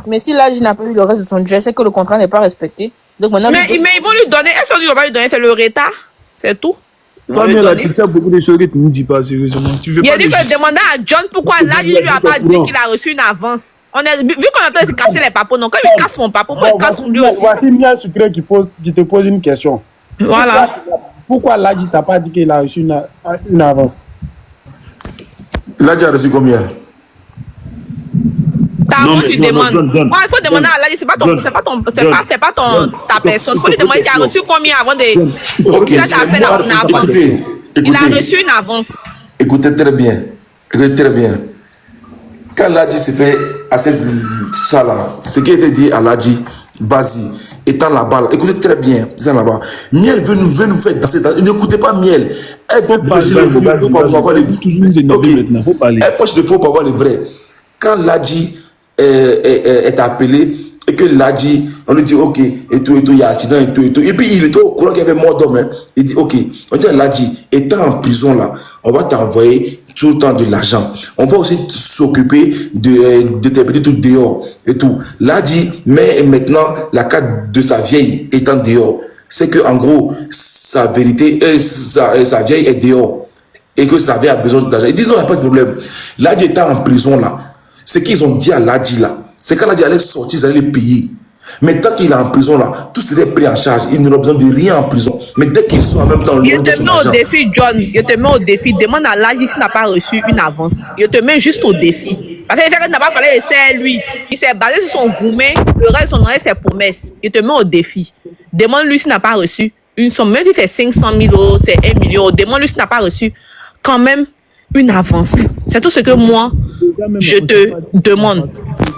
Mais si Ladji n'a pas eu le reste de son jet, c'est que le contrat n'est pas respecté. Donc maintenant, mais ils vont lui donner. Est-ce qu'ils vont pas lui donner? C'est le retard. C'est tout. Toi, mais là, tu sais beaucoup de choses que tu ne dis pas sérieusement. Tu veux il pas a dit que demander à John pourquoi Ladji lui a pas dit qu'il a reçu une avance. Vu qu'on a de casser les papos, donc quand il casse mon papo, moi il casse lui aussi. Voici Miel Sucré qui te pose une question. Voilà. Pourquoi Ladji t'a pas dit qu'il a reçu une avance? Ladji a reçu combien? Tu demandes. Il faut demander à Ladji, c'est pas ta personne. Il faut lui demander qu'il a reçu combien avant de. Ok, il a reçu une avance. Écoutez très bien. Écoutez très bien. Quand Ladji s'est fait assez ça là, ce qui a été dit à Ladji, vas-y, étends la balle. Écoutez très bien, étends la balle. Miel veut nous faire danser. N'écoutez pas Miel. Elle veut prêcher le faux pour avoir les vrais. Elle prêche le faux pour avoir les vrais. Quand Ladji est appelé et que Ladji, on lui dit ok, et tout, il y a accident, et tout. Et puis il était au courant qu'il y avait mort d'homme. Hein. Il dit ok, on dit à Ladji, étant en prison là, on va t'envoyer tout le temps de l'argent. On va aussi s'occuper de tes petits trucs dehors et tout. Ladji met maintenant la carte de sa vieille étant dehors. C'est que en gros, sa vérité, sa vieille est dehors. Et que sa vieille a besoin d'argent. Il dit non, il n'y a pas de problème. Ladji étant en prison là. Ce qu'ils ont dit à Ladji là, c'est quand Ladji allait sortir, ils allaient les payer. Mais tant qu'il est en prison là, tout serait pris en charge. Il n'aura besoin de rien en prison. Mais dès qu'ils sont en même temps, je te mets au défi, John. Je te mets au défi. Demande à Ladji s'il n'a pas reçu une avance. Je te mets juste au défi. Parce qu'il n'a pas fallu essayer lui. Il s'est basé sur son gourmet. Le reste, son reste, c'est promesse. Je te mets au défi. Demande-lui s'il n'a pas reçu une somme. Même si c'est 500 000 euros, c'est 1 million. Demande-lui s'il n'a pas reçu quand même une avance. C'est tout ce que moi, je te demande.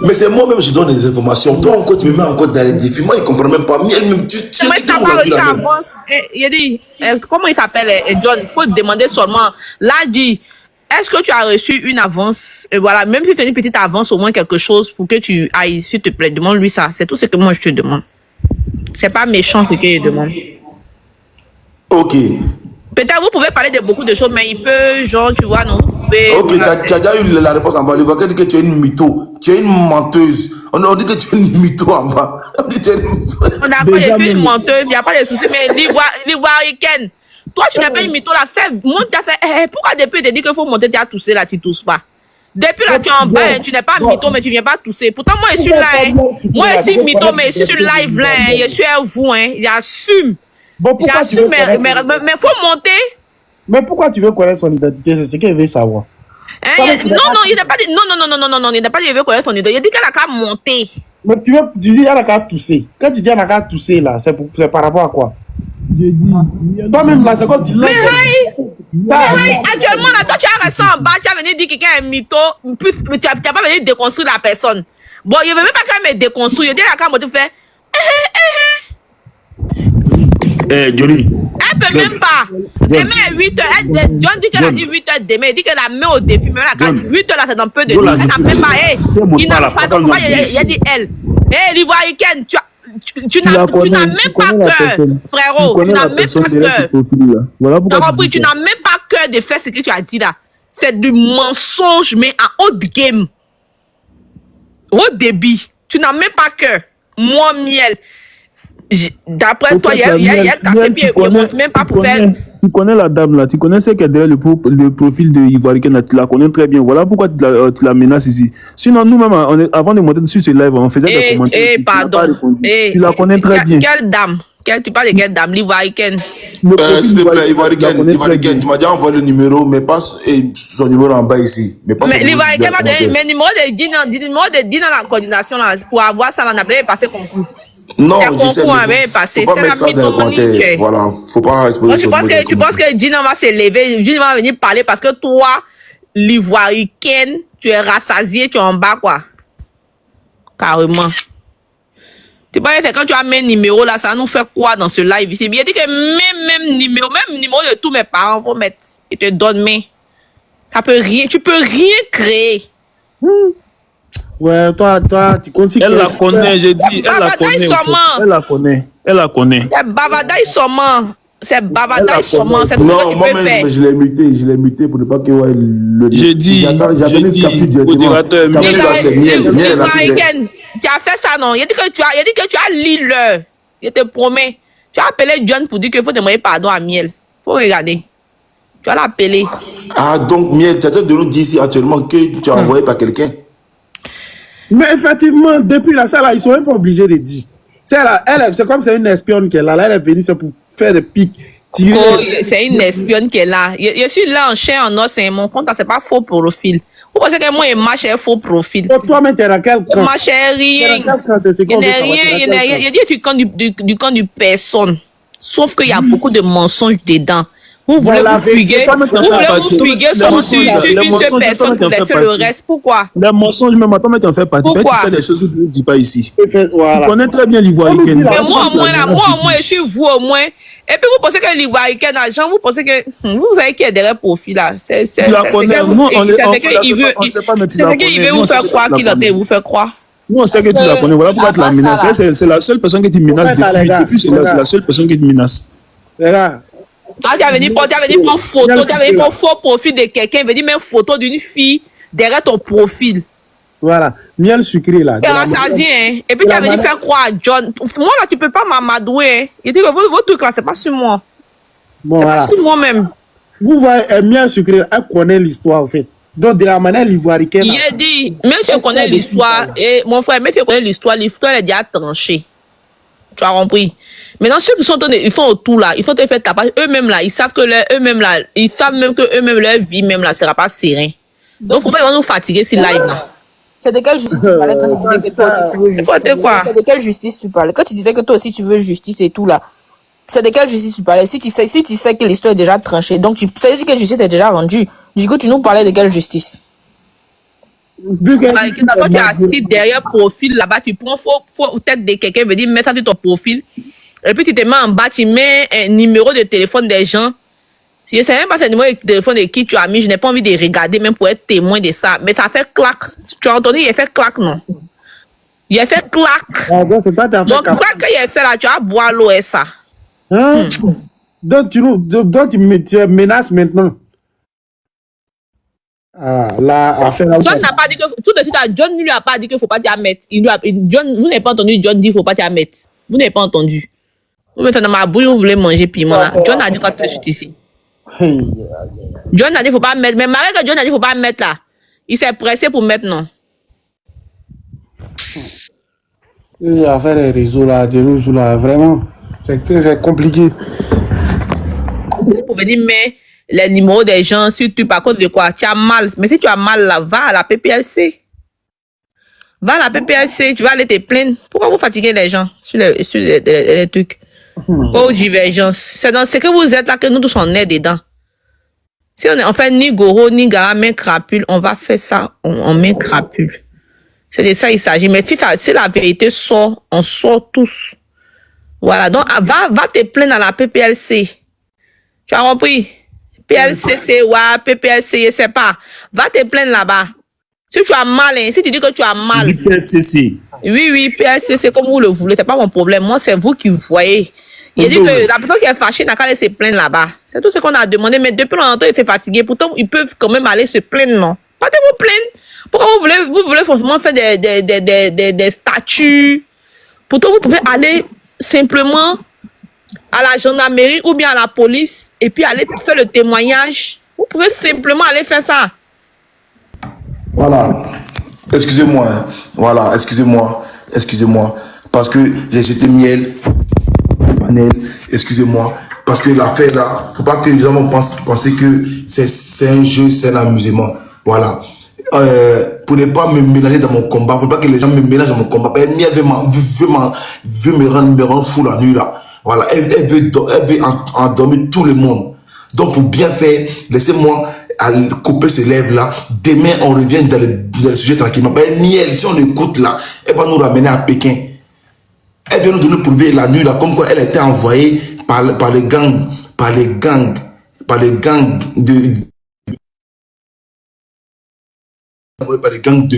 Mais c'est moi-même qui donne des informations. Toi encore, tu me mets encore dans les défis. Moi, il ne comprend même pas. Moi, tu n'as pas reçu l'avance. Il a dit, comment il s'appelle, John? Il faut demander seulement. Ladji, est-ce que tu as reçu une avance? Et voilà, même si c'est une petite avance, au moins quelque chose pour que tu ailles, s'il te plaît, demande-lui ça. C'est tout ce que moi, je te demande. C'est pas méchant ce qu'il demande. Ok. Peut-être vous pouvez parler de beaucoup de choses, mais il peut, genre, tu vois, non? Ok, tu as déjà eu la réponse en bas. Il va dire que tu es une mytho, tu es une menteuse. On dit que tu es une mytho en bas. On dit que tu es une... On a pas été une menteuse, il n'y a pas de souci, mais l'ivoiricaine. Toi, tu n'es pas une mytho là. Monte, tu as fait. Pourquoi depuis tu te dis qu'il faut monter, tu as toussé là, tu ne tousses pas? Depuis là, tu es en bas, hein, tu n'es pas mytho, mais tu ne viens pas tousser. Pourtant, moi, je suis là. Hein. Moi, je suis mytho, mais je suis sur live là. Hein. Je suis à vous, hein. J'assume. Bon, j'assume, mais il faut monter. Mais pourquoi tu veux connaître son identité? C'est ce qu'il veut savoir. Non, il n'a pas dit. Non, il n'a pas dit qu'il veut connaître son identité. Il a dit qu'elle a qu'à monter. Mais tu dis qu'elle a qu'à tousser. Quand tu dis qu'elle a qu'à tousser, là, c'est par rapport à quoi? Toi-même, là, c'est quoi tu dis? Mais actuellement, là, toi, tu as resté en bas, tu as venu dire que quelqu'un est mytho, tu n'as pas venu déconstruire la personne. Bon, il ne veut même pas qu'elle me déconstruise. Il dit qu'elle a qu'à monter, faire. Johnny. Elle peut même pas. Demain à 8h, John dit qu'elle a dit 8h demain. Il dit qu'elle a mis au défi. Mais là, 8h là, c'est dans peu de temps. Elle n'a même pas. Il n'a pas. Pourquoi il a dit elle? L'ivoirienne, tu n'as même pas cœur, frérot. Tu n'as même pas cœur. Tu as compris? Tu n'as même pas cœur de faire ce que tu as dit là. C'est du mensonge, mais à haute game. Haut débit. Tu n'as même pas cœur. Moi, Miel. D'après toi, il y a cassé pied, il ne monte même pas pour faire. Tu connais la dame là, tu connais ce qu'est derrière le profil de Ivoirienne, tu la connais très bien. Voilà pourquoi tu la menaces ici. Sinon, nous-mêmes, avant de monter sur ce live, on faisait des commentaires. Pardon. Tu la connais très bien. Quelle dame? Tu parles de quelle dame? L'Ivoirienne. S'il te plaît, Ivoirienne, tu m'as déjà envoyé le numéro, mais pas son numéro en bas ici. Mais l'Ivoirienne m'a donné le numéro de Dina dans la coordination là, pour avoir ça, on n'avait pas fait concours. Non, je sais, faut pas mettre ça dans le commentaire. Voilà, faut pas exposer. Tu penses que Gina va se lever, Gina va venir parler parce que toi, l'Ivoirienne, tu es rassasié, tu es en bas, quoi. Carrément. Tu vois, quand tu as mes numéros là, ça nous fait quoi dans ce live ici? Il a dit que même numéro de tous mes parents vont mettre et te donner. Mais ça peut rien, tu peux rien créer. Ouais, toi, tu continues. Elle la connaît, j'ai dit. Elle la connaît. Elle la connaît. Elle la connaît. C'est bavadaille seulement. C'est bavadaille seulement. C'est tout ce que tu peux faire. Je l'ai muté pour ne pas que le. J'ai dit au directeur, tu as fait ça, non? Il a dit que tu as l'île. Je te promets. Tu as appelé John pour dire qu'il faut demander pardon à Miel. Faut regarder. Tu vas l'appeler. Ah, donc Miel, tu as de nous dire ici actuellement que tu as envoyé par quelqu'un. Mais effectivement, depuis la salle, ils sont même pas obligés de dire. C'est comme c'est une espionne qu'elle a là, elle est venue pour faire des pics. Oh, c'est une espionne qui est là. Je suis là en chair en os, mon compte, c'est pas faux profil. Vous pensez que moi, je marche un faux profil? Toi-même, tu es dans quel camp? Ma chérie, il n'y a rien. Il y a dit du camp du personne. Sauf qu'il y a beaucoup de mensonges dedans. Vous voulez vous fuguer seulement sur une seule personne pour laisser le reste. Pourquoi? Les mensonges, même attends, mais tu en fais partie. Pourquoi? Tu sais des choses que tu ne dis pas ici. Voilà. Tu connais très bien l'ivoiricaine. Mais moi au moins, je suis vous au moins. Et puis vous pensez que l'ivoiricaine agent, vous pensez que vous savez qui est derrière profil là. C'est tu la connais. Nous, on sait pas, mais tu la connais. C'est qu'il veut vous faire croire qu'il a vous faire croire. Nous, on sait que tu la connais. Voilà pourquoi tu la menaces. C'est la seule personne qui te menace depuis. C'est la seule personne qui te menace. Tu as venu prendre photo, tu as venu prendre faux profil de quelqu'un, il veut dire même photo d'une fille derrière ton profil. Voilà, miel sucré là. Et rassasié, hein. Et puis tu as venu faire croire à John. Moi là, tu peux pas m'amadouer. Hein. Il dit que votre truc là, c'est pas sur moi. Bon, c'est pas sur moi-même. Vous voyez, miel sucré, elle connaît l'histoire en fait. Donc de la manière l'ivoiricaine. Il a dit, même si je connais l'histoire, et mon frère, même si je connais l'histoire est déjà tranchée. Tu as compris? Maintenant, ceux qui sont ils font autour là, ils sont fait taper eux-mêmes là, ils savent que eux-mêmes là, ils savent même que eux-mêmes leur vie même là sera pas serein. Donc faut pas nous fatiguer si live là. C'est de quelle justice tu parlais quand tu disais que toi aussi tu veux justice? C'est de quelle justice tu parlais? Quand tu disais que toi aussi tu veux justice et tout là, c'est de quelle justice tu parlais? Si tu sais que l'histoire est déjà tranchée, donc tu sais que justice est déjà rendue. Du coup, tu nous parlais de quelle justice? Quand tu es assis derrière profil là-bas, tu prends faux tête de quelqu'un, veut dire mets ça sur ton profil. Et puis tu te mets en bas, tu mets un numéro de téléphone des gens. Si je ne sais même pas ce numéro de téléphone de qui tu as mis, je n'ai pas envie de regarder même pour être témoin de ça. Mais ça fait clac. Tu as entendu, il a fait clac, non? Il a fait clac. Donc, clac qu'il a fait là, tu vas boire l'eau et ça. Hein? Donc, tu menaces maintenant. Ah, là, John n'a pas dit que tout de suite, John ne lui a pas dit qu'il ne faut pas t'y mettre. John, vous n'avez pas entendu John dire qu'il ne faut pas t'y mettre. Vous n'avez pas entendu. Vous mettez dans ma bouille, vous voulez manger piment là. John a dit quoi tout de suite ici. John a dit qu'il ne faut pas mettre. Mais malgré que John a dit qu'il ne faut pas mettre là, il s'est pressé pour mettre non. Il y a faire les réseaux là, des réseaux là, vraiment, c'est compliqué. Pour venir mettre les numéros des gens, si tu par contre de quoi, tu as mal. Mais si tu as mal là, va à la PPLC. Va à la PPLC, tu vas aller te plaindre. Pourquoi vous fatiguez les gens sur les trucs? Aux divergences. C'est dans ce que vous êtes là que nous tous on est dedans. Si on fait ni Goro, ni Gara, main crapule, on va faire ça en main crapule. C'est de ça il s'agit. Mais si la vérité sort, on sort tous. Voilà. Donc, va te plaindre à la PPLC. Tu as compris? PLCC, ouais, PPLC, je sais pas. Va te plaindre là-bas. Si tu as mal, hein, si tu dis que tu as mal. PLCC. Oui, PLCC, comme vous le voulez, c'est pas mon problème. Moi, c'est vous qui voyez. Il dit que la personne qui est fâchée n'a qu'à aller se plaindre là-bas. C'est tout ce qu'on a demandé. Mais depuis longtemps, il fait fatigué. Pourtant, ils peuvent quand même aller se plaindre, non? Pas de vous plaindre. Pourquoi vous voulez forcément faire des statuts? Pourtant, vous pouvez aller simplement à la gendarmerie ou bien à la police et puis aller faire le témoignage. Vous pouvez simplement aller faire ça. Voilà. Excusez-moi. Hein. Voilà, excusez-moi. Parce que j'ai jeté miel. Excusez-moi. Parce que l'affaire là, faut pas que les gens pensent que c'est un jeu, c'est un amusement. Voilà. Pour ne pas me mélanger dans mon combat, pour ne pas que les gens me mélangent dans mon combat. Miel veut me rendre fou la nuit là. Voilà. Elle veut endormir tout le monde. Donc pour bien faire, laissez-moi couper ce lèvre là. Demain on revient dans le sujet tranquillement. Miel, si on écoute là, elle va nous ramener à Pékin. Elle vient nous donner prouver la nuit, là, comme quoi elle était envoyée par les gangs, par les gangs de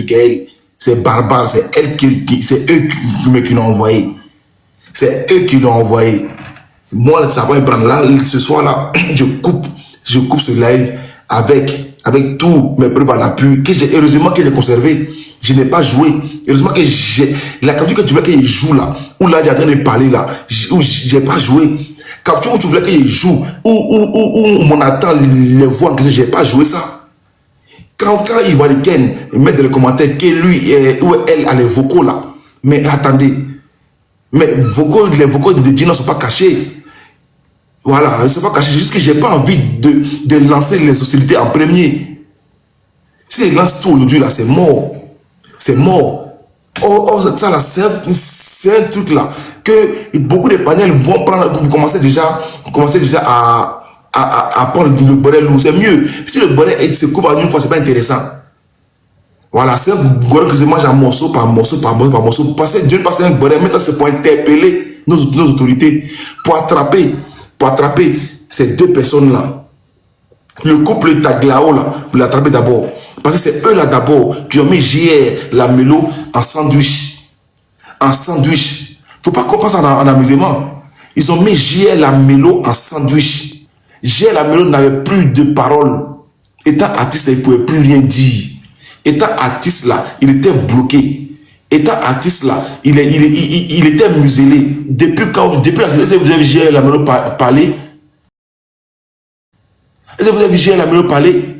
Gaël. C'est barbare, c'est eux qui l'ont envoyé. C'est eux qui l'ont envoyé. Moi, ça va me prendre là, ce soir-là, je coupe ce live avec tous mes preuves à l'appui, heureusement que j'ai conservé. Je n'ai pas joué. Heureusement que la capture que tu voulais qu'il joue là, où là, j'ai en train de parler là, où j'ai pas joué. Capture où tu voulais qu'il joue, où on attend les voix, que j'ai pas joué ça. Quand il voit les Ken, il met dans les commentaires que lui ou elle a les vocaux là. Mais attendez, mais les vocaux de Dino ne sont pas cachés. Voilà, ils ne sont pas cachés. C'est juste que je n'ai pas envie de lancer les hostilités en premier. Si ils lancent tout aujourd'hui là, c'est mort. C'est mort. Ça là, c'est un truc là que beaucoup de panels vont commencer déjà à prendre le borel lourd. C'est mieux. Si le borel se coupe en une fois, c'est pas intéressant. Voilà, c'est un borel que je mange en morceau par morceau par morceau par morceau. Dieu passe un borel, maintenant c'est pour interpeller nos autorités, pour attraper ces deux personnes-là. Le couple Taglao là, pour l'attraper d'abord. Parce que c'est eux là d'abord qui ont mis JR la Mélo en sandwich. En sandwich. Faut pas qu'on passe en amusement. Ils ont mis JR la Mélo en sandwich. JR la Mélo n'avait plus de parole. Étant artiste, il ne pouvait plus rien dire. Étant artiste là, il était bloqué. Étant artiste là, il était muselé. Depuis la société, vous avez JR la Mélo parler. Est-ce que vous avez vu JR la Mélo parler?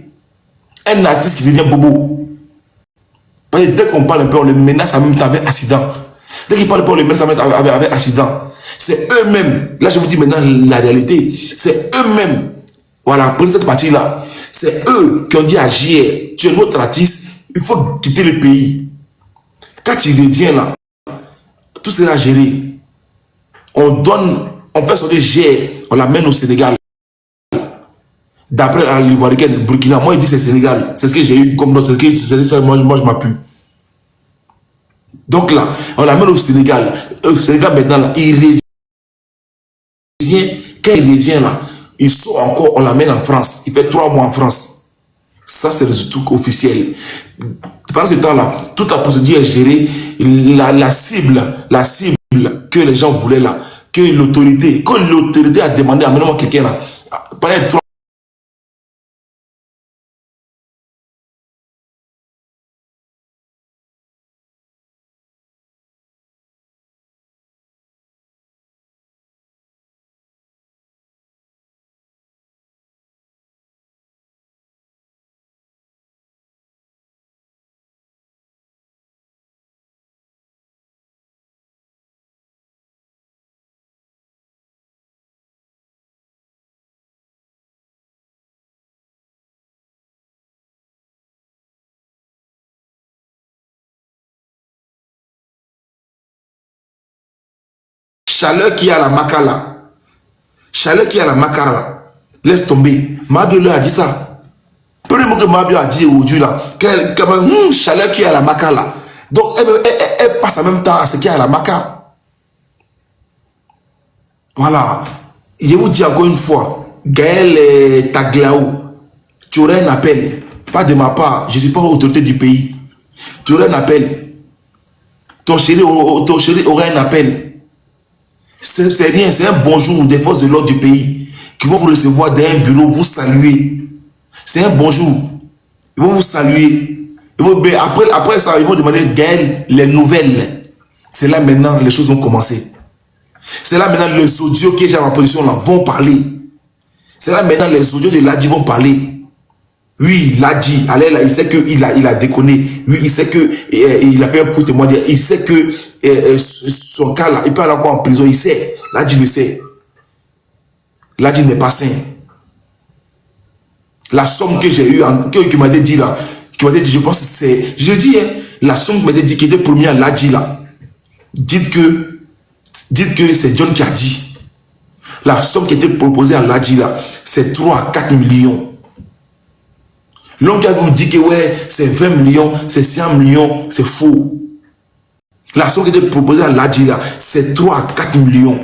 Un artiste qui devient bobo. Parce que dès qu'on parle un peu, on le menace en même temps avec accident. Dès qu'il parle un peu, on le menace avec accident. C'est eux-mêmes, là je vous dis maintenant la réalité, c'est eux-mêmes, voilà, pour cette partie-là, c'est eux qui ont dit à JR, tu es notre artiste, il faut quitter le pays. Quand il revient là, tout sera géré. On fait sortir JR, on l'amène au Sénégal. D'après l'Ivoirienne, Burkina, moi il dit c'est Sénégal. C'est ce que j'ai eu comme nom, c'est ça, moi je m'appuie. Donc là, on l'amène au Sénégal. Au Sénégal maintenant, là, il revient. Quand il revient là, il sort encore, on l'amène en France. Il fait 3 mois en France. Ça c'est le truc officiel. Pendant ce temps-là, toute la procédure est gérée. La cible que les gens voulaient là, que l'autorité a demandé, amenez-moi quelqu'un là. Pendant 3 chaleur qui est à la Makala. Chaleur qui est à la Makala. Laisse tomber. Mabio lui a dit ça. Premier mot que Mabio a dit aujourd'hui là. Chaleur qui est à la Makala. Donc elle passe en même temps à ce qui est à la Maka. Voilà. Je vous dis encore une fois. Gaël Taglao. Tu aurais un appel. Pas de ma part. Je ne suis pas autorité du pays. Tu aurais un appel. Ton chéri aurait un appel. C'est rien, c'est un bonjour des forces de l'ordre du pays qui vont vous recevoir dans un bureau, vous saluer. C'est un bonjour. Ils vont vous saluer. Après ça, ils vont demander Gaël les nouvelles. C'est là maintenant les choses vont commencer. C'est là maintenant les audios qui sont en position là vont parler. C'est là maintenant les audios de Ladji vont parler. Oui, Ladji, allez là, il sait qu'il a déconné. Oui, il sait qu'il a fait un faux témoignage. Il sait que son cas là, il peut aller encore en prison. Il sait. Ladji le sait. Ladji n'est pas sain. La somme que j'ai eue, qui m'a dit là, je pense que c'est. Je dis, hein, la somme qui m'a dit qui était promis à Ladji là. Dites que c'est John qui a dit. La somme qui était proposée à Ladji là, c'est 3 à 4 millions. L'homme qui vous dit que ouais, c'est 20 millions, c'est 100 millions, c'est faux. La somme qui était proposée à Ladji là, c'est 3 à 4 millions.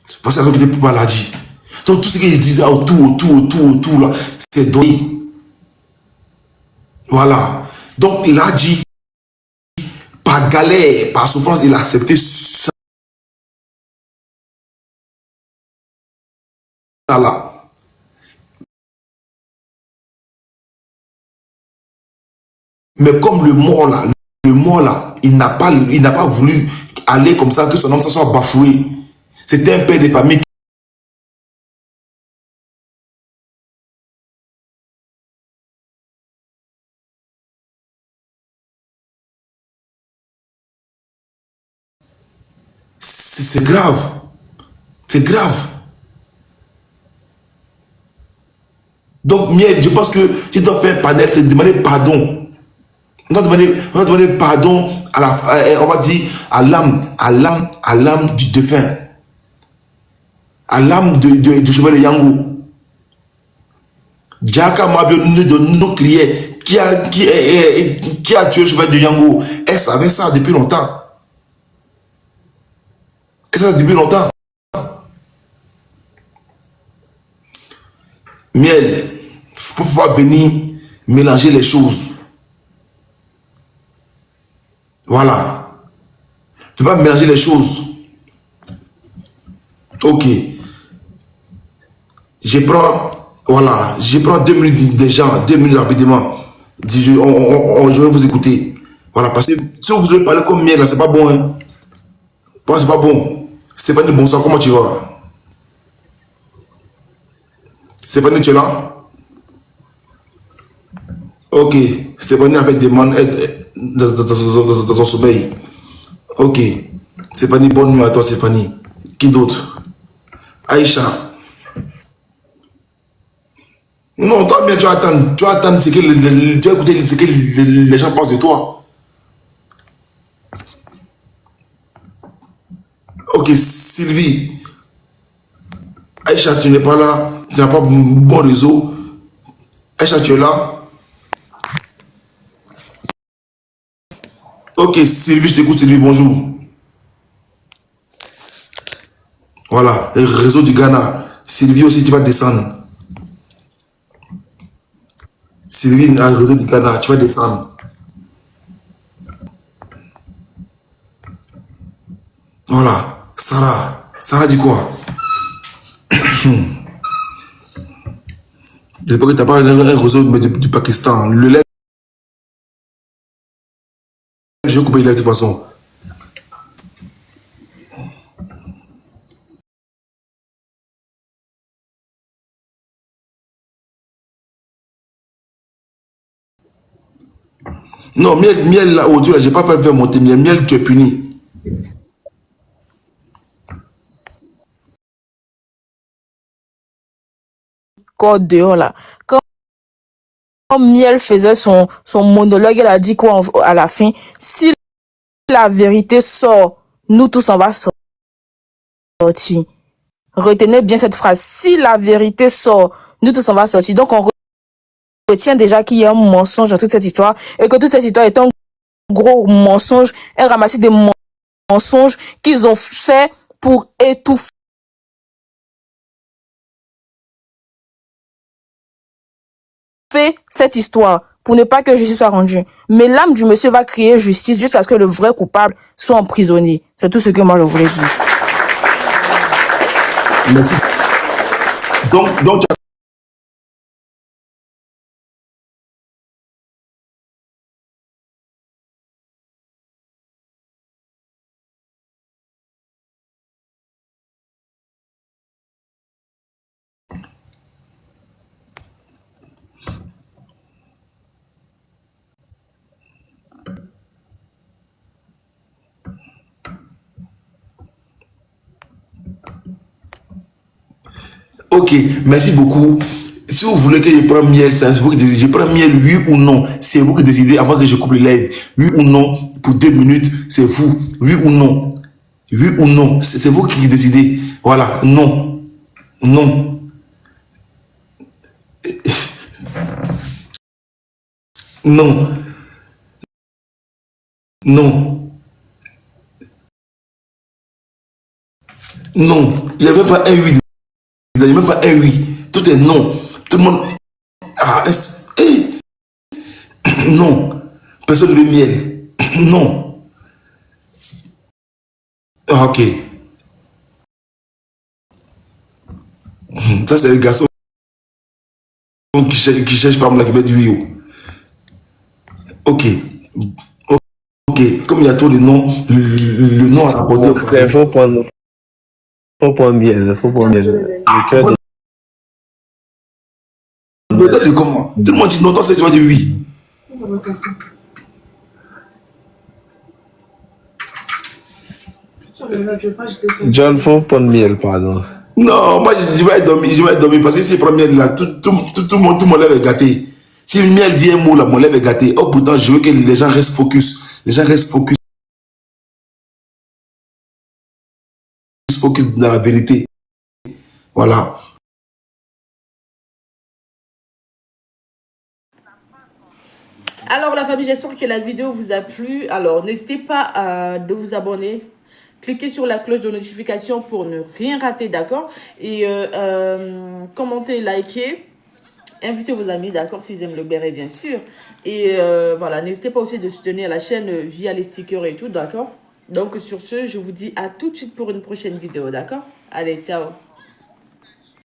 C'est pas ça qui était proposé à Ladji. Donc tout ce qu'ils disent autour là, c'est donné. Voilà. Donc Ladji, par galère, par souffrance, il a accepté ça là. Mais comme le mort là, il n'a pas voulu aller comme ça, que son homme soit bafoué. C'était un père de famille. C'est grave. C'est grave. Donc, Miel, je pense que tu dois faire un panel, te demander pardon. On va demander pardon on va dire à l'âme du défunt. À l'âme du cheval de Yango. Djaka Mabio nous criait qui a tué le cheval de Yango. Elle savait ça depuis longtemps. Miel, il ne faut pas venir mélanger les choses. Voilà. Tu vas mélanger les choses. Ok. Je prends 2 minutes déjà, 2 minutes rapidement. Je vais vous écouter. Voilà, parce que si vous voulez parler comme Miel, c'est pas bon. Hein. C'est pas bon. Stéphanie, bonsoir, comment tu vas? Stéphanie, tu es là? Ok. Stéphanie avait demandé dans son sommeil. Ok. Stéphanie, bonne nuit à toi, Stéphanie. Qui d'autre? Aïcha. Non, toi, bien, tu vas attendre ce que tu vas écouter ce que les gens pensent de toi. Ok, Sylvie. Aïcha, tu n'es pas là. Tu n'as pas bon réseau. Aïcha, tu es là. Ok, Sylvie, je t'écoute, Sylvie, bonjour. Voilà, le réseau du Ghana. Sylvie aussi, tu vas descendre. Sylvie, le réseau du Ghana, tu vas descendre. Voilà, Sarah. Sarah dit quoi? J'espère que tu n'as pas un réseau du Pakistan. Le lait, je vais couper le lait de toute façon. Non, miel là, audio là, j'ai pas pu faire monter miel. Miel, tu es puni. Code dehors là. Quand Miel faisait son monologue, elle a dit quoi à la fin? Si la vérité sort, nous tous on va sortir. Retenez bien cette phrase. Si la vérité sort, nous tous on va sortir. Donc on retient déjà qu'il y a un mensonge dans toute cette histoire et que toute cette histoire est un gros mensonge, un ramassis de mensonges qu'ils ont fait pour étouffer cette histoire, pour ne pas que justice soit rendue. Mais l'âme du monsieur va crier justice jusqu'à ce que le vrai coupable soit emprisonné. C'est tout ce que moi je voulais dire. Merci. Donc ok, merci beaucoup. Si vous voulez que je prenne miel, c'est vous qui décidez. Je prends miel, oui ou non. C'est vous qui décidez avant que je coupe le live. Oui ou non, pour 2 minutes, c'est vous. Oui ou non. Oui ou non. C'est vous qui décidez. Voilà, non. Non. Non. Non. Non. Il n'y avait pas un oui. Il n'y avait même pas un oui. Tout est non. Tout le monde. Ah, non. Personne ne veut miel. Non. Ah, ok. Ça, c'est les garçons qui cherchent par la qui mettent du oui. Ok. Ok. Comme il y a trop de noms, le nom à rapporter. Il faut prendre miel. Faut prendre miel. Le cœur de... C'est comment? Tout le monde dit non, toi, c'est tu vas dire oui. John, faut prendre miel, pardon. Non, moi je vais dormir parce que c'est première là, tout mon lèvre est gâté. Si miel dit un mot là, mon lèvre est gâté. Oh pourtant, je veux que les gens restent focus. Les gens restent focus dans la vérité. Voilà. Alors la famille, j'espère que la vidéo vous a plu. Alors n'hésitez pas de vous abonner. Cliquez sur la cloche de notification pour ne rien rater, d'accord? Et commentez, likez. Invitez vos amis, d'accord, s'ils aiment le béret, bien sûr. Et voilà, n'hésitez pas aussi de soutenir la chaîne via les stickers et tout, d'accord? Donc sur ce, je vous dis à tout de suite pour une prochaine vidéo, d'accord? Allez, ciao!